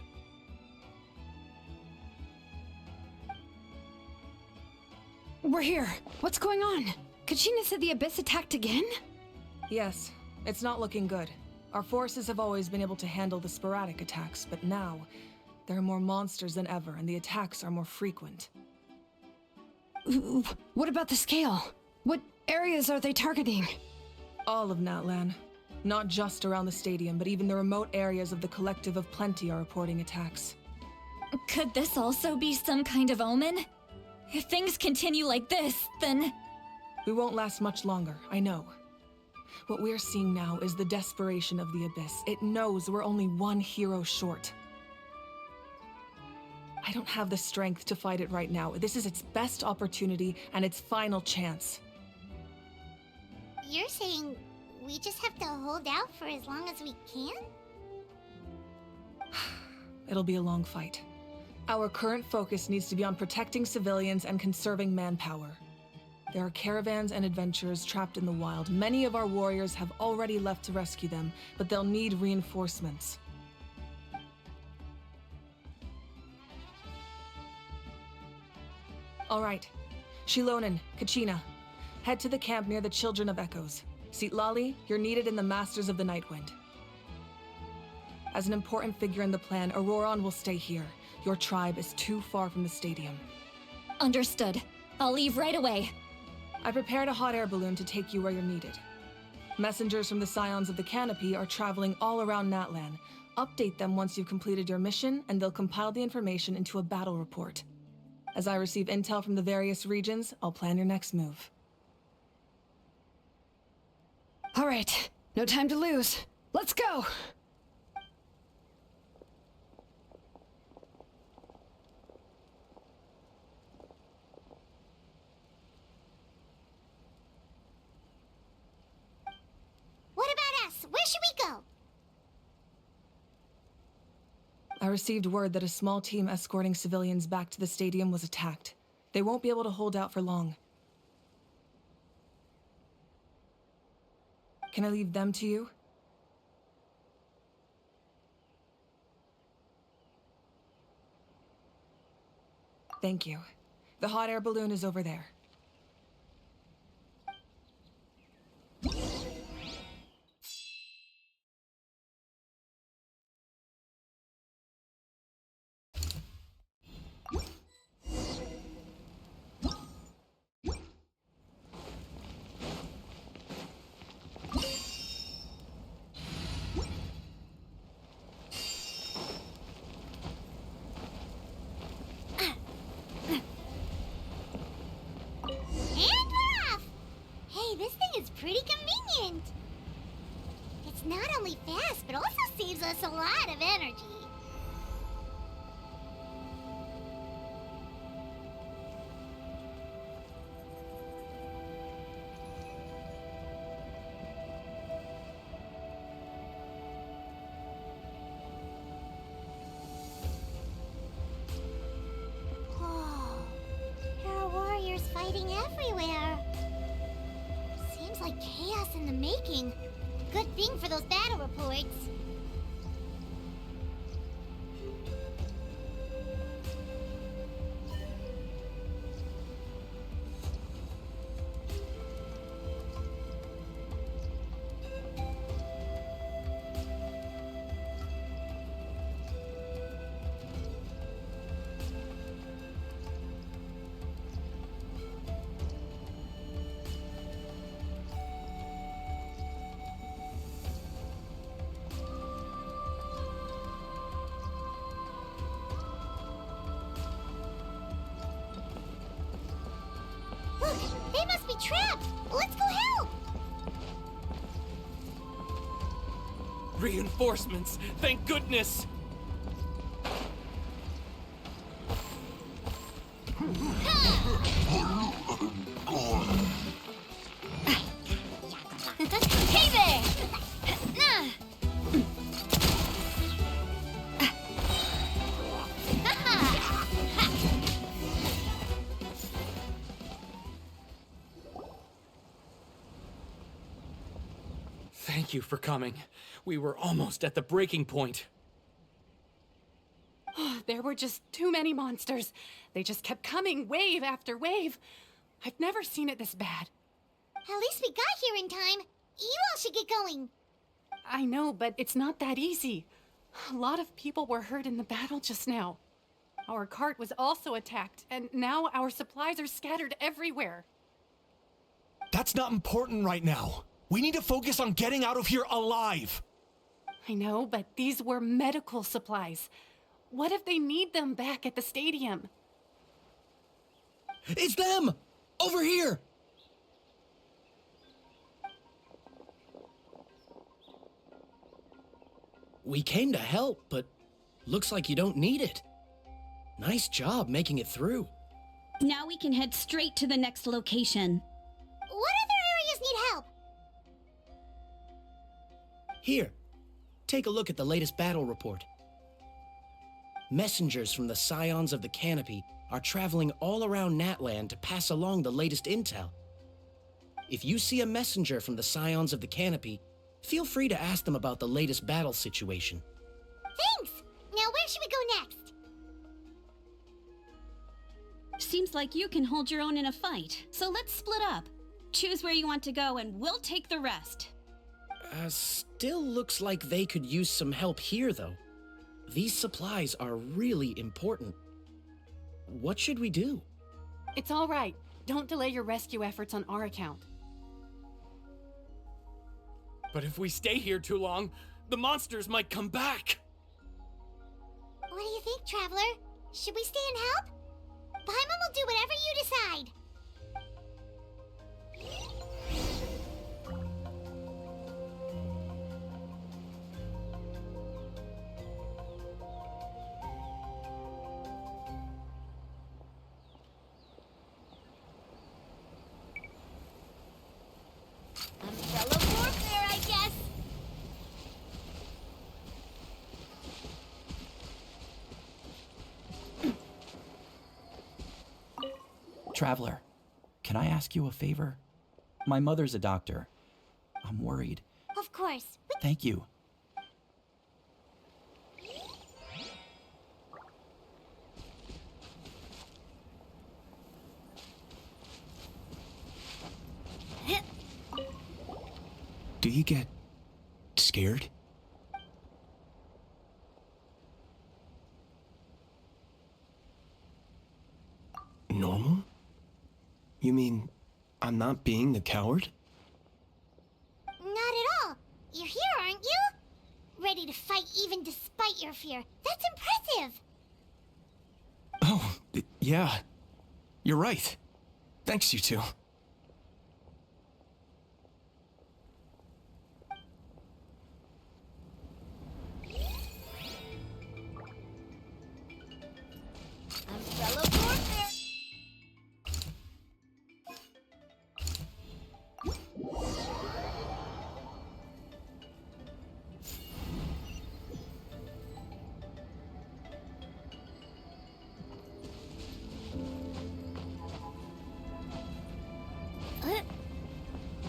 We're here. What's going on? Kachina said the Abyss attacked again? Yes, it's not looking good. Our forces have always been able to handle the sporadic attacks, but now, there are more monsters than ever, and the attacks are more frequent. Ooh, what about the scale? What areas are they targeting? All of Natlan. Not just around the stadium, but even the remote areas of the Collective of Plenty are reporting attacks. Could this also be some kind of omen? If things continue like this, then... We won't last much longer, I know. What we're seeing now is the desperation of the Abyss. It knows we're only one hero short. I don't have the strength to fight it right now. This is its best opportunity and its final chance. You're saying we just have to hold out for as long as we can? It'll be a long fight. Our current focus needs to be on protecting civilians and conserving manpower. There are caravans and adventurers trapped in the wild. Many of our warriors have already left to rescue them, but they'll need reinforcements. All right. Shilonen, Kachina, head to the camp near the Children of Echoes. Citlali, you're needed in the Masters of the Nightwind. As an important figure in the plan, Auroron will stay here. Your tribe is too far from the stadium. Understood. I'll leave right away. I prepared a hot air balloon to take you where you're needed. Messengers from the Scions of the Canopy are traveling all around Natlan. Update them once you've completed your mission, and they'll compile the information into a battle report. As I receive intel from the various regions, I'll plan your next move. All right, no time to lose. Let's go! What about us? Where should we go? I received word that a small team escorting civilians back to the stadium was attacked. They won't be able to hold out for long. Can I leave them to you? Thank you. The hot air balloon is over there. Pretty convenient. It's not only fast, but also saves us a lot of energy. Whoa, there are warriors fighting everywhere. Seems like chaos in the making. Good thing for those battle reports. Look, they must be trapped. Let's go help. Reinforcements! Thank goodness! Hey there! Thank you for coming. We were almost at the breaking point. There were just too many monsters. They just kept coming, wave after wave. I've never seen it this bad. At least we got here in time. You all should get going. I know, but it's not that easy. A lot of people were hurt in the battle just now. Our cart was also attacked, and now our supplies are scattered everywhere. That's not important right now. We need to focus on getting out of here alive. I know, but these were medical supplies. What if they need them back at the stadium? It's them! Over here! We came to help, but looks like you don't need it. Nice job making it through. Now we can head straight to the next location. What other areas need help? Here, take a look at the latest battle report. Messengers from the Scions of the Canopy are traveling all around Natland to pass along the latest intel. If you see a messenger from the Scions of the Canopy, feel free to ask them about the latest battle situation. Thanks! Now where should we go next? Seems like you can hold your own in a fight, so let's split up. Choose where you want to go and we'll take the rest. Still looks like they could use some help here, though. These supplies are really important. What should we do? It's all right. Don't delay your rescue efforts on our account. But if we stay here too long, the monsters might come back. What do you think, Traveler? Should we stay and help? Paimon will do whatever you decide. Umbrella warfare, I guess. Traveler, can I ask you a favor? My mother's a doctor. I'm worried. Of course. Thank you. Do you get scared? Normal? You mean I'm not being the coward? Not at all. You're here, aren't you? Ready to fight even despite your fear. That's impressive. Oh, yeah. You're right. Thanks, you two. Umbrella warfare.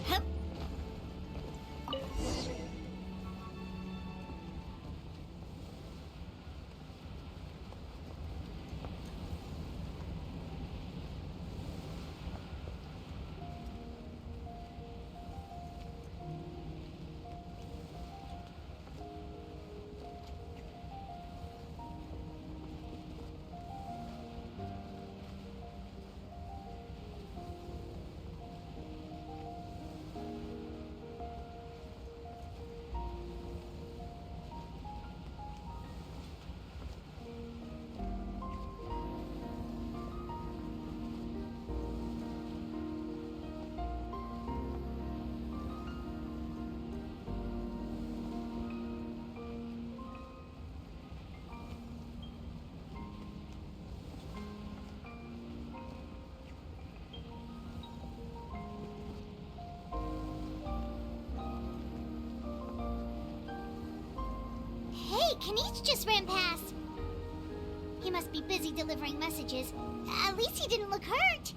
Hup. Hey, Kanish just ran past. He must be busy delivering messages. At least he didn't look hurt.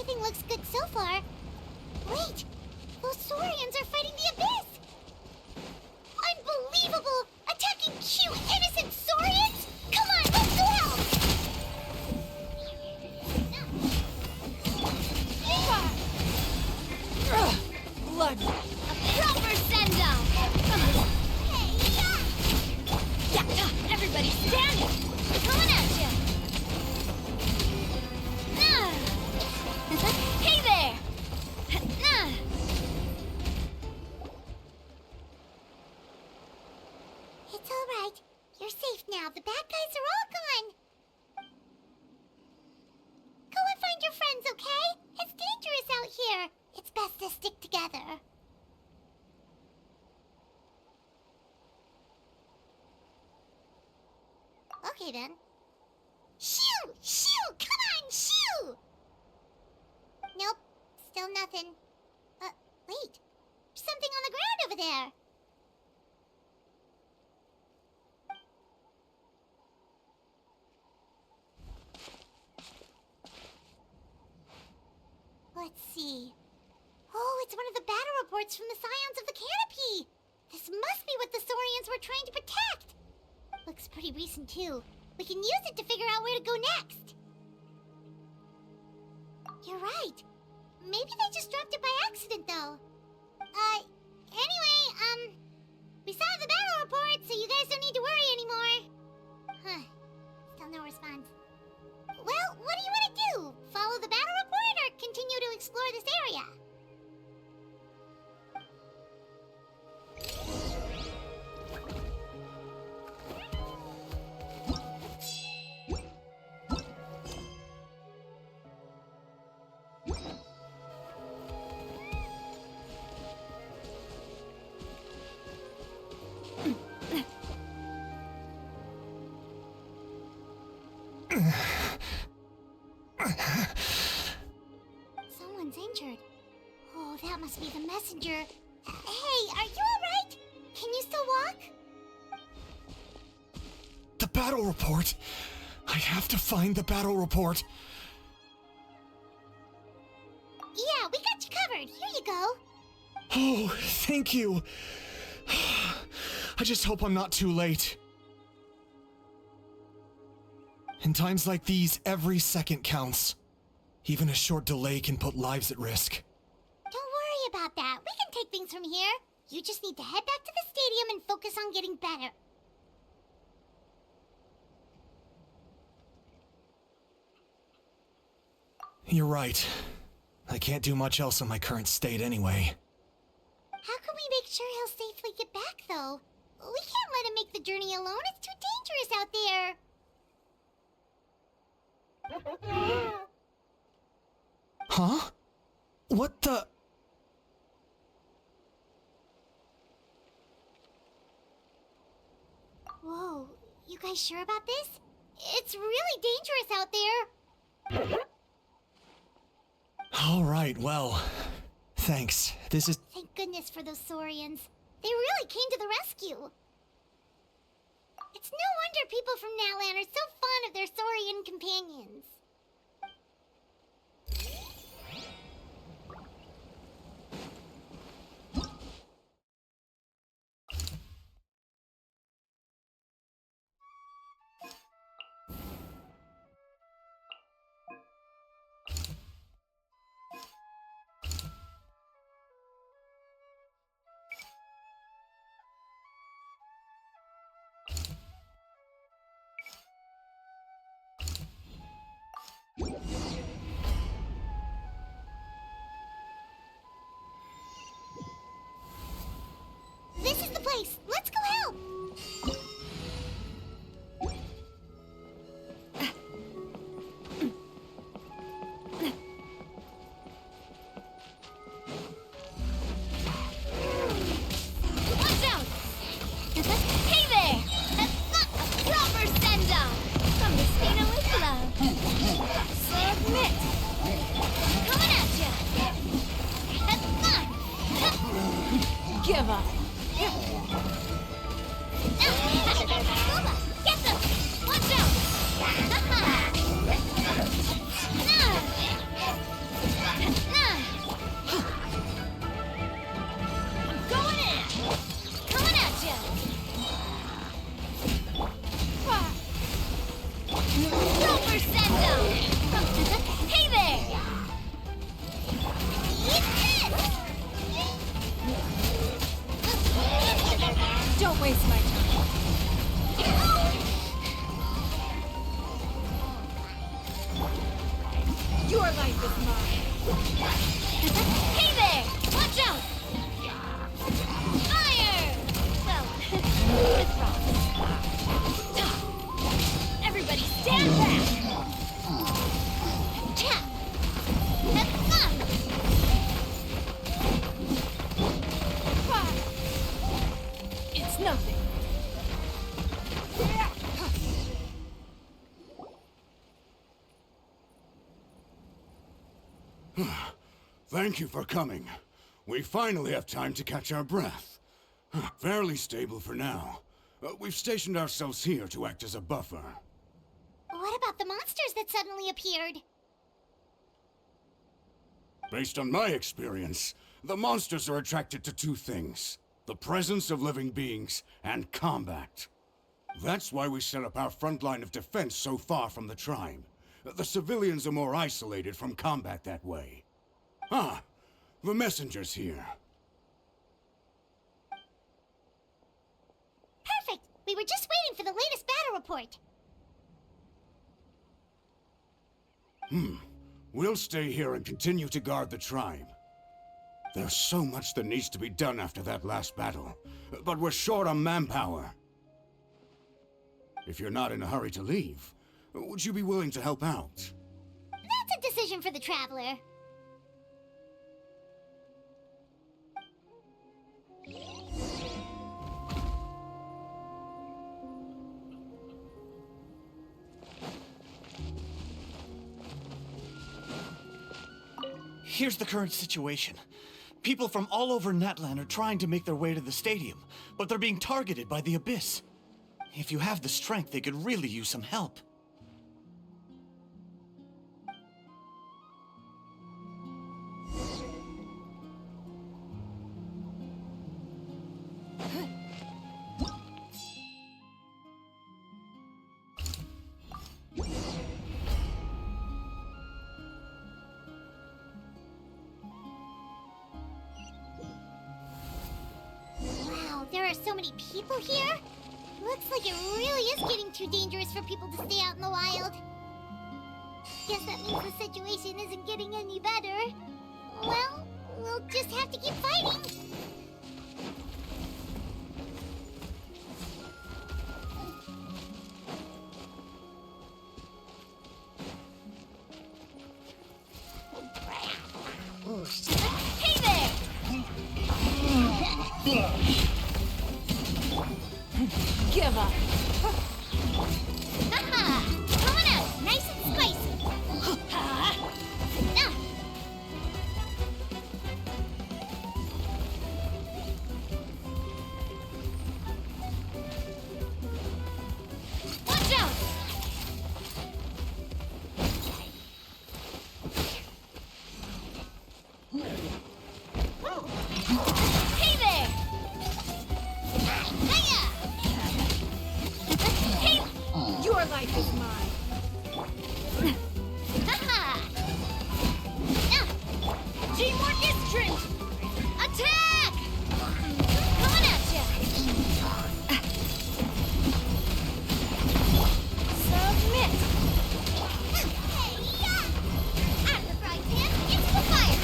everything looks good so far. Wait! Those Saurians are fighting the Abyss! Unbelievable! Attacking cute, innocent Saurians? Come on, let's go help! Blood. A proper send-off! Yeah, everybody standing! Coming at ya! Hey there! It's alright. You're safe now. The bad guys are all gone. Go and find your friends, okay? It's dangerous out here. It's best to stick together. Okay then. Shoo! Shoo! Come on, shoo! Nope. Still nothing. Wait. There's something on the ground over there. Let's see. Oh, it's one of the battle reports from the Scions of the Canopy! This must be what the Saurians were trying to protect! Looks pretty recent, too. We can use it to figure out where to go next. You're right. Maybe they just dropped it by accident, though. Anyway, we saw the battle report, so you guys don't need to worry anymore. Huh. Still no response. Well, what do you want to do? Follow the battle report or continue to explore this area? Someone's injured. Oh, that must be the messenger. Hey, are you alright? Can you still walk? The battle report! I have to find the battle report. Yeah, we got you covered. Here you go. Oh, thank you. I just hope I'm not too late. In times like these, every second counts. Even a short delay can put lives at risk. Don't worry about that. We can take things from here. You just need to head back to the stadium and focus on getting better. You're right. I can't do much else in my current state anyway. How can we make sure he'll safely get back, though? We can't let him make the journey alone. It's too dangerous out there. Huh? What the... Whoa, you guys sure about this? It's really dangerous out there. All right, well, thanks. This is... Thank goodness for those Saurians. They really came to the rescue. It's no wonder people from Natlan are so fond of their Saurian companions. Super Sendo! Hey there! Eat this! Don't waste my time. Your life is mine. Hey there! Watch out! Fire! Well, with rocks. Everybody stand back! Tap! Have fun! Fire! It's nothing. Thank you for coming. We finally have time to catch our breath. Fairly stable for now. We've stationed ourselves here to act as a buffer. What about the monsters that suddenly appeared? Based on my experience, the monsters are attracted to two things: the presence of living beings and combat. That's why we set up our front line of defense so far from the tribe. The civilians are more isolated from combat that way. Ah, the messenger's here. Perfect! We were just waiting for the latest battle report. We'll stay here and continue to guard the tribe. There's so much that needs to be done after that last battle, but we're short on manpower. If you're not in a hurry to leave, would you be willing to help out? That's a decision for the Traveler. Here's the current situation. People from all over Natlan are trying to make their way to the stadium, but they're being targeted by the Abyss. If you have the strength, they could really use some help. Wow, there are so many people here? Looks like it really is getting too dangerous for people to stay out in the wild. Guess that means the situation isn't getting any better. Well, we'll just have to keep fighting. Hey there! Give up. Haha! Coming out, nice and spicy. Ah. Watch out! Hey there! Hiya! Hey! Your life is mine. Haha! Teamwork is strength! Attack! Coming at ya! Submit! Out of the frying pan, into the fire!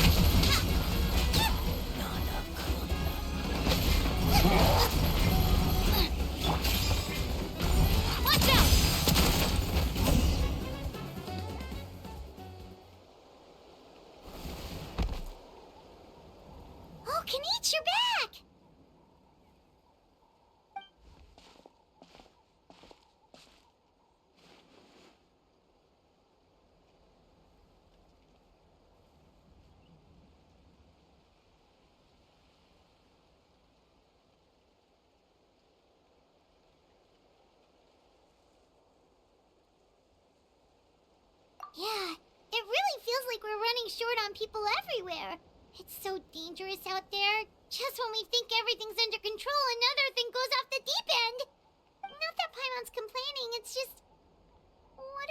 Watch out! Oh, Kanichi, you're back! Yeah, it really feels like we're running short on people everywhere. It's so dangerous out there. Just when we think everything's under control, another thing goes off the deep end. Not that Paimon's complaining, it's just... What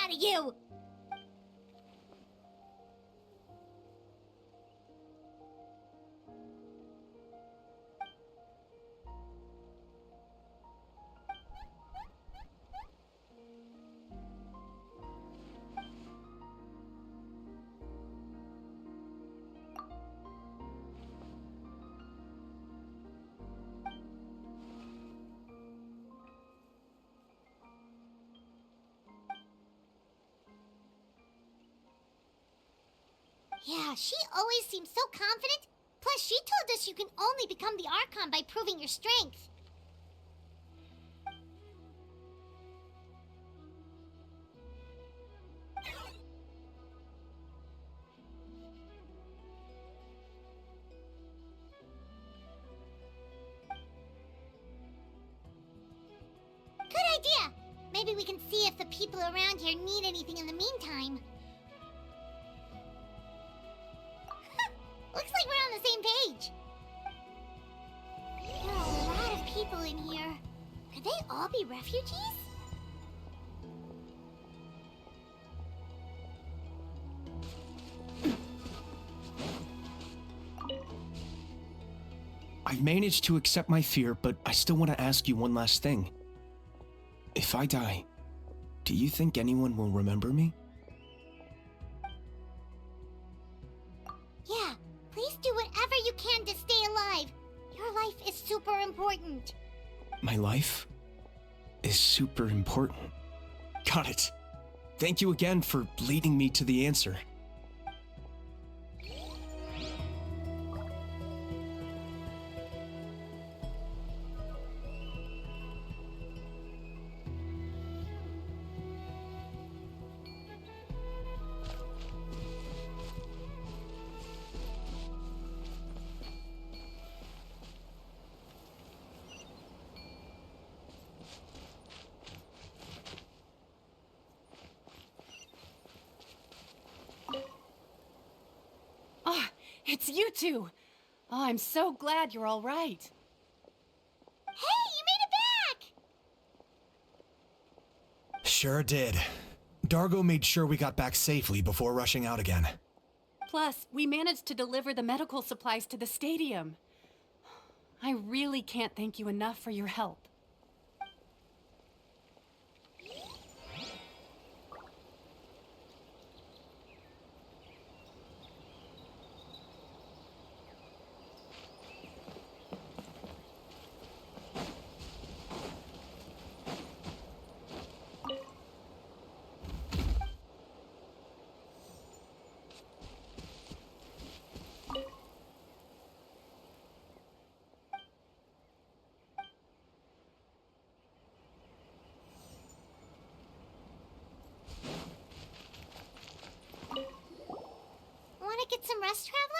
out of you! Yeah, she always seems so confident. Plus, she told us you can only become the Archon by proving your strength. Good idea! Maybe we can see if the people around here need anything in the meantime. Looks like we're on the same page. There are a lot of people in here. Could they all be refugees? I've managed to accept my fear, but I still want to ask you one last thing. If I die, do you think anyone will remember me? Yeah, please do whatever you can to stay alive. Your life is super important. My life is super important. Got it. Thank you again for leading me to the answer. It's you two! Oh, I'm so glad you're all right. Hey, you made it back! Sure did. Dargo made sure we got back safely before rushing out again. Plus, we managed to deliver the medical supplies to the stadium. I really can't thank you enough for your help. Want to get some rest, Traveler?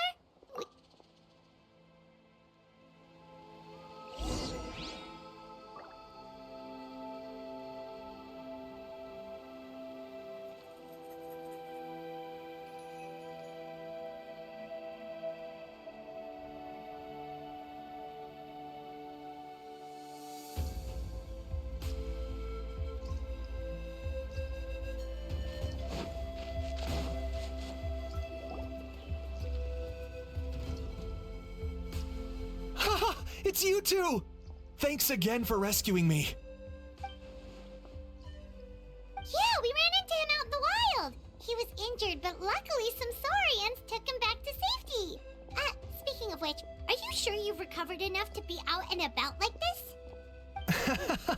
It's you two! Thanks again for rescuing me. Yeah, we ran into him out in the wild. He was injured, but luckily some saurians took him back to safety. Speaking of which, are you sure you've recovered enough to be out and about like this?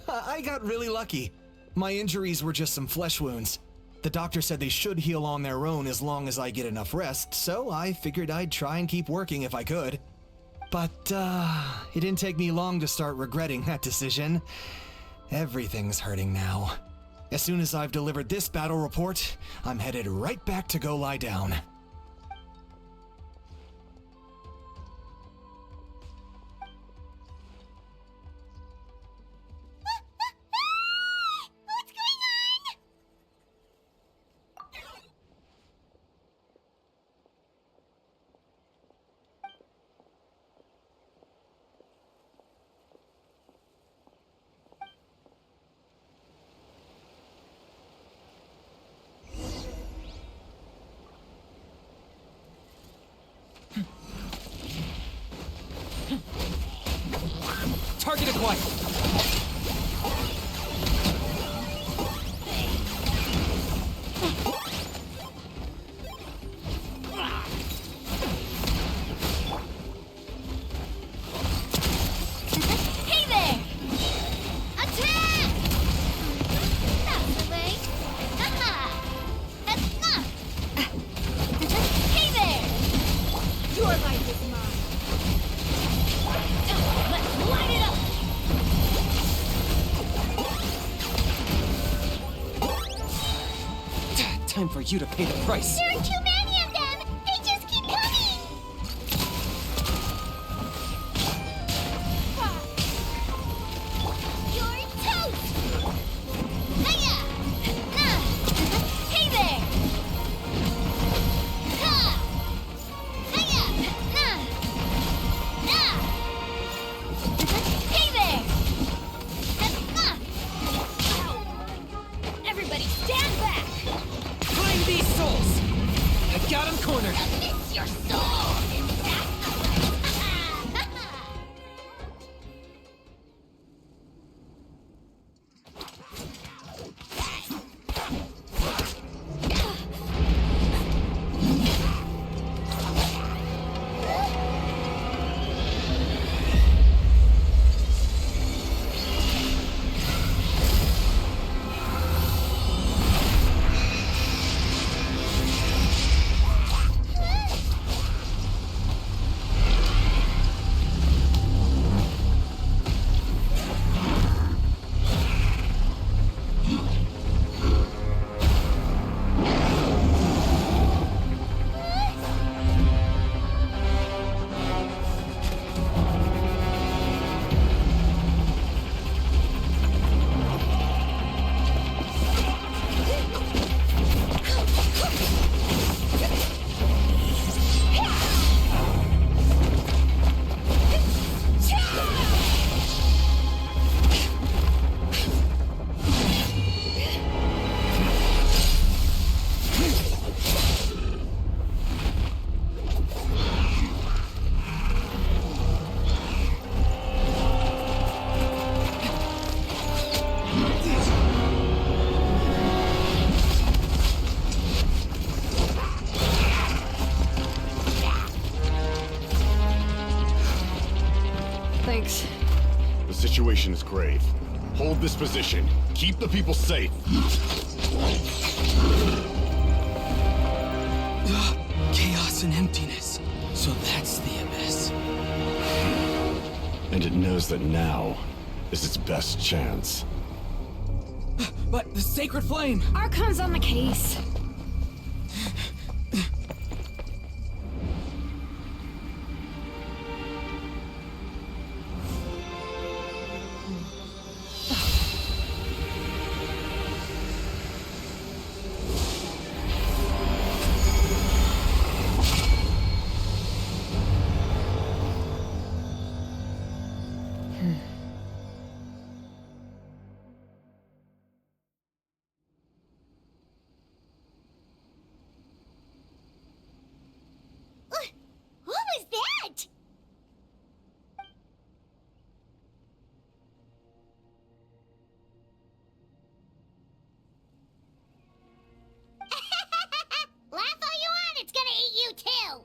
I got really lucky. My injuries were just some flesh wounds. The doctor said they should heal on their own as long as I get enough rest, so I figured I'd try and keep working if I could. But, it didn't take me long to start regretting that decision. Everything's hurting now. As soon as I've delivered this battle report, I'm headed right back to go lie down. What's going on? What? Hey there! Attack! That's the way. Haha! That's enough! Hey there! Your life is mine. Let's light it up! Time for you to pay the price. There are too many of them! They just keep coming! You're toast! Hiya! Nah! Hey there! Ha! Hiya! Nah! Nah! Hey there! Nah! Everybody stand back! Find these souls! I got him cornered. It's your soul! Thanks. The situation is grave. Hold this position. Keep the people safe. Chaos and emptiness. So that's the abyss. And it knows that now is its best chance. But the sacred flame! Archon's on the case. What was that? Laugh all you want, it's gonna eat you too!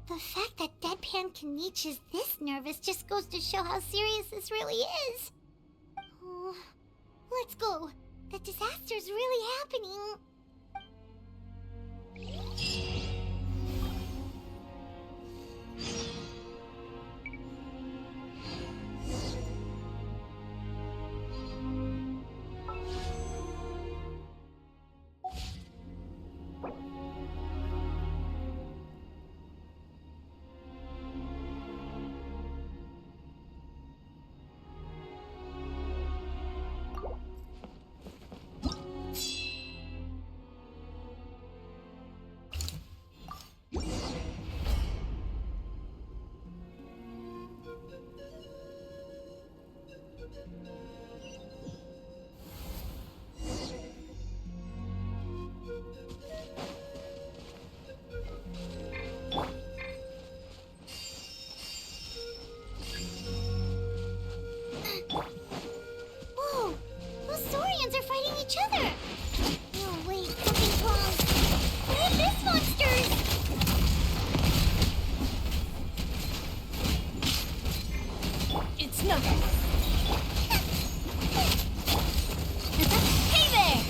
The fact that Deadpan Kaniche is this nervous just goes to show how serious this really is. Oh, let's go. The disaster's really happening. each other. Oh, wait, something's wrong. They're abyss monsters! It's nothing. Hey there!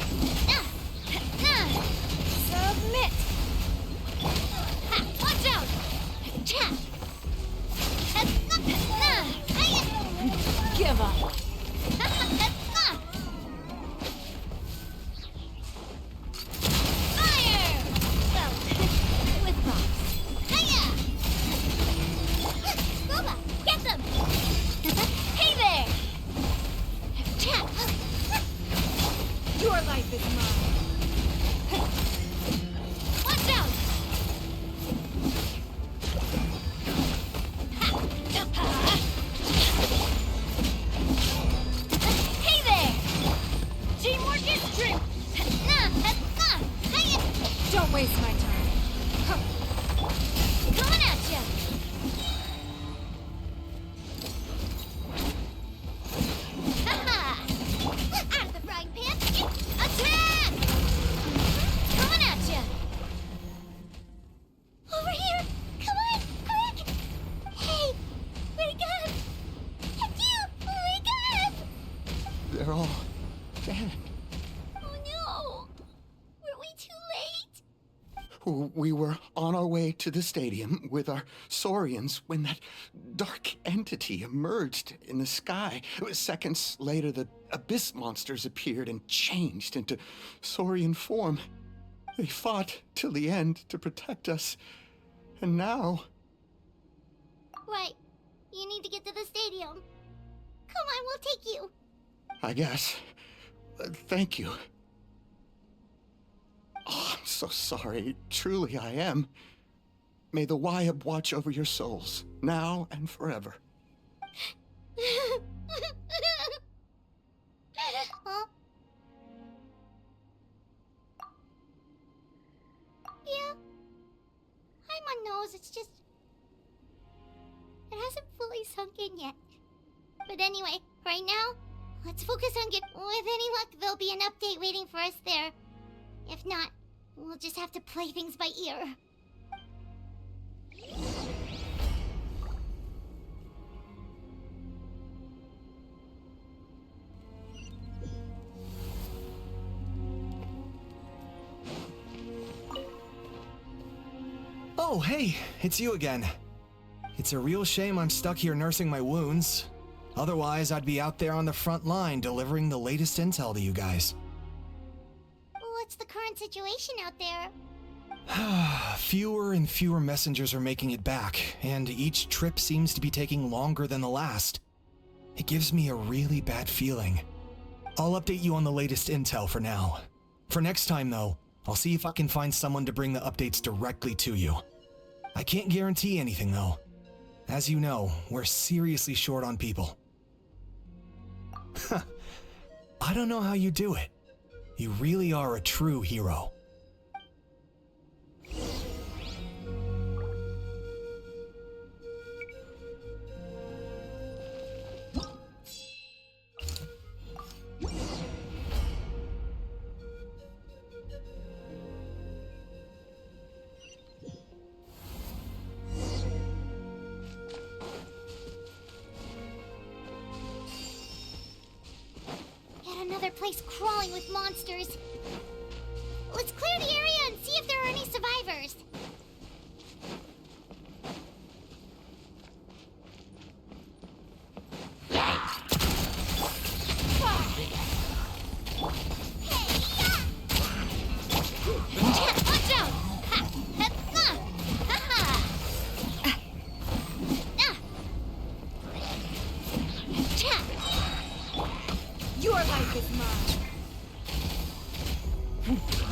Submit! Ha, watch out! Cha! Give up! Fire! Well, with rocks. Hiya! Boba, get them! Hey there! Cha! Your life is mine. Watch out! Hey there! Teamwork is true! Don't waste my time. Coming at ya! Out of the frying pan! Attack! Coming at ya! Over here! Come on! Quick! Hey! Wake up! You! Wake up! They're all dead. Oh no! Were we too late? We were on our way to the stadium with our saurians when that dark entity emerged in the sky. Seconds later, the abyss monsters appeared and changed into saurian form. They fought till the end to protect us. And now... Right. You need to get to the stadium. Come on, we'll take you. I guess. Thank you. Oh, I'm so sorry. Truly, I am. May the Wyab watch over your souls, now and forever. Huh? Yeah. I'm on nose, it's just... It hasn't fully sunk in yet. But anyway, right now, let's focus on with any luck, there'll be an update waiting for us there. If not, we'll just have to play things by ear. Oh, hey, it's you again. It's a real shame I'm stuck here nursing my wounds. Otherwise, I'd be out there on the front line delivering the latest intel to you guys. What's the current situation out there? Fewer and fewer messengers are making it back, and each trip seems to be taking longer than the last. It gives me a really bad feeling. I'll update you on the latest intel for now. For next time, though, I'll see if I can find someone to bring the updates directly to you. I can't guarantee anything, though. As you know, we're seriously short on people. I don't know how you do it. You really are a true hero. Yet another place crawling with monsters. Let's clear the area and see if there are any survivors. Watch out! Your life is mine.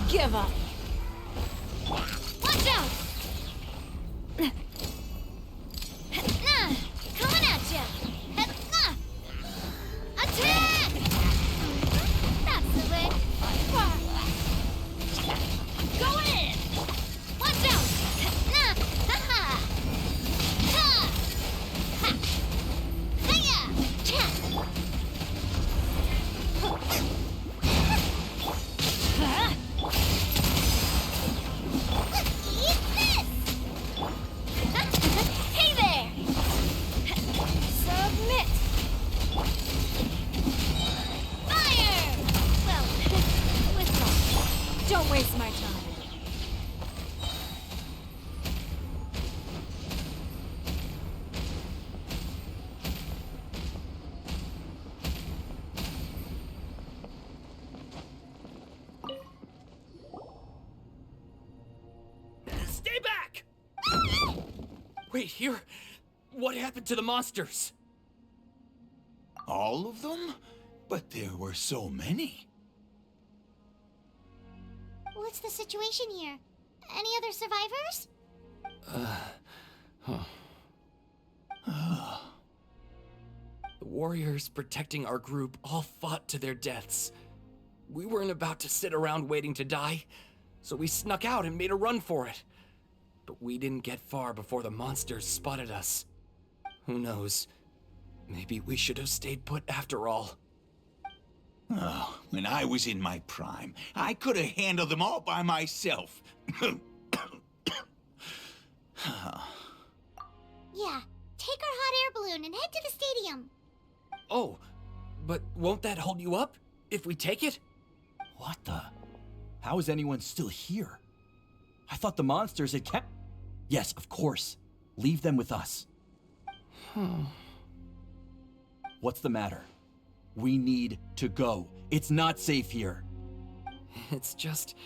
Give up. Watch out! Coming at ya! Attack! That's the way. Go in! Watch out! waste my time. Stay back! Wait, here? What happened to the monsters? All of them? But there were so many. What's the situation here? Any other survivors? The warriors protecting our group all fought to their deaths. We weren't about to sit around waiting to die, so we snuck out and made a run for it. But we didn't get far before the monsters spotted us. Who knows? Maybe we should have stayed put after all. Oh, when I was in my prime, I could have handled them all by myself. Yeah, take our hot air balloon and head to the stadium. Oh, but won't that hold you up if we take it? What the? How is anyone still here? I thought the monsters had kept... Yes, of course. Leave them with us. What's the matter? We need to go. It's not safe here. It's just...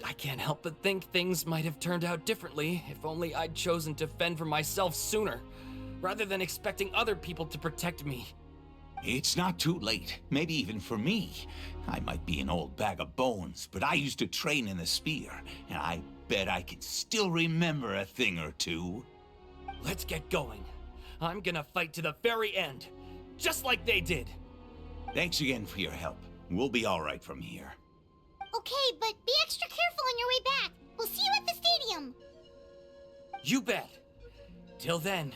I can't help but think things might have turned out differently if only I'd chosen to fend for myself sooner, rather than expecting other people to protect me. It's not too late, maybe even for me. I might be an old bag of bones, but I used to train in the spear, and I bet I can still remember a thing or two. Let's get going. I'm gonna fight to the very end, just like they did. Thanks again for your help. We'll be all right from here. Okay, but be extra careful on your way back. We'll see you at the stadium. You bet. Till then.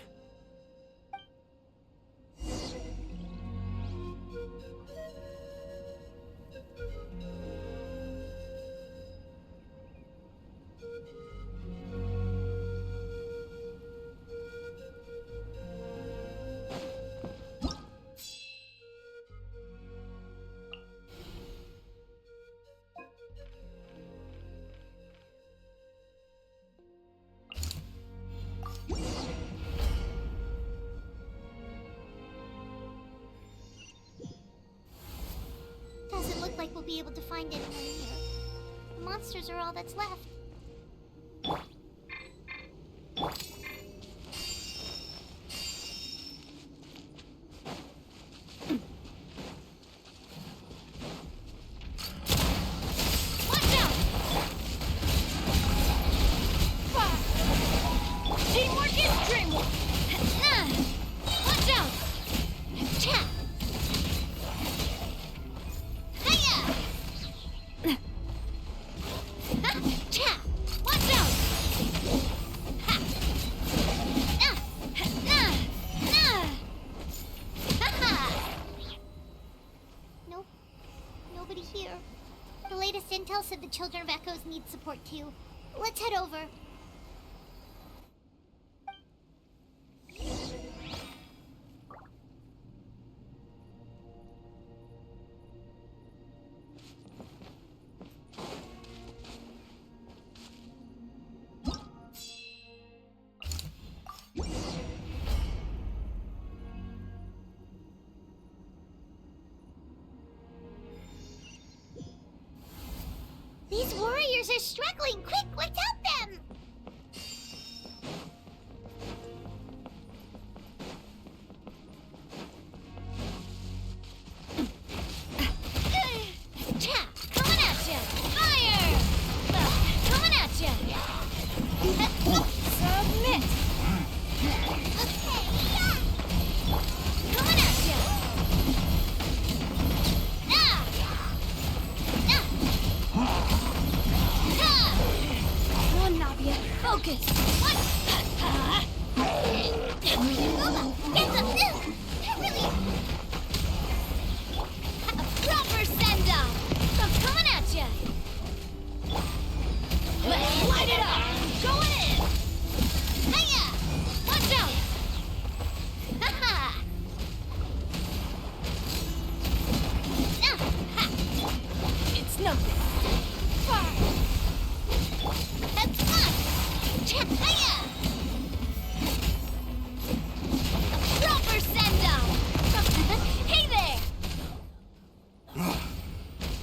Doesn't look like we'll be able to find anyone here. The monsters are all that's left. Watch out! Teamwork is dreamwork! Watch out! Cha! Hiya! Cha! Watch out! Ha! Ha-ha! Nope. Nobody here. The latest intel said the Children of Echoes need support too. Let's head over. These warriors are struggling! Quick, let's help them! Cha! Coming at ya! Fire! Coming at ya! Submit! Okay, yeah! Coming at ya! One Navia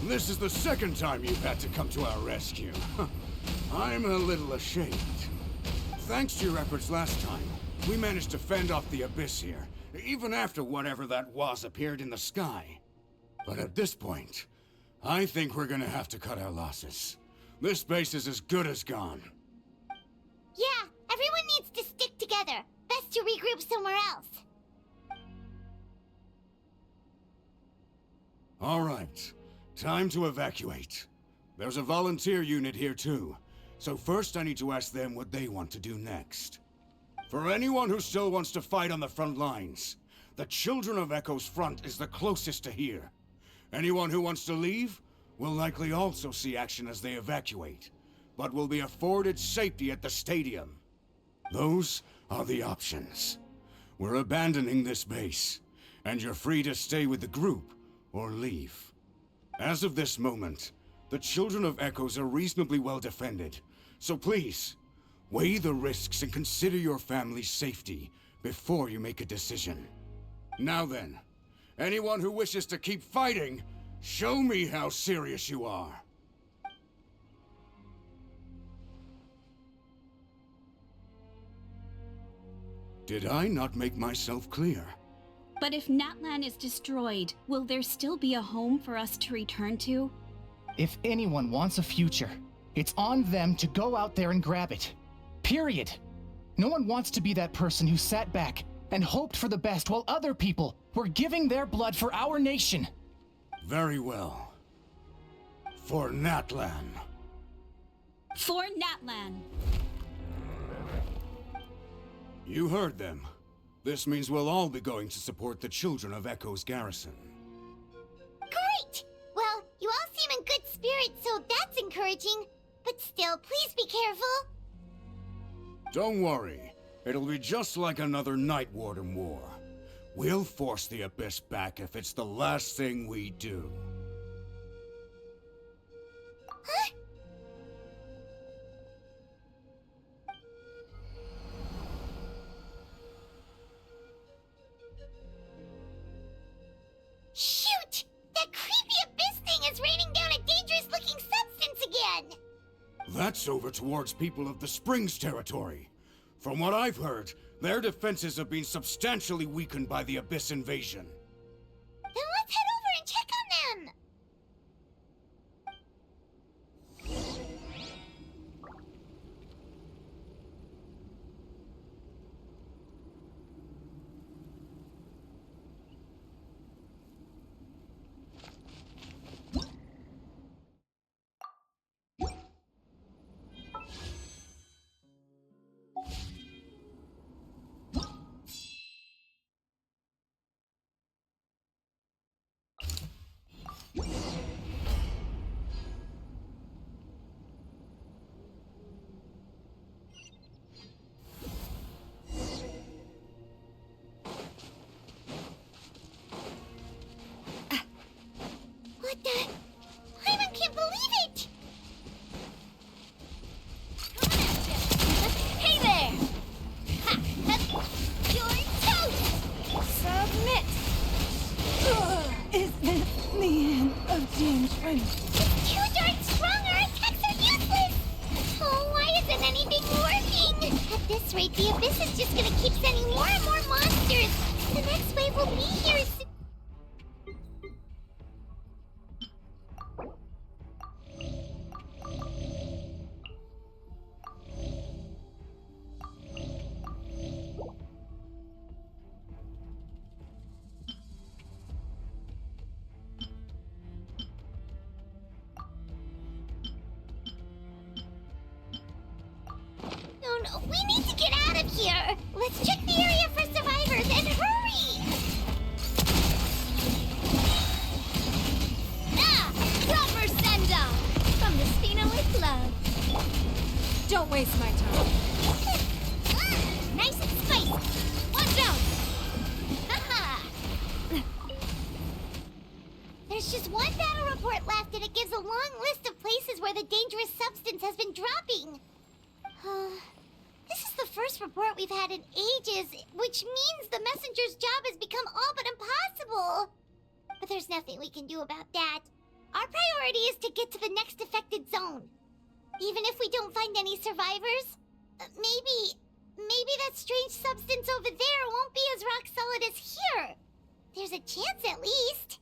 This is the second time you've had to come to our rescue. I'm a little ashamed. Thanks to your efforts last time, we managed to fend off the abyss here, even after whatever that was appeared in the sky. But at this point, I think we're gonna have to cut our losses. This base is as good as gone. Yeah, everyone needs to stick together. Best to regroup somewhere else. All right, time to evacuate. There's a volunteer unit here too, so first I need to ask them what they want to do next. For anyone who still wants to fight on the front lines, the Children of Echo's front is the closest to here. Anyone who wants to leave will likely also see action as they evacuate, but will be afforded safety at the stadium. Those are the options. We're abandoning this base, and you're free to stay with the group or leave. As of this moment, the Children of Echoes are reasonably well defended, so please, weigh the risks and consider your family's safety before you make a decision. Now then, anyone who wishes to keep fighting, show me how serious you are. Did I not make myself clear? But if Natlan is destroyed, will there still be a home for us to return to? If anyone wants a future, it's on them to go out there and grab it. Period. No one wants to be that person who sat back and hoped for the best while other people were giving their blood for our nation. Very well. For Natlan. For Natlan. You heard them. This means we'll all be going to support the Children of Echo's garrison. Great! Well, you all seem in good spirits, so that's encouraging. But still, please be careful. Don't worry. It'll be just like another Night Warden war. We'll force the Abyss back if it's the last thing we do. Huh? Shoot! That creepy abyss thing is raining down a dangerous-looking substance again! That's over towards people of the Springs territory. From what I've heard, their defenses have been substantially weakened by the Abyss invasion. Then let's head over and check on them! What the? Hyman can't believe it! Hey there! Ha! You're toast! Submit! Is this the end of James' friendship? Too darn strong, our attacks are useless! Oh, why isn't anything working? At this rate, the Abyss is just gonna keep sending more and more monsters! The next wave will be here soon. No, we need to get out of here! Let's check the area for survivors, and hurry! Ah! Proper send-off! From the Spina with love. Don't waste my time. Nice and spicy! Watch out! Haha! There's just one battle report left, and it gives a long list of places where the dangerous substance has been dropping. This is the first report we've had in ages, which means the messenger's job has become all but impossible. But There's nothing we can do about that. Our priority is to get to the next affected zone. Even if we don't find any survivors, maybe that strange substance over there won't be as rock solid as here. There's a chance at least.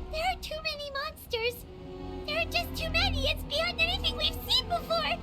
There are too many monsters. There are just too many. It's beyond anything we've seen before.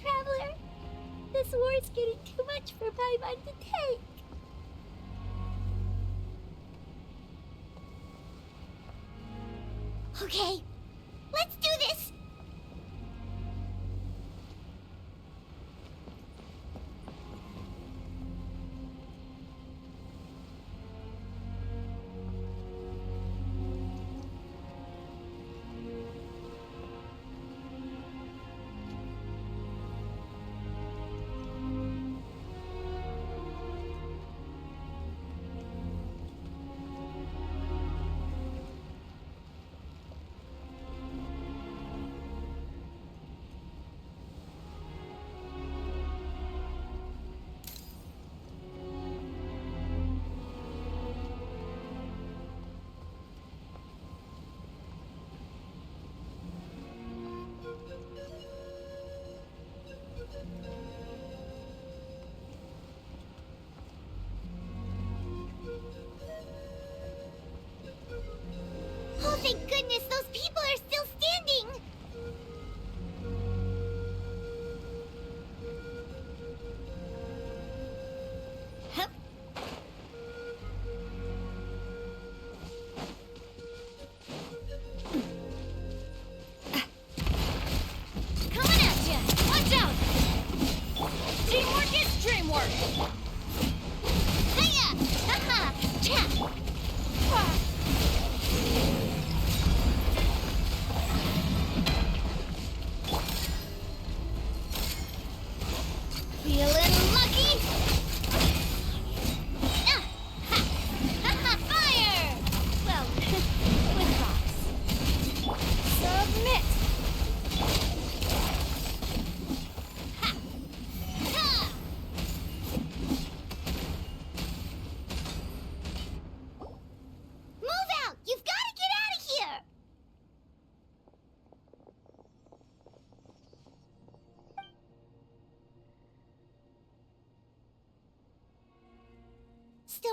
Traveler, this war is getting too much for my mind to take. Okay, let's do this!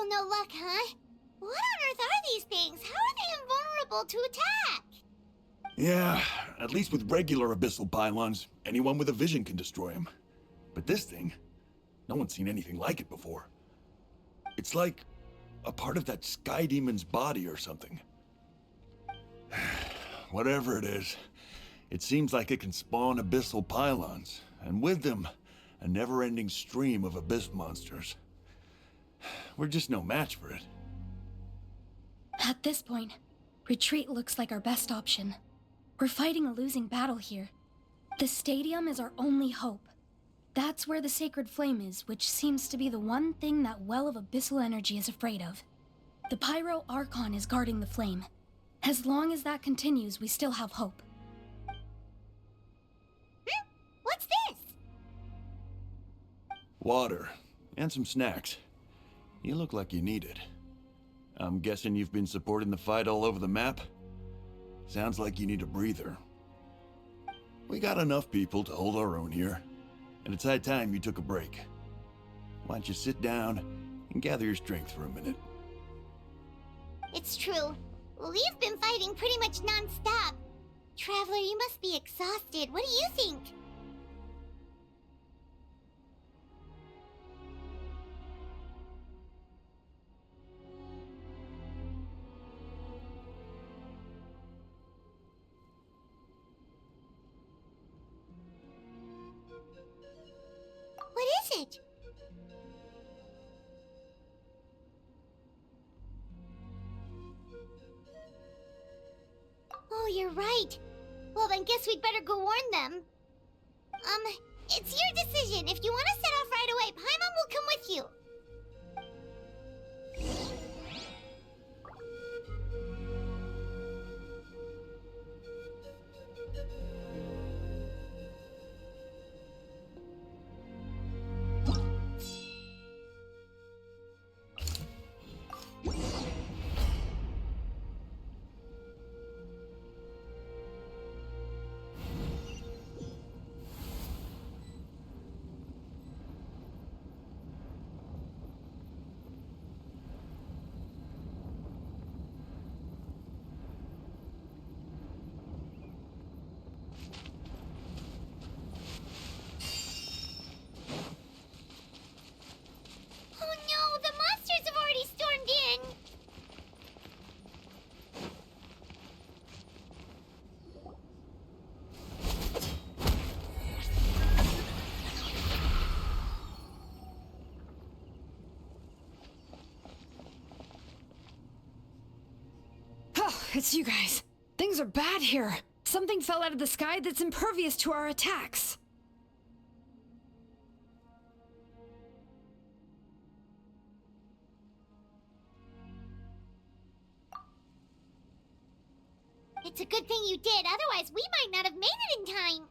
Still no luck, huh? What on earth are these things? How are they invulnerable to attack? Yeah, at least with regular abyssal pylons, anyone with a vision can destroy them. But this thing, no one's seen anything like it before. It's like a part of that sky demon's body or something. Whatever it is, it seems like it can spawn abyssal pylons, and with them, a never-ending stream of abyss monsters. We're just no match for it. At this point, retreat looks like our best option. We're fighting a losing battle here. The stadium is our only hope. That's where the sacred flame is, which seems to be the one thing that well of abyssal energy is afraid of. The Pyro Archon is guarding the flame. As long as that continues, we still have hope. What's this? Water, and some snacks. You look like you need it. I'm guessing you've been supporting the fight all over the map? Sounds like you need a breather. We got enough people to hold our own here, and it's high time you took a break. Why don't you sit down and gather your strength for a minute? It's true. We've been fighting pretty much non-stop. Traveler, you must be exhausted. What do you think? What is it? Oh, you're right. Well, then guess we'd better go warn them. It's your decision. If you want to set off right away, Paimon will come with you. It's you guys. Things are bad here. Something fell out of the sky that's impervious to our attacks. It's a good thing you did, otherwise we might not have made it in time.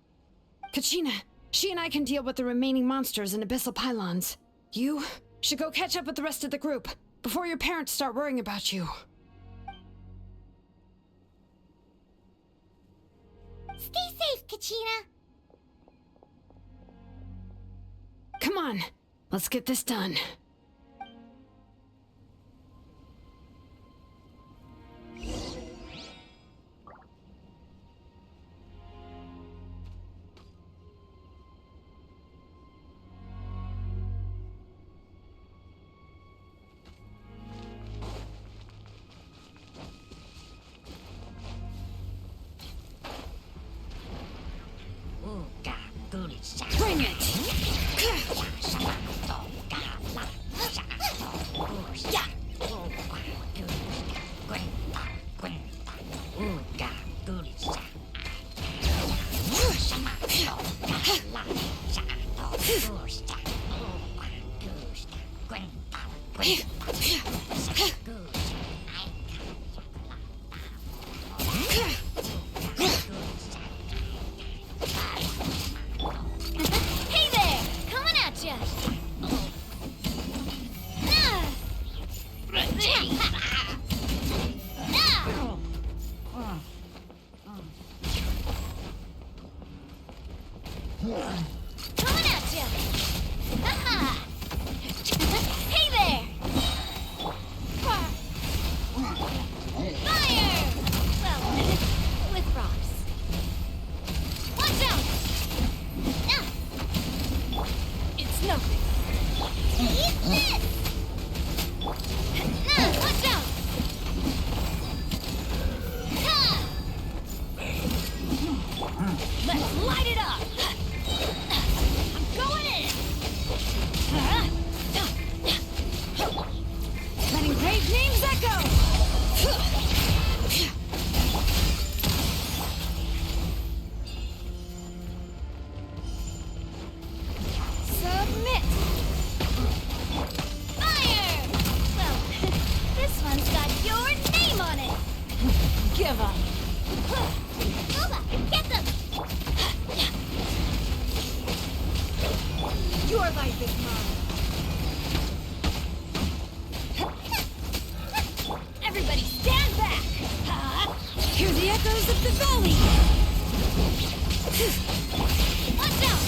Kachina, she and I can deal with the remaining monsters and abyssal pylons. You should go catch up with the rest of the group before your parents start worrying about you. Stay safe, Kachina. Come on, let's get this done. Bring it! Hey there! Coming at ya! Coming at ya! Hey there! give up. Lola, get them! Your life is mine. Everybody stand back! Hear the echoes of the valley! Watch out!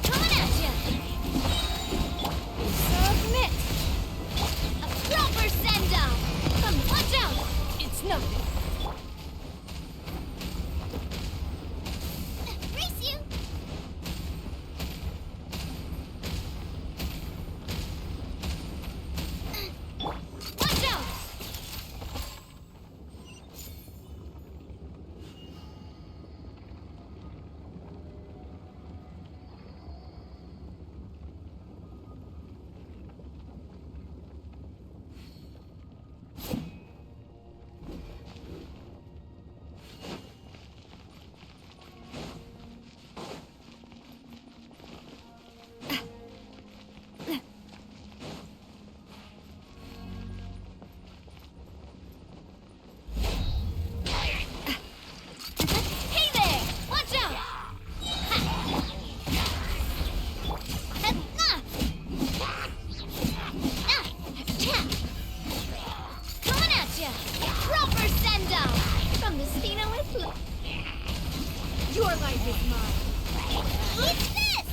Coming at ya! Submit! A proper send-down! Watch out! It's nothing. Race you! Watch out! Hey there! Watch out! Coming at ya! Proper send-down! From the Stina with Your life is mine. What's this?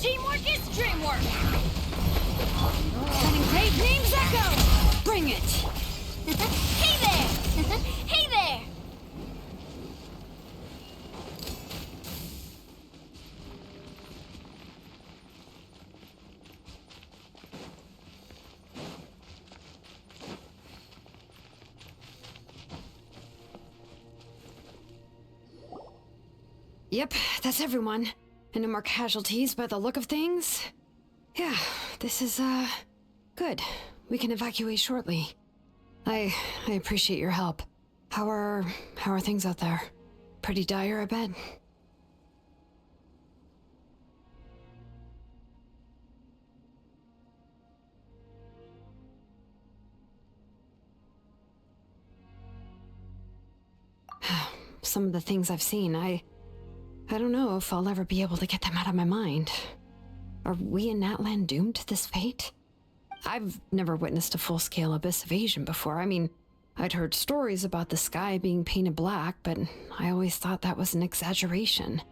Teamwork is dreamwork. Letting great names echo. Bring it. Hey there! Hey there! Yep, that's everyone. And no more casualties by the look of things. Yeah, this is, good. We can evacuate shortly. I appreciate your help. How are things out there? Pretty dire, I bet. Some of the things I've seen, I don't know if I'll ever be able to get them out of my mind. Are we in Natlan doomed to this fate? I've never witnessed a full-scale abyss invasion before. I mean, I'd heard stories about the sky being painted black, but I always thought that was an exaggeration.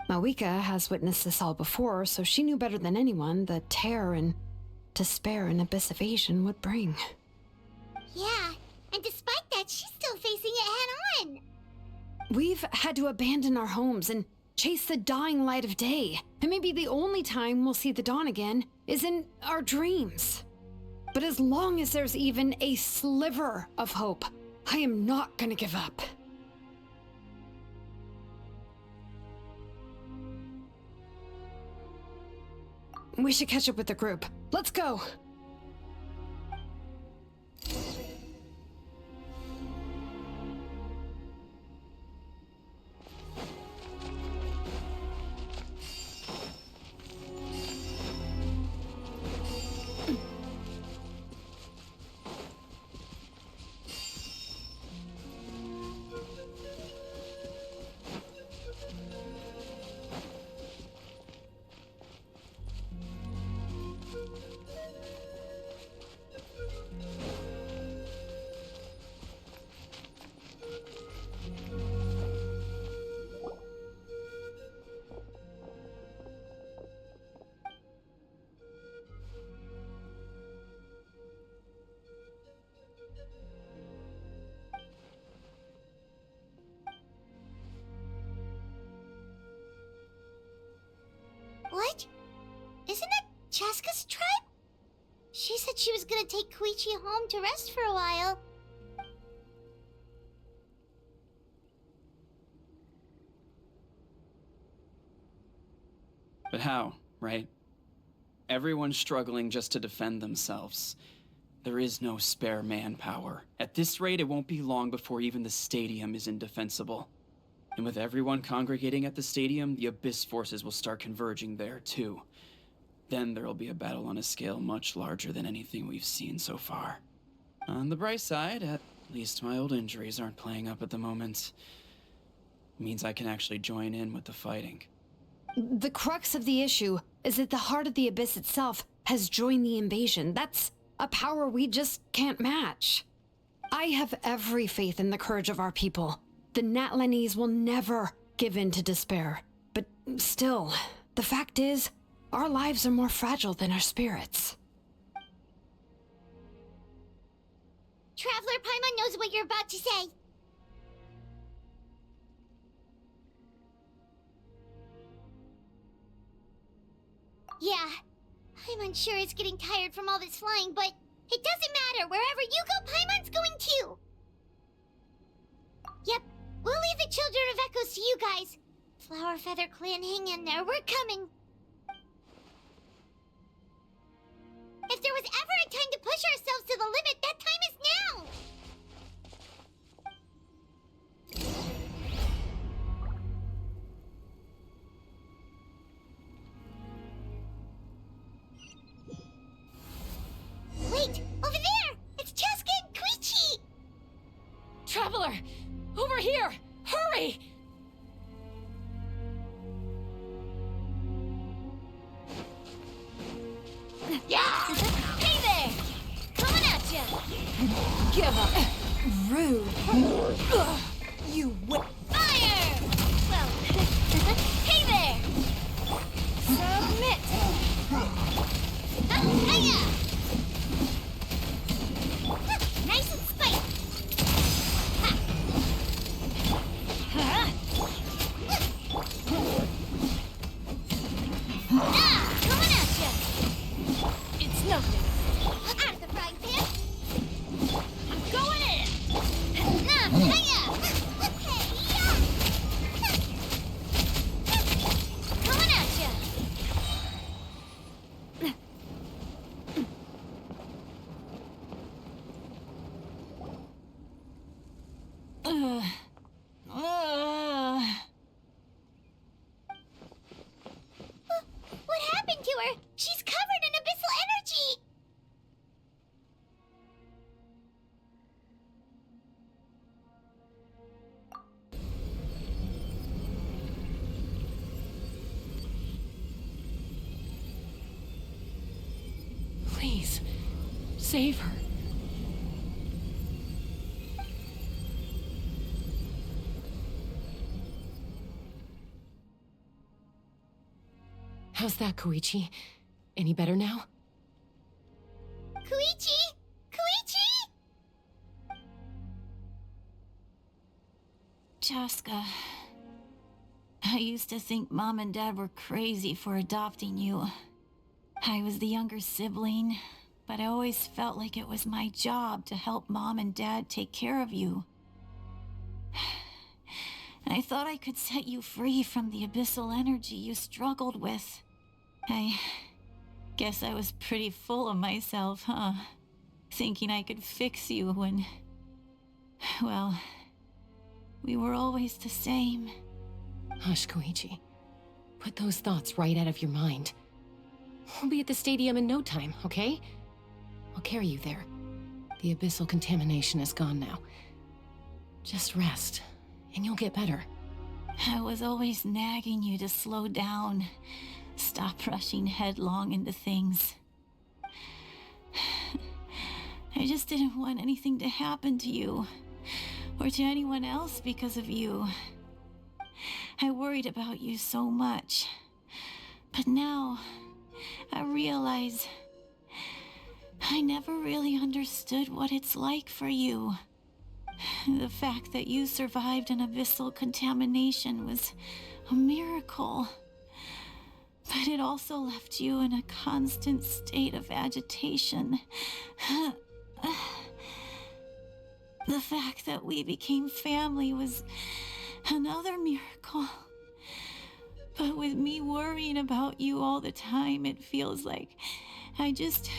Mawika has witnessed this all before, so she knew better than anyone the terror and despair an abyss invasion would bring. Yeah, and despite that, she's still facing it head-on. We've had to abandon our homes and chase the dying light of day. And maybe the only time we'll see the dawn again is in our dreams. But as long as there's even a sliver of hope, I am not gonna give up. We should catch up with the group. Let's go! What? Isn't that Chaska's tribe? She said she was gonna take Koichi home to rest for a while. But how, right? Everyone's struggling just to defend themselves. There is no spare manpower. At this rate, it won't be long before even the stadium is indefensible. And with everyone congregating at the stadium, the Abyss forces will start converging there, too. Then there'll be a battle on a scale much larger than anything we've seen so far. On the bright side, at least my old injuries aren't playing up at the moment. Means I can actually join in with the fighting. The crux of the issue is that the heart of the Abyss itself has joined the invasion. That's a power we just can't match. I have every faith in the courage of our people. The Natlanese will never give in to despair. But still, the fact is, our lives are more fragile than our spirits. Traveler Paimon knows what you're about to say. Yeah, Paimon's sure is getting tired from all this flying, but it doesn't matter. Wherever you go, Paimon's going too. Yep, we'll leave the Children of Echoes to you guys. Flower Feather Clan, hang in there. We're coming. If there was ever a time to push ourselves to the limit, that time is now! Wait! Over there! It's Cheska and Koichi! Traveler! Over here! Hurry! Yeah! Hey there! Coming at ya! Give up! Rude! You Fire! Well, hey there! Submit! Hiya! Nice and spicy! Coming at ya! It's nothing. Out of the frying pan! I'm going in! Hiya! Coming at ya! What happened to her? She's covered in abyssal energy! Please, save her. How's that, Koichi? Any better now? Koichi! Koichi! Cheska, I used to think Mom and Dad were crazy for adopting you. I was the younger sibling, but I always felt like it was my job to help Mom and Dad take care of you. I thought I could set you free from the abyssal energy you struggled with. I guess I was pretty full of myself, huh? Thinking I could fix you when... well, we were always the same. Hush, Koichi. Put those thoughts right out of your mind. We'll be at the stadium in no time, okay? I'll carry you there. The abyssal contamination is gone now. Just rest, and you'll get better. I was always nagging you to slow down. Stop rushing headlong into things. I just didn't want anything to happen to you, or to anyone else because of you. I worried about you so much. But now, I realize I never really understood what it's like for you. The fact that you survived an abyssal contamination was a miracle. But it also left you in a constant state of agitation. The fact that we became family was another miracle. But with me worrying about you all the time, it feels like I just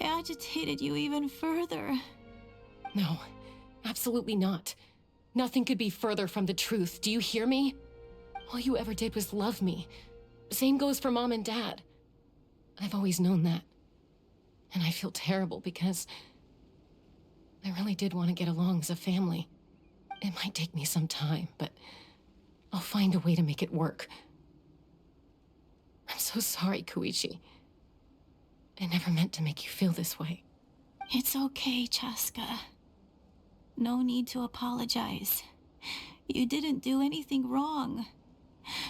agitated you even further. No, absolutely not. Nothing could be further from the truth. Do you hear me? All you ever did was love me. Same goes for Mom and Dad. I've always known that. And I feel terrible because I really did want to get along as a family. It might take me some time, but I'll find a way to make it work. I'm so sorry, Koichi. I never meant to make you feel this way. It's okay, Chaska. No need to apologize. You didn't do anything wrong.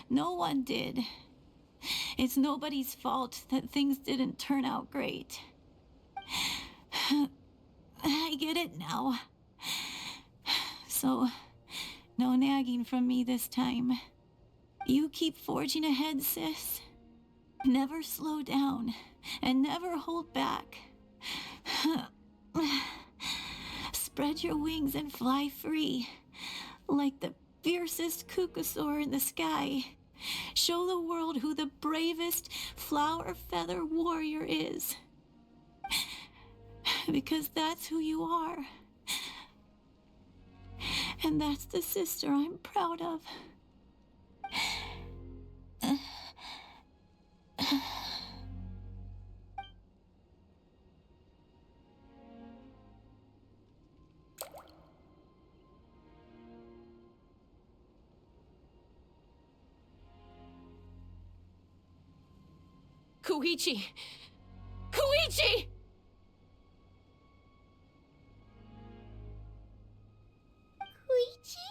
No one did. It's nobody's fault that things didn't turn out great. I get it now. So, no nagging from me this time. You keep forging ahead, sis. Never slow down, and never hold back. Spread your wings and fly free, like the fiercest kukasaur in the sky. Show the world who the bravest flower feather warrior is. Because that's who you are. And that's the sister I'm proud of. Koichi! Koichi! Koichi?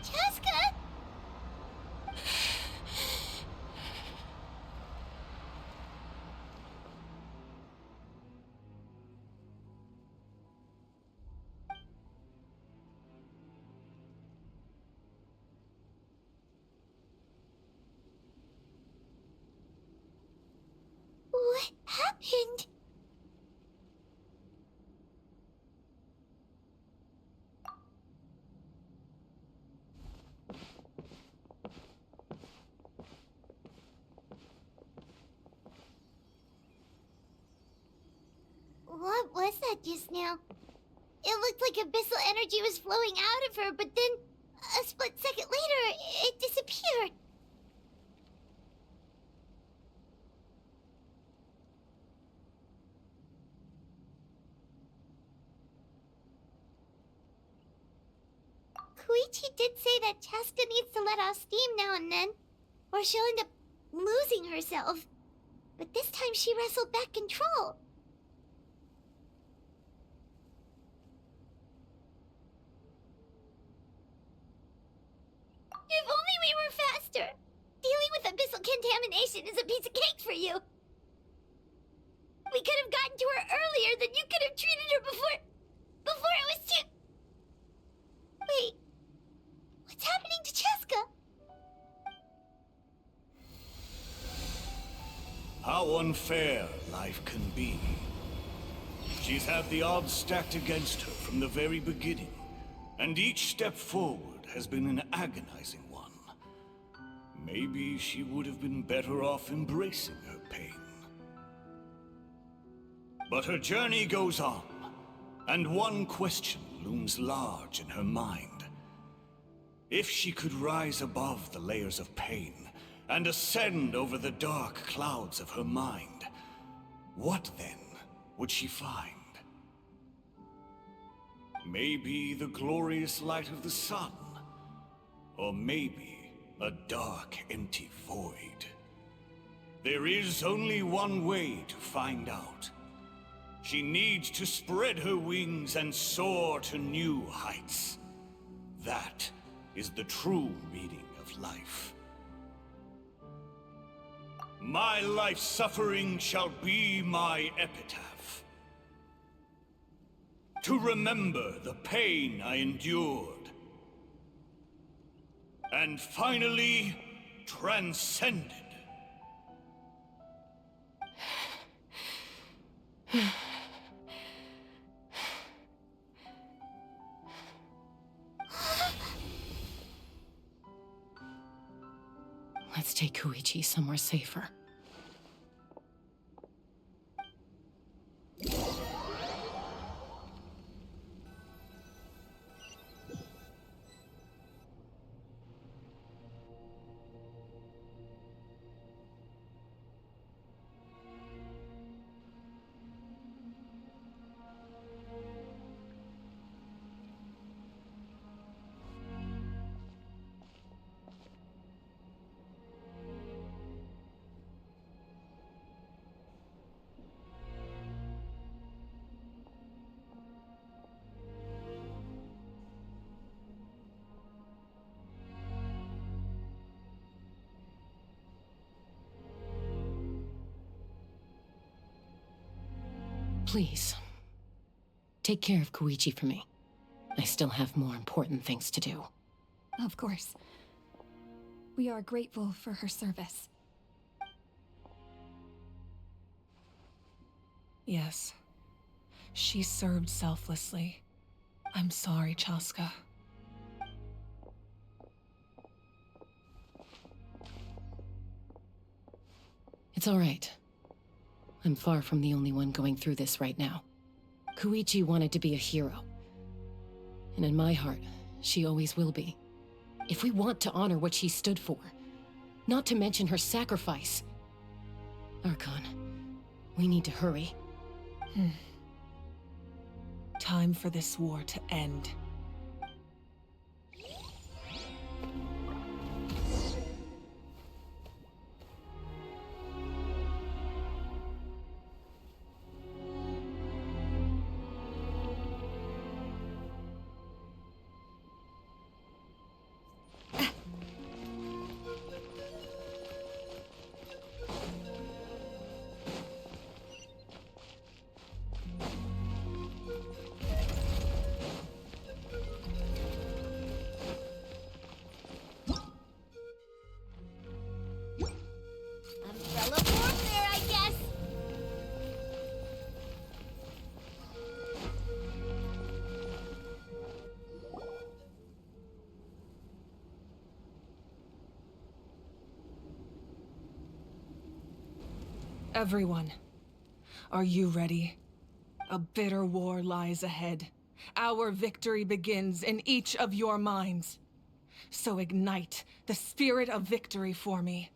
Chaska? What happened? What was that just now? It looked like abyssal energy was flowing out of her, but then a split second later, it disappeared. Koichi did say that Chaska needs to let off steam now and then, or she'll end up losing herself. But this time she wrestled back control. If only we were faster! Dealing with abyssal contamination is a piece of cake for you! We could have gotten to her earlier, then you could have treated her before it was too... Wait... What's happening to Chaska? How unfair life can be. She's had the odds stacked against her from the very beginning, and each step forward has been an agonizing one. Maybe she would have been better off embracing her pain. But her journey goes on, and one question looms large in her mind. If she could rise above the layers of pain and ascend over the dark clouds of her mind, what then would she find? Maybe the glorious light of the sun, or maybe a dark, empty void. There is only one way to find out. She needs to spread her wings and soar to new heights. That is the true meaning of life. My life's suffering shall be my epitaph. To remember the pain I endured. And finally, transcended. Let's take Koichi somewhere safer. Please, take care of Koichi for me. I still have more important things to do. Of course. We are grateful for her service. Yes. She served selflessly. I'm sorry, Chaska. It's all right. I'm far from the only one going through this right now. Koichi wanted to be a hero. And in my heart, she always will be. If we want to honor what she stood for, not to mention her sacrifice. Archon, we need to hurry. Time for this war to end. Umbrella warfare, I guess. Everyone, are you ready? A bitter war lies ahead. Our victory begins in each of your minds. So ignite the spirit of victory for me.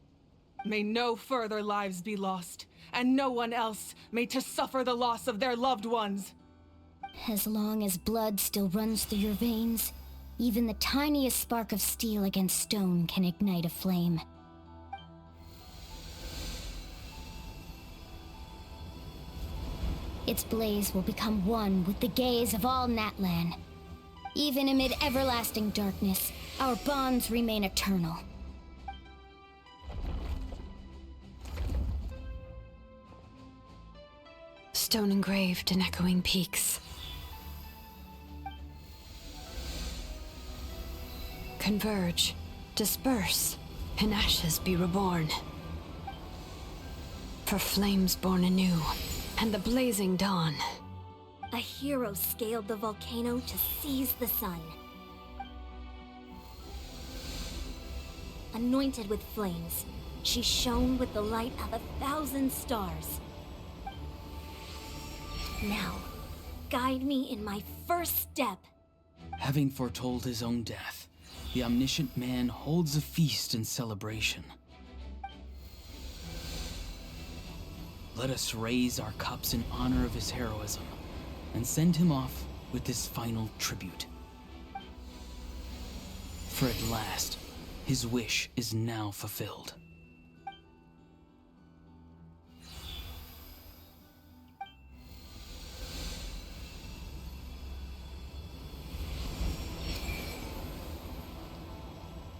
May no further lives be lost, and no one else may to suffer the loss of their loved ones. As long as blood still runs through your veins, even the tiniest spark of steel against stone can ignite a flame. Its blaze will become one with the gaze of all Natlan. Even amid everlasting darkness, our bonds remain eternal. Stone engraved in echoing peaks. Converge, disperse, in ashes be reborn. For flames born anew, and the blazing dawn. A hero scaled the volcano to seize the sun. Anointed with flames, she shone with the light of 1,000 stars. Now, guide me in my first step. Having foretold his own death, the omniscient man holds a feast in celebration. Let us raise our cups in honor of his heroism, and send him off with this final tribute. For at last, his wish is now fulfilled.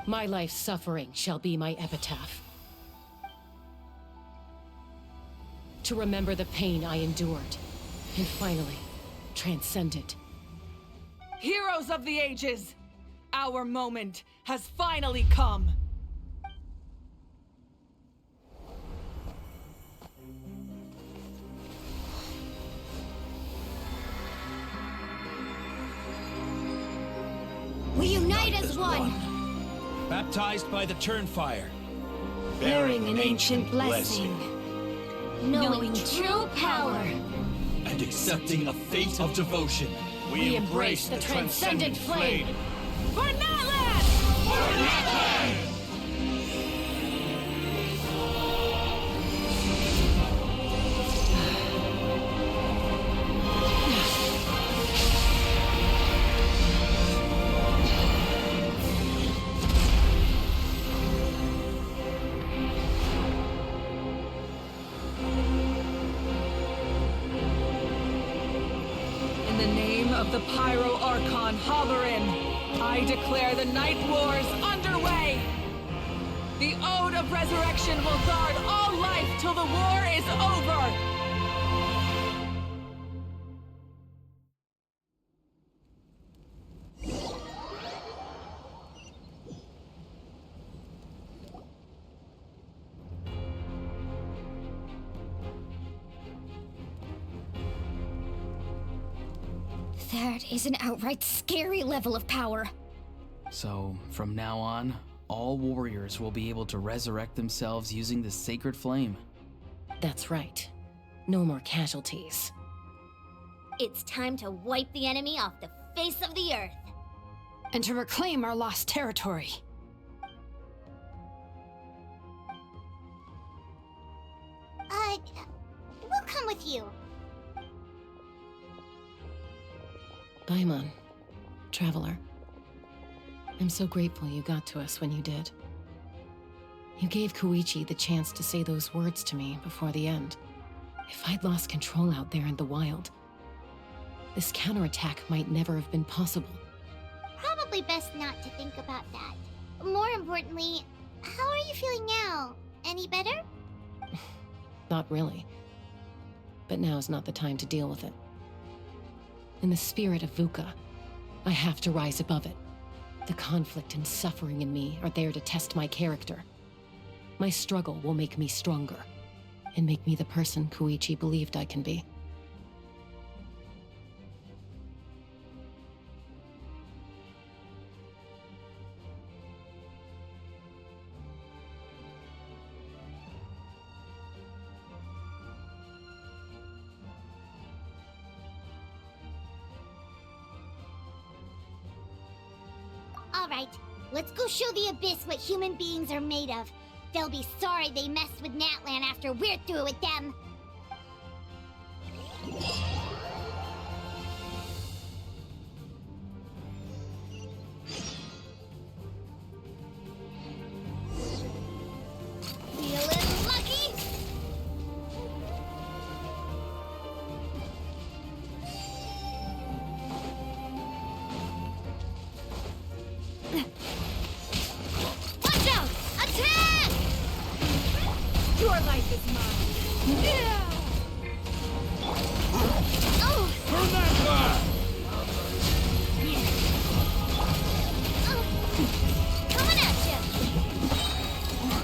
My life's suffering shall be my epitaph. To remember the pain I endured, and finally, transcend it. Heroes of the ages! Our moment has finally come! We unite as one! Baptized by the Turnfire, bearing an ancient blessing. Knowing true power. And accepting a fate of devotion. We embrace the transcendent flame. For Natlan! For Natlan! In the name of the Pyro Archon Hoverin, I declare the Night Wars underway! The Ode of Resurrection will guard all life till the war is over! That is an outright scary level of power. So, from now on, all warriors will be able to resurrect themselves using the sacred flame. That's right. No more casualties. It's time to wipe the enemy off the face of the earth. And to reclaim our lost territory. We'll come with you. Paimon, Traveler. I'm so grateful you got to us when you did. You gave Koichi the chance to say those words to me before the end. If I'd lost control out there in the wild, this counterattack might never have been possible. Probably best not to think about that. More importantly, how are you feeling now? Any better? Not really. But now's not the time to deal with it. In the spirit of VUCA, I have to rise above it. The conflict and suffering in me are there to test my character. My struggle will make me stronger, and make me the person Koichi believed I can be. Alright, let's go show the Abyss what human beings are made of. They'll be sorry they messed with Natlan after we're through with them. Feeling lucky? Watch out! Attack! Your life is mine. Yeah! Oh! Coming at you!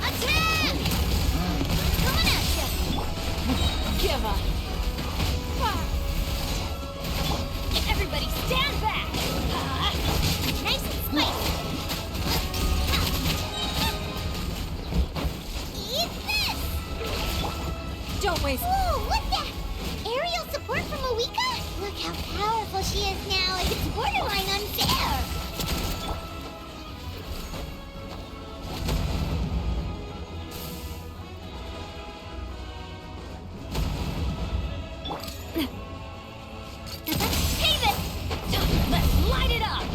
Attack! Coming at you! Give up! Everybody stand back! Nice and spicy! Eat this! Don't waste. Whoa, what's that? Aerial support from Awika? Look how powerful she is now. It's borderline unfair. Hey this! Let's light it up!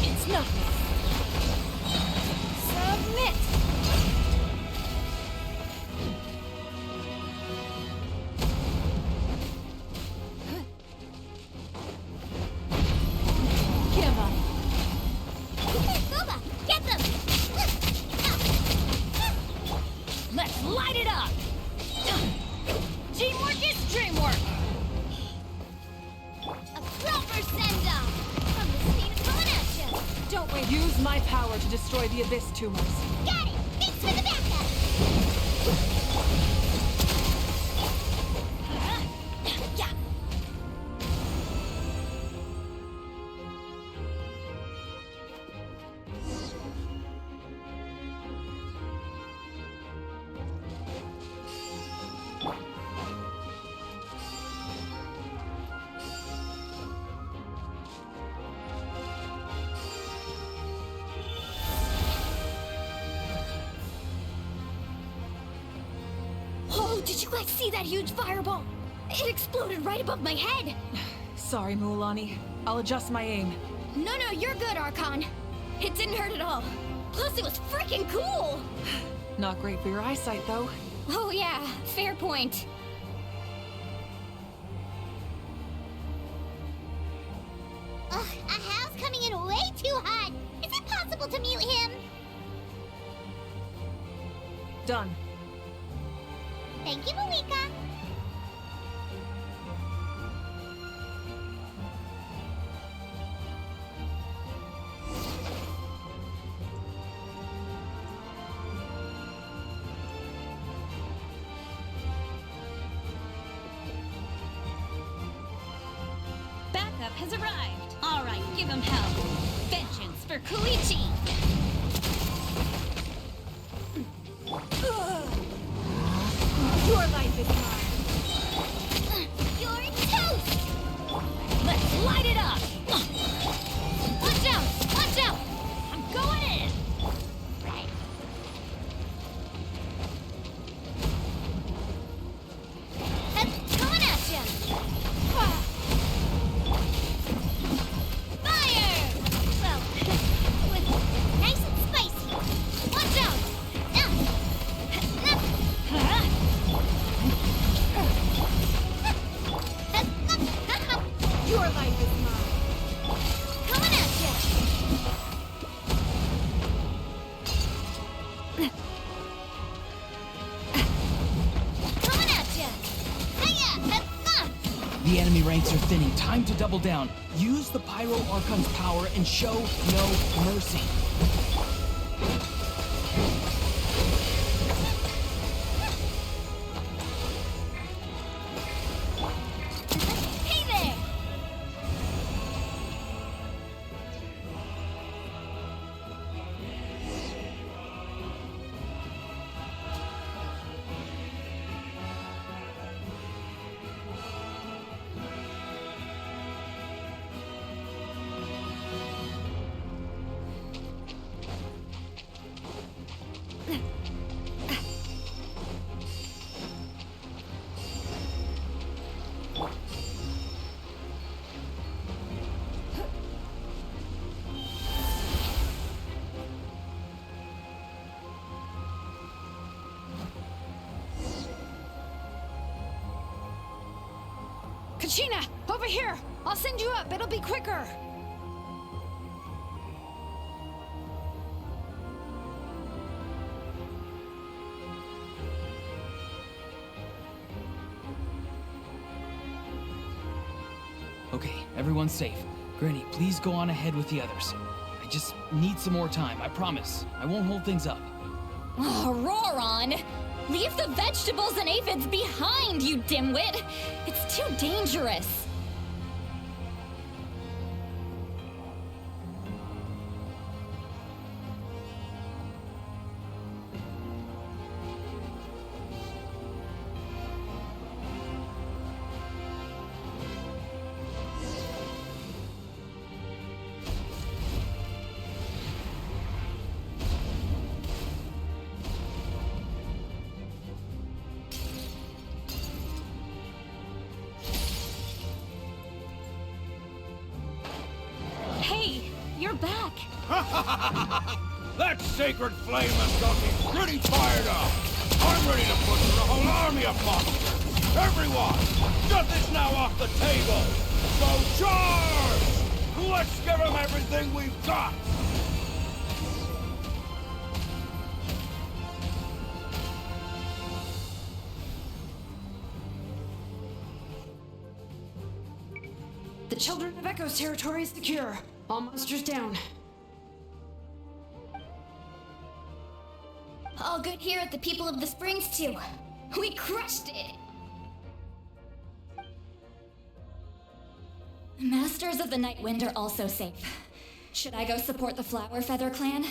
It's nothing. Submit! Give up. Boba, get them! Let's light it up. Teamwork is dreamwork. A proper send-off! From the steam coming at you! Don't wait. Use my power to destroy the Abyss tumors. Got it! Thanks for the backup! Yeah. I see that huge fireball! It exploded right above my head! Sorry, Mualani. I'll adjust my aim. No, you're good, Archon. It didn't hurt at all. Plus, it was freaking cool! Not great for your eyesight, though. Oh yeah, fair point. Ugh, Ahal's coming in way too hot. Is it possible to mute him? Done. Thank you, Malika. Backup has arrived. All right, give him hell. Vengeance for Koichi. Your life is mine. You're toast! Let's light it up! Watch out! Watch out! I'm going in! Coming at ya! Fire! Well, with nice and spicy. Watch out! Your life is mine. Coming at ya! Coming at ya! Hiya! The enemy ranks are thinning. Time to double down. Use the Pyro Archon's power and show no mercy. Hey there! Kachina, over here! I'll send you up. It'll be quicker. Okay, everyone's safe. Granny, please go on ahead with the others. I just need some more time, I promise. I won't hold things up. Oh, Roron! Leave the vegetables and aphids behind, you dimwit! It's too dangerous! Hey, you're back! That sacred flame has got me pretty fired up. I'm ready to butcher a whole army of monsters. Everyone, get this now off the table. So charge! Let's give them everything we've got. The Children of Echo's territory is secure. All monsters down. All good here at the People of the Springs, too. We crushed it! Masters of the Night Wind are also safe. Should I go support the Flower Feather Clan?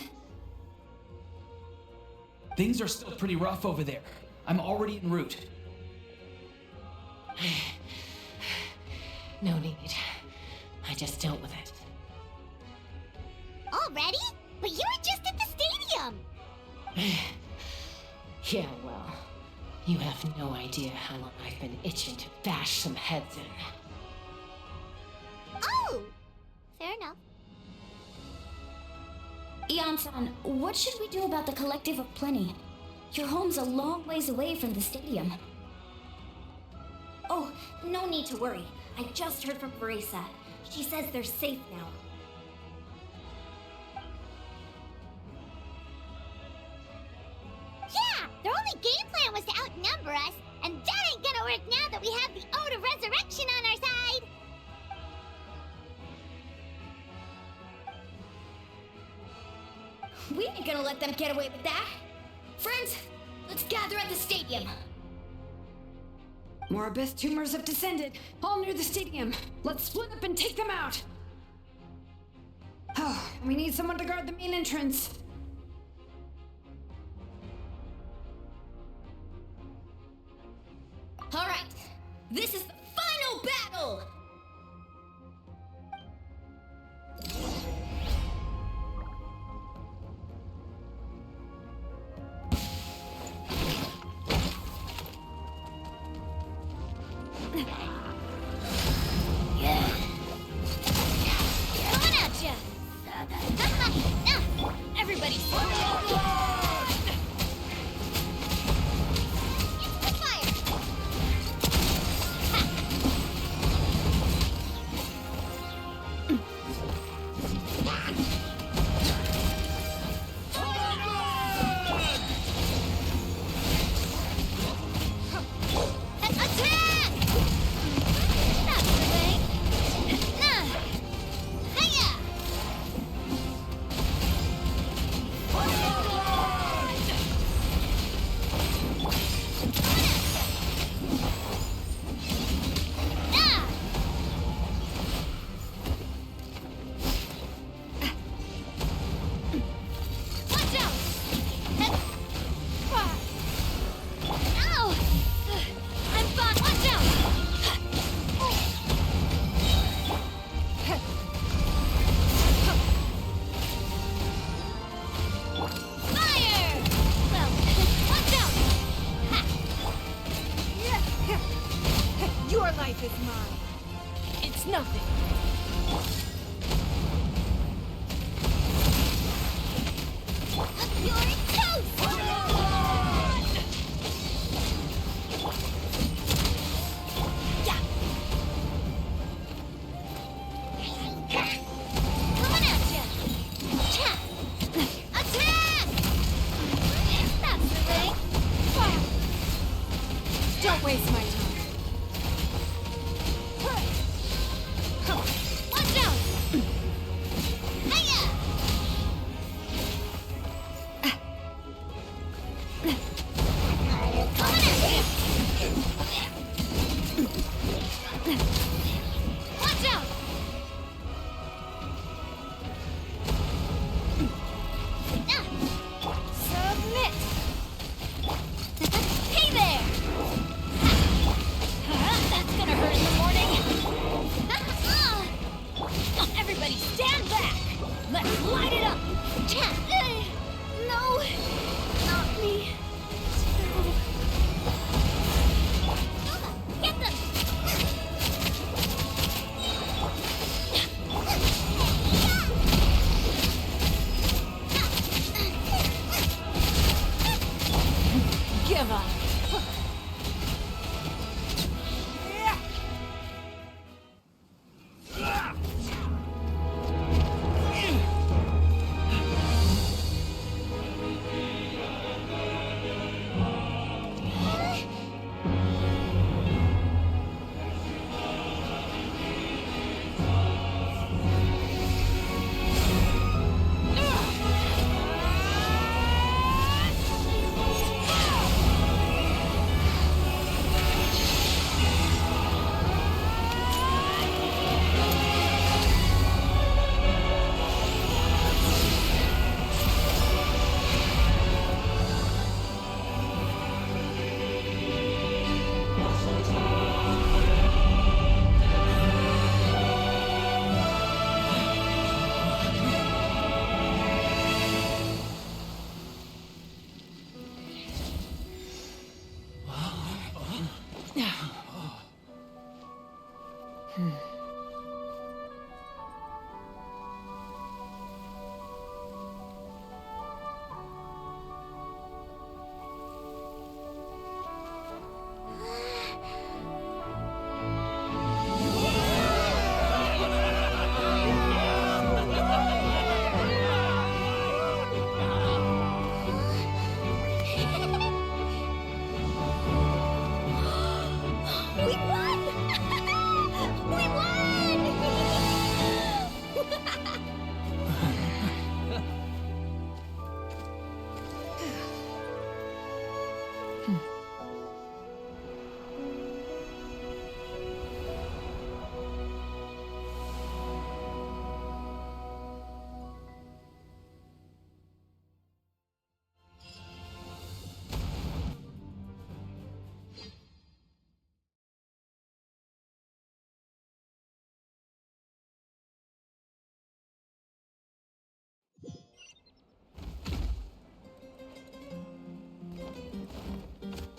Things are still pretty rough over there. I'm already en route. No need. I just dealt with it. Already? But you were just at the stadium! Yeah, well, You have no idea how long I've been itching to bash some heads in. Oh! Fair enough. Ian-san, what should we do about the Collective of Plenty? Your home's a long ways away from the stadium. Oh, no need to worry. I just heard from Veresa. She says they're safe now. Yeah! Their only game plan was to outnumber us, and that ain't gonna work now that we have the Ode of Resurrection on our side! We ain't gonna let them get away with that. Friends, let's gather at the stadium. More abyss tumors have descended, all near the stadium. Let's split up and take them out. Oh, we need someone to guard the main entrance. All right, this is the final battle! Coming at ya! Everybody, life is mine. It's nothing. You're toast! Yeah. Coming at ya! Cha! Attack! That's the thing. Don't waste my time.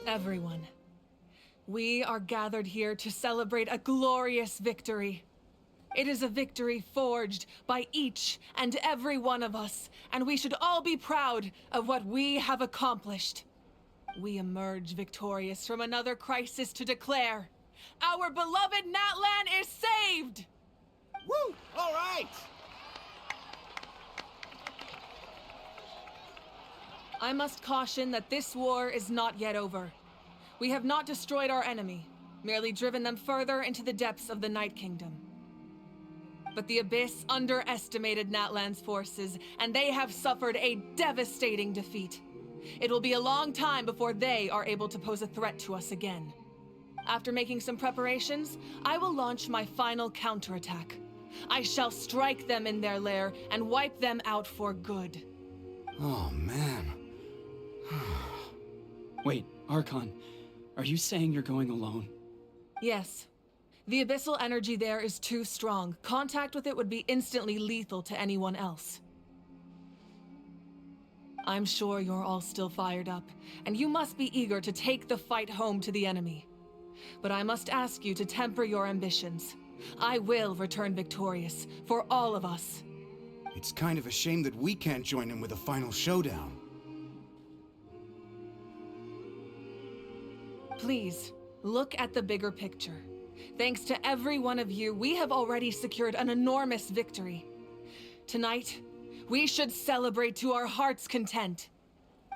Everyone, we are gathered here to celebrate a glorious victory. It is a victory forged by each and every one of us, and we should all be proud of what we have accomplished. We emerge victorious from another crisis to declare, our beloved Natlan is saved! Woo! All right! I must caution that this war is not yet over. We have not destroyed our enemy, merely driven them further into the depths of the Night Kingdom. But the Abyss underestimated Natlan's forces, and they have suffered a devastating defeat. It will be a long time before they are able to pose a threat to us again. After making some preparations, I will launch my final counterattack. I shall strike them in their lair and wipe them out for good. Oh, man. Wait, Archon, are you saying you're going alone? Yes. The abyssal energy there is too strong. Contact with it would be instantly lethal to anyone else. I'm sure you're all still fired up, and you must be eager to take the fight home to the enemy. But I must ask you to temper your ambitions. I will return victorious, for all of us. It's kind of a shame that we can't join in with a final showdown. Please, look at the bigger picture. Thanks to every one of you, we have already secured an enormous victory. Tonight, we should celebrate to our heart's content.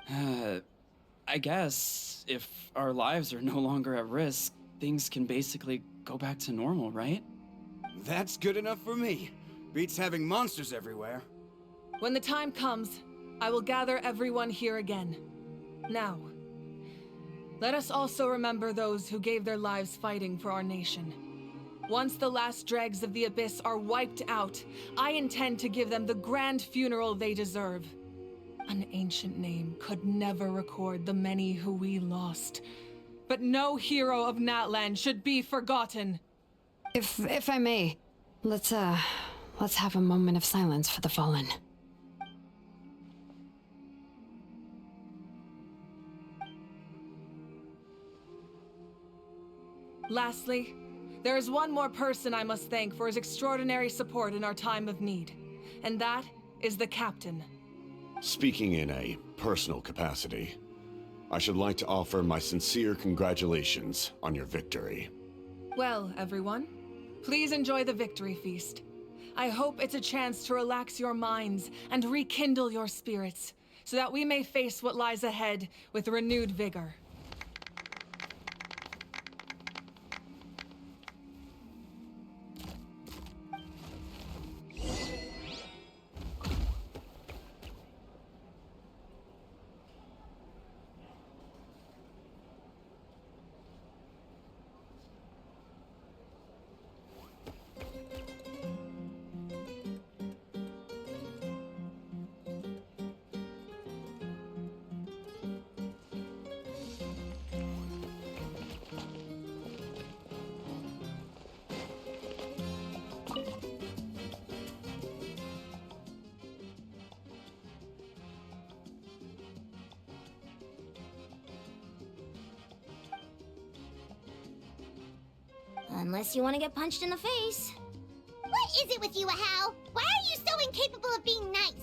I guess if our lives are no longer at risk, things can basically go back to normal, right? That's good enough for me. Beats having monsters everywhere. When the time comes, I will gather everyone here again. Now, let us also remember those who gave their lives fighting for our nation. Once the last dregs of the Abyss are wiped out, I intend to give them the grand funeral they deserve. An ancient name could never record the many who we lost. But no hero of Natlan should be forgotten. If I may, let's have a moment of silence for the fallen. Lastly, there is one more person I must thank for his extraordinary support in our time of need, and that is the Captain. Speaking in a personal capacity, I should like to offer my sincere congratulations on your victory. Well, everyone, please enjoy the victory feast. I hope it's a chance to relax your minds and rekindle your spirits, so that we may face what lies ahead with renewed vigor. Unless you want to get punched in the face. What is it with you, Hal? Why are you so incapable of being nice?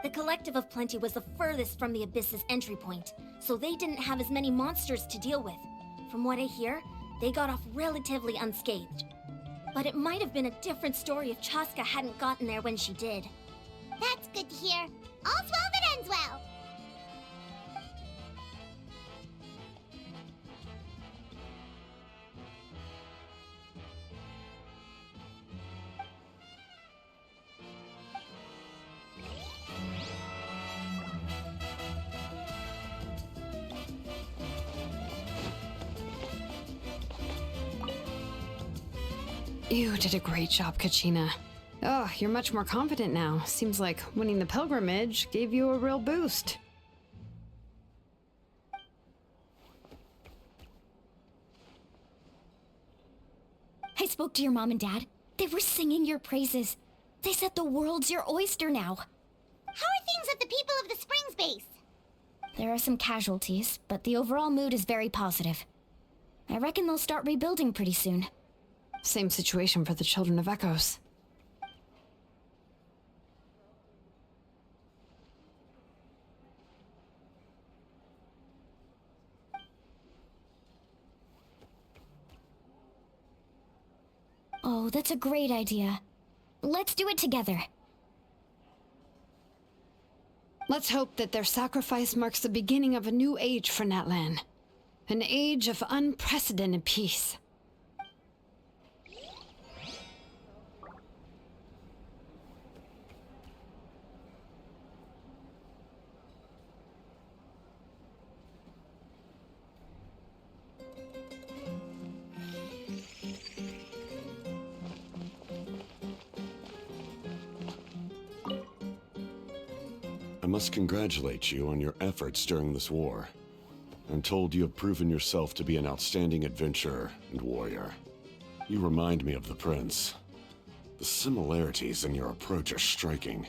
The Collective of Plenty was the furthest from the Abyss's entry point, so they didn't have as many monsters to deal with. From what I hear, they got off relatively unscathed. But it might have been a different story if Chaska hadn't gotten there when she did. That's good to hear. All's well that ends well. You did a great job, Kachina. Oh, you're much more confident now. Seems like winning the pilgrimage gave you a real boost. I spoke to your mom and dad. They were singing your praises. They said the world's your oyster now. How are things at the People of the Springs base? There are some casualties, but the overall mood is very positive. I reckon they'll start rebuilding pretty soon. Same situation for the Children of Echoes. Oh, that's a great idea. Let's do it together. Let's hope that their sacrifice marks the beginning of a new age for Natlan. An age of unprecedented peace. I must congratulate you on your efforts during this war. I'm told you have proven yourself to be an outstanding adventurer and warrior. You remind me of the Prince. The similarities in your approach are striking,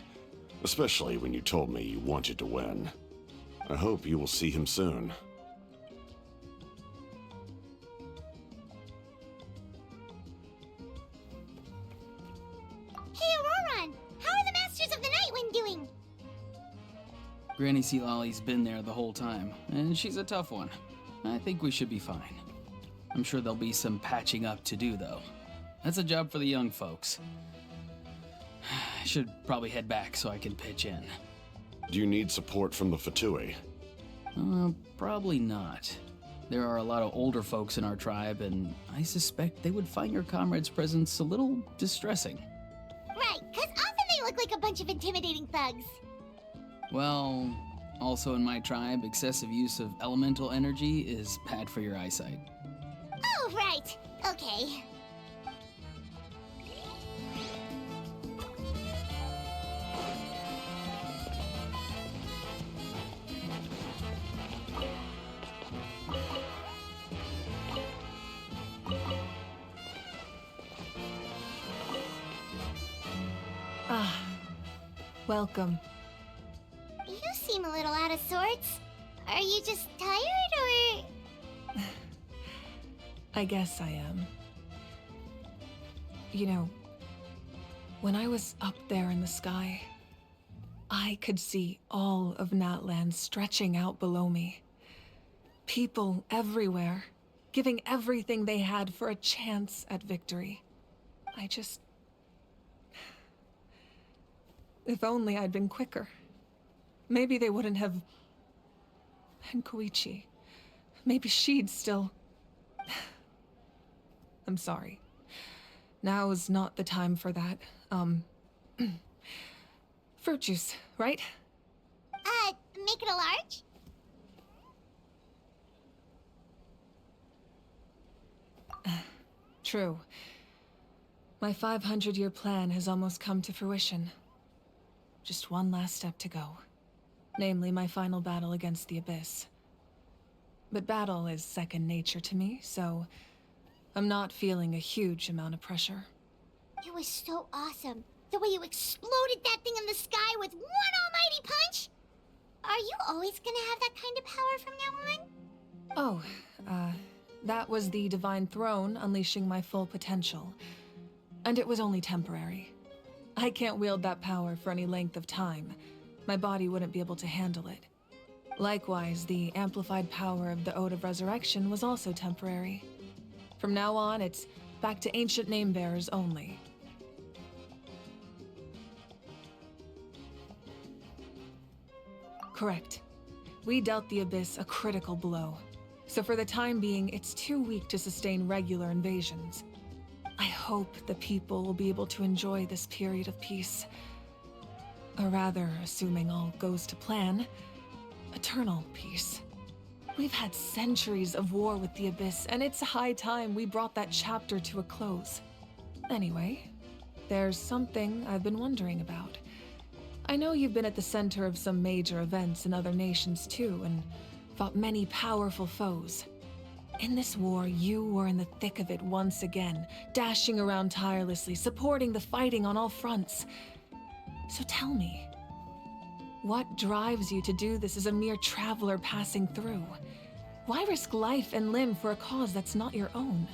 especially when you told me you wanted to win. I hope you will see him soon. Hey, Auroron! How are the Masters of the Nightwind doing? Granny Sealolly's been there the whole time, and she's a tough one. I think we should be fine. I'm sure there'll be some patching up to do, though. That's a job for the young folks. I should probably head back so I can pitch in. Do you need support from the Fatui? Probably not. There are a lot of older folks in our tribe, and I suspect they would find your comrade's presence a little distressing. Right, because often they look like a bunch of intimidating thugs. Well, also in my tribe, excessive use of elemental energy is bad for your eyesight. Oh, right. Okay. Ah, welcome. You seem a little out of sorts. Are you just tired, or...? I guess I am. You know, when I was up there in the sky, I could see all of Natlan stretching out below me. People everywhere, giving everything they had for a chance at victory. If only I'd been quicker. Maybe they wouldn't have... And Koichi. Maybe she'd still... I'm sorry. Now is not the time for that. Fruit juice, right? Make it a large? True. My 500-year plan has almost come to fruition. Just one last step to go. Namely, my final battle against the Abyss. But battle is second nature to me, so I'm not feeling a huge amount of pressure. It was so awesome. The way you exploded that thing in the sky with one almighty punch! Are you always gonna have that kind of power from now on? Oh, that was the Divine Throne unleashing my full potential. And it was only temporary. I can't wield that power for any length of time. My body wouldn't be able to handle it. Likewise, the amplified power of the Ode of Resurrection was also temporary. From now on, it's back to ancient name-bearers only. Correct. We dealt the Abyss a critical blow. So for the time being, it's too weak to sustain regular invasions. I hope the people will be able to enjoy this period of peace. Or rather, assuming all goes to plan, eternal peace. We've had centuries of war with the Abyss, and it's high time we brought that chapter to a close. Anyway, there's something I've been wondering about. I know you've been at the center of some major events in other nations too, and fought many powerful foes. In this war, you were in the thick of it once again, dashing around tirelessly, supporting the fighting on all fronts. So tell me, what drives you to do this as a mere traveler passing through? Why risk life and limb for a cause that's not your own?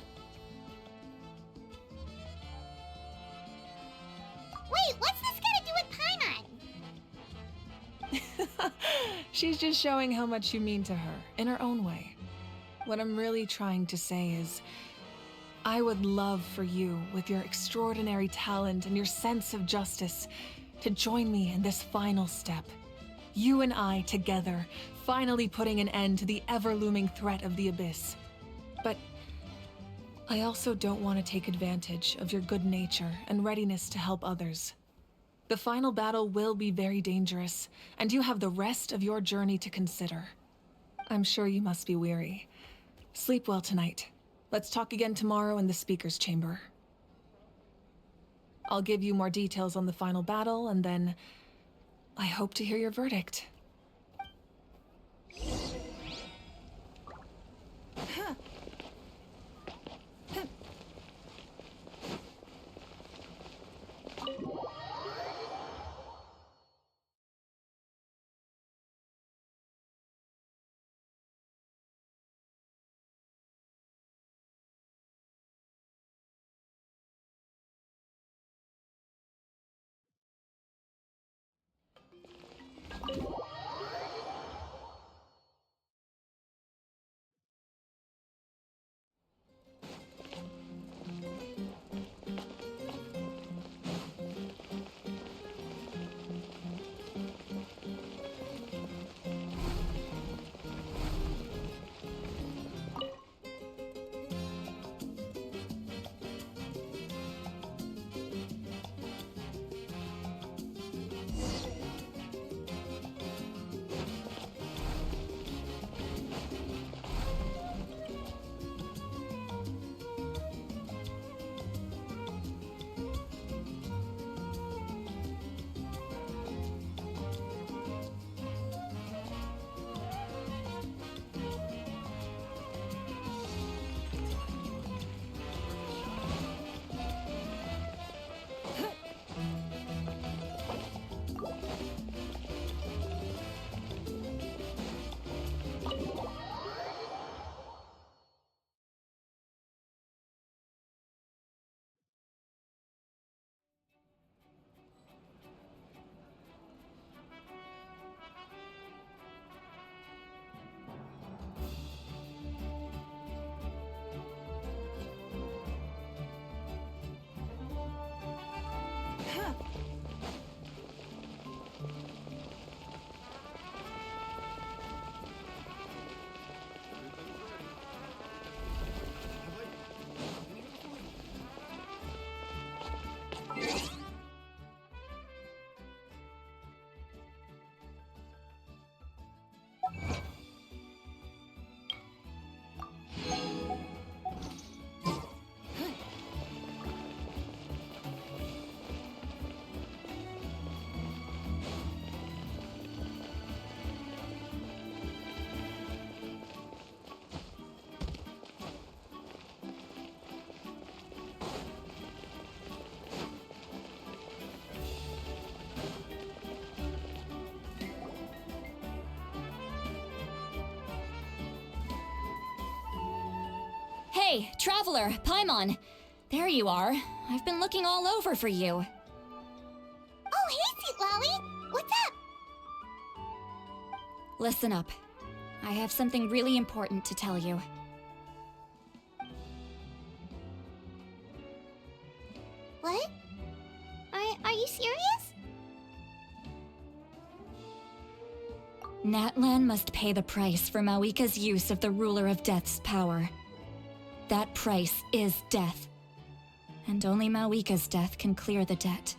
Wait, what's this got to do with Paimon? She's just showing how much you mean to her, in her own way. What I'm really trying to say is, I would love for you, with your extraordinary talent and your sense of justice, to join me in this final step. You and I together, finally putting an end to the ever-looming threat of the Abyss. But I also don't want to take advantage of your good nature and readiness to help others. The final battle will be very dangerous, and you have the rest of your journey to consider. I'm sure you must be weary. Sleep well tonight. Let's talk again tomorrow in the speaker's chamber. I'll give you more details on the final battle, and then I hope to hear your verdict. Hey, Traveler, Paimon! There you are. I've been looking all over for you. Oh, hey, Sweet Lolly! What's up? Listen up. I have something really important to tell you. What? Are you serious? Natlan must pay the price for Mawika's use of the Ruler of Death's power. That price is death. And only Mawika's death can clear the debt.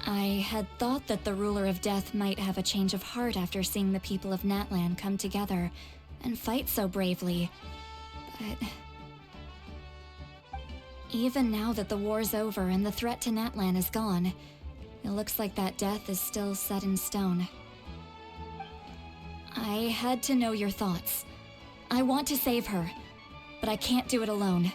I had thought that the Ruler of Death might have a change of heart after seeing the people of Natlan come together and fight so bravely. But Even now that the war's over and the threat to Natlan is gone, it looks like that death is still set in stone. I had to know your thoughts. I want to save her, but I can't do it alone.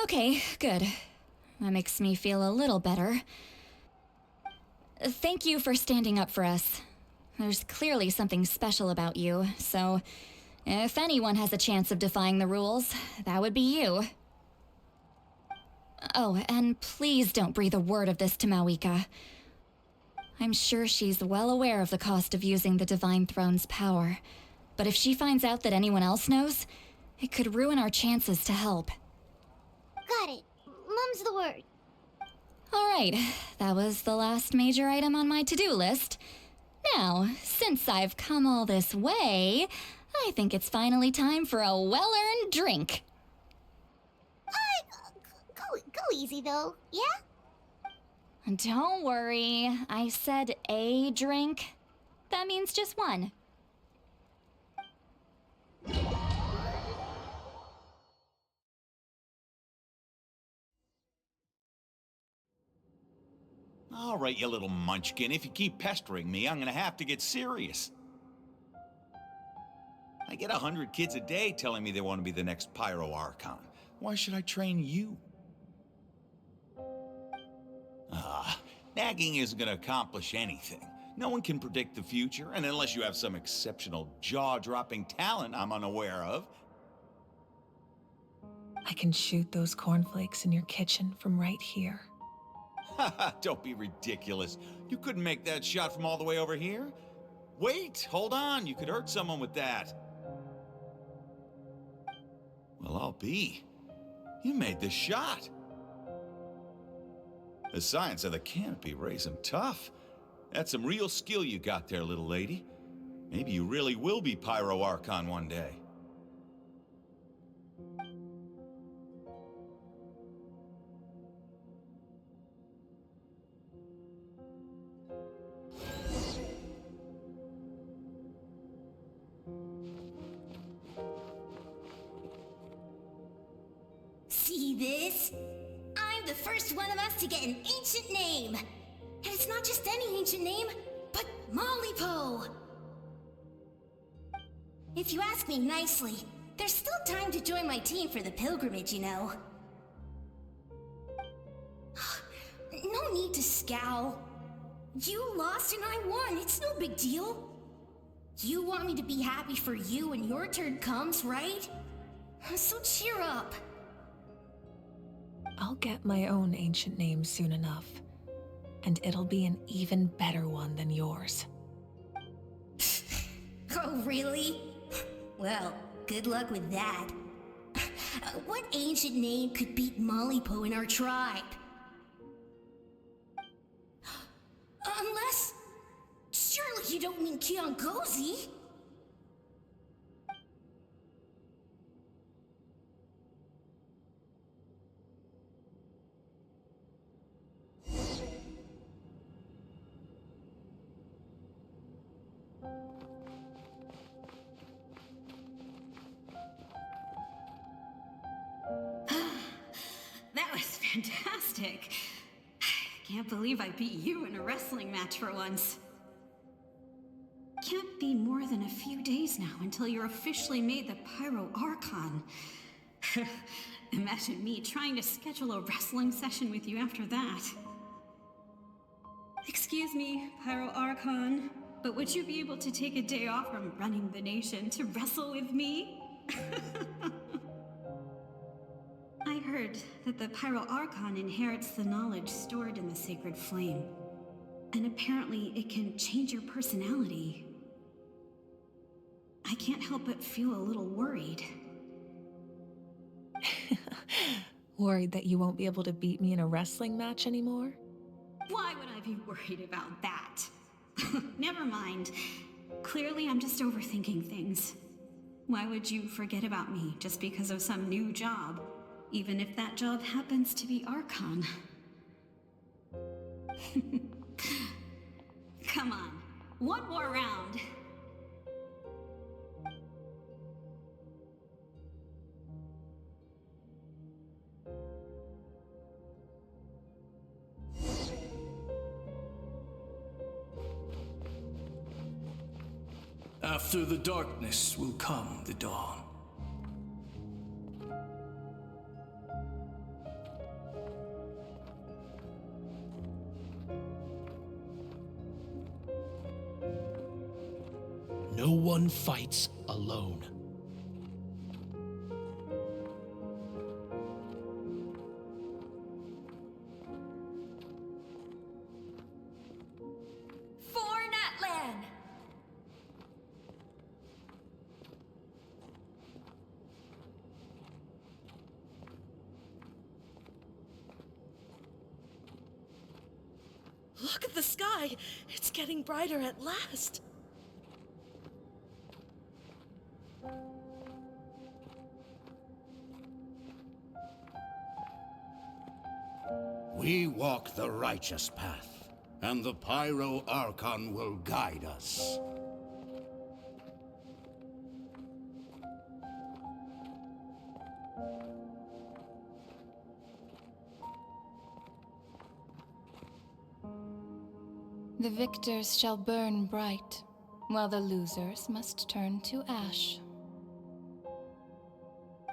Okay, good. That makes me feel a little better. Thank you for standing up for us. There's clearly something special about you, so if anyone has a chance of defying the rules, that would be you. Oh, and please don't breathe a word of this to Mawika. I'm sure she's well aware of the cost of using the Divine Throne's power, but if she finds out that anyone else knows, it could ruin our chances to help. Got it. Mum's the word. Alright, that was the last major item on my to-do list. Now, since I've come all this way, I think it's finally time for a well-earned drink. Go easy though, yeah? Don't worry, I said a drink. That means just one. All right, you little munchkin. If you keep pestering me, I'm gonna have to get serious. I get 100 kids a day telling me they want to be the next Pyro Archon. Why should I train you? Nagging isn't gonna accomplish anything. No one can predict the future, and unless you have some exceptional jaw-dropping talent I'm unaware of. I can shoot those cornflakes in your kitchen from right here. Don't be ridiculous. You couldn't make that shot from all the way over here? Wait, hold on. You could hurt someone with that. Well, I'll be. You made the shot. The science of the canopy raised him tough. That's some real skill you got there, little lady. Maybe you really will be Pyro Archon one day. See this? I'm the first one of us to get an ancient name. And it's not just any ancient name, but Mollypo. If you ask me nicely, there's still time to join my team for the pilgrimage, you know. No need to scowl. You lost and I won, it's no big deal. You want me to be happy for you when your turn comes, right? So cheer up. I'll get my own ancient name soon enough, and it'll be an even better one than yours. Oh, really? Well, good luck with that. What ancient name could beat Mollypo in our tribe? Unless... surely you don't mean Kiangozi? That was fantastic. Can't believe I beat you in a wrestling match for once. Can't be more than a few days now until you're officially made the Pyro Archon. Imagine me trying to schedule a wrestling session with you after that. Excuse me, Pyro Archon, but would you be able to take a day off from running the nation to wrestle with me? I heard that the Pyro Archon inherits the knowledge stored in the sacred flame. And apparently it can change your personality. I can't help but feel a little worried. Worried that you won't be able to beat me in a wrestling match anymore? Why would I be worried about that? Never mind. Clearly I'm just overthinking things. Why would you forget about me just because of some new job? even if that job happens to be Archon. Come on, one more round. After the darkness will come the dawn. No one fights alone. For Natlan! Look at the sky! It's getting brighter at last! We walk the righteous path, and the Pyro Archon will guide us. The victors shall burn bright, while the losers must turn to ash.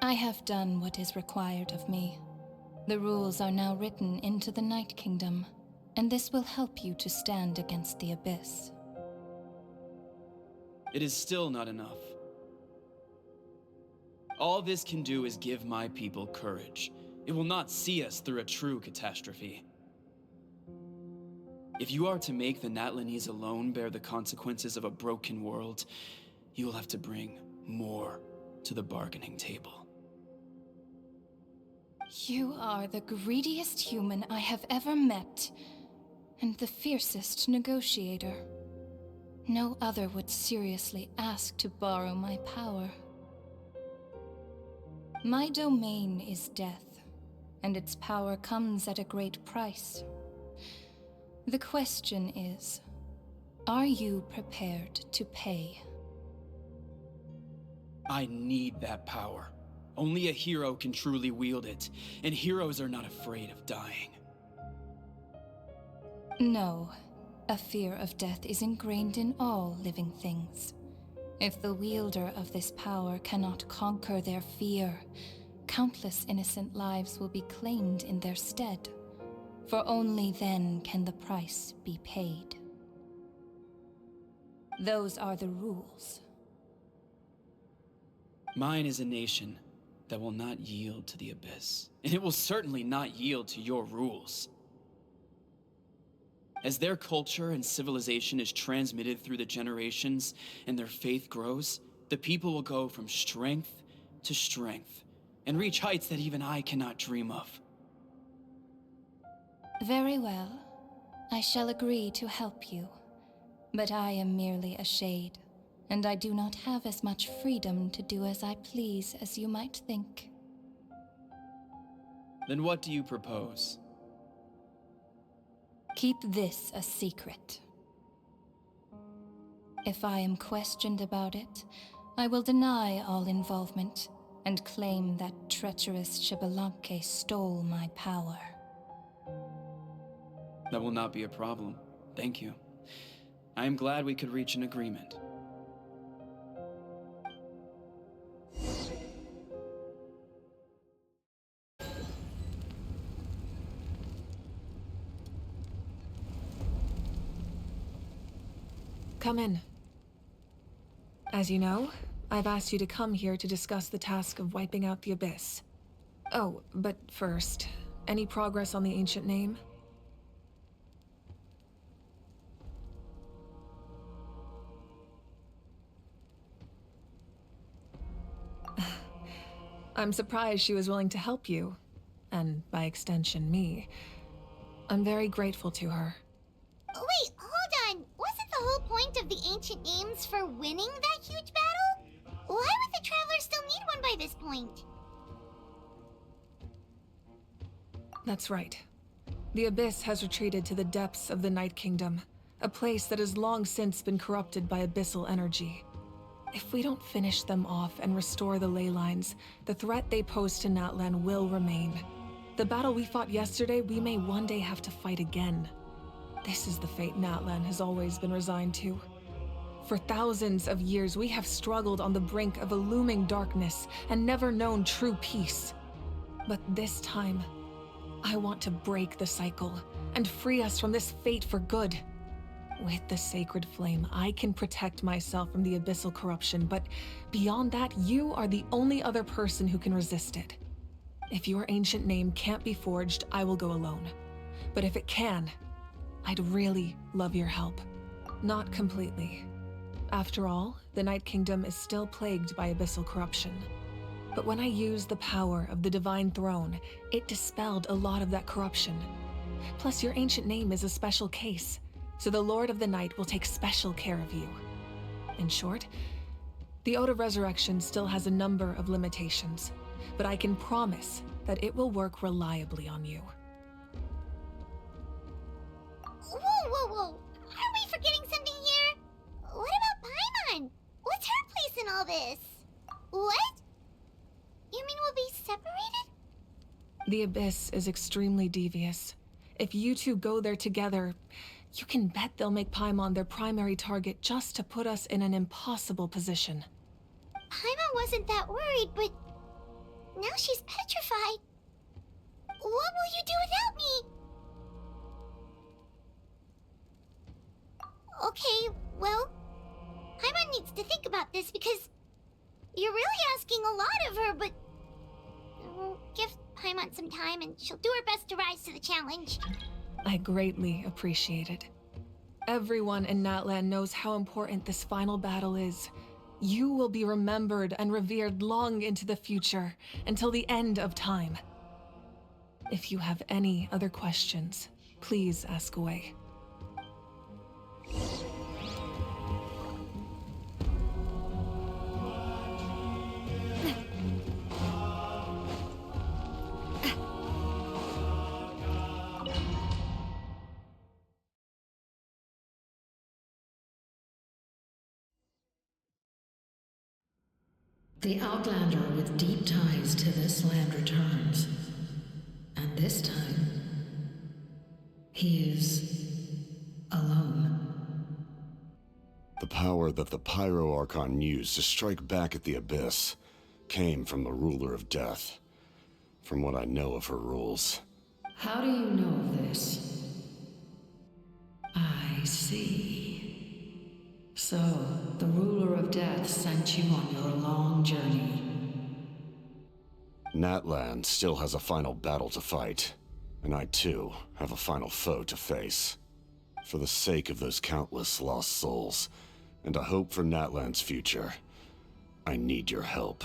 I have done what is required of me. The rules are now written into the Night Kingdom, and this will help you to stand against the Abyss. It is still not enough. All this can do is give my people courage. It will not see us through a true catastrophe. If you are to make the Natlanese alone bear the consequences of a broken world, you will have to bring more to the bargaining table. You are the greediest human I have ever met, and the fiercest negotiator. No other would seriously ask to borrow my power. My domain is death, and its power comes at a great price. The question is, are you prepared to pay? I need that power. Only a hero can truly wield it, and heroes are not afraid of dying. No, a fear of death is ingrained in all living things. If the wielder of this power cannot conquer their fear, countless innocent lives will be claimed in their stead, for only then can the price be paid. Those are the rules. Mine is a nation that will not yield to the Abyss, and it will certainly not yield to your rules. As their culture and civilization is transmitted through the generations and their faith grows, the people will go from strength to strength and reach heights that even I cannot dream of. Very well. I shall agree to help you. But I am merely a shade, and I do not have as much freedom to do as I please as you might think. Then what do you propose? Keep this a secret. If I am questioned about it, I will deny all involvement and claim that treacherous Xbalanque stole my power. That will not be a problem. Thank you. I am glad we could reach an agreement. Come in. As you know, I've asked you to come here to discuss the task of wiping out the Abyss. Oh, but first, any progress on the ancient name? I'm surprised she was willing to help you, and by extension, me. I'm very grateful to her. Wait, hold on. Wasn't the whole point of the ancient names for winning that huge battle? Why would the Travelers still need one by this point? That's right. The Abyss has retreated to the depths of the Night Kingdom, a place that has long since been corrupted by abyssal energy. If we don't finish them off and restore the ley lines, the threat they pose to Natlan will remain. The battle we fought yesterday, we may one day have to fight again. This is the fate Natlan has always been resigned to. For thousands of years, we have struggled on the brink of a looming darkness and never known true peace. But this time, I want to break the cycle and free us from this fate for good. With the sacred flame, I can protect myself from the abyssal corruption, but beyond that, you are the only other person who can resist it. If your ancient name can't be forged, I will go alone. But if it can, I'd really love your help. Not completely. After all, the Night Kingdom is still plagued by abyssal corruption. But when I used the power of the Divine Throne, it dispelled a lot of that corruption. Plus, your ancient name is a special case, so the Lord of the Night will take special care of you. In short, the Ode of Resurrection still has a number of limitations, but I can promise that it will work reliably on you. Whoa, whoa, whoa! Are we forgetting something here? What about Paimon? What's her place in all this? What? You mean we'll be separated? The Abyss is extremely devious. If you two go there together, you can bet they'll make Paimon their primary target just to put us in an impossible position. Paimon wasn't that worried, but now she's petrified. What will you do without me? Okay, well, Paimon needs to think about this because you're really asking a lot of her, but we'll give Paimon some time and she'll do her best to rise to the challenge. I greatly appreciate it. Everyone in Natlan knows how important this final battle is. You will be remembered and revered long into the future, until the end of time. If you have any other questions, please ask away. The Outlander with deep ties to this land returns. And this time, he is alone. The power that the Pyro Archon used to strike back at the Abyss came from the Ruler of Death, from what I know of her rules. How do you know of this? I see. So, the Ruler of Death sent you on your long journey. Natlan still has a final battle to fight, and I too have a final foe to face. For the sake of those countless lost souls, and a hope for Natlan's future, I need your help.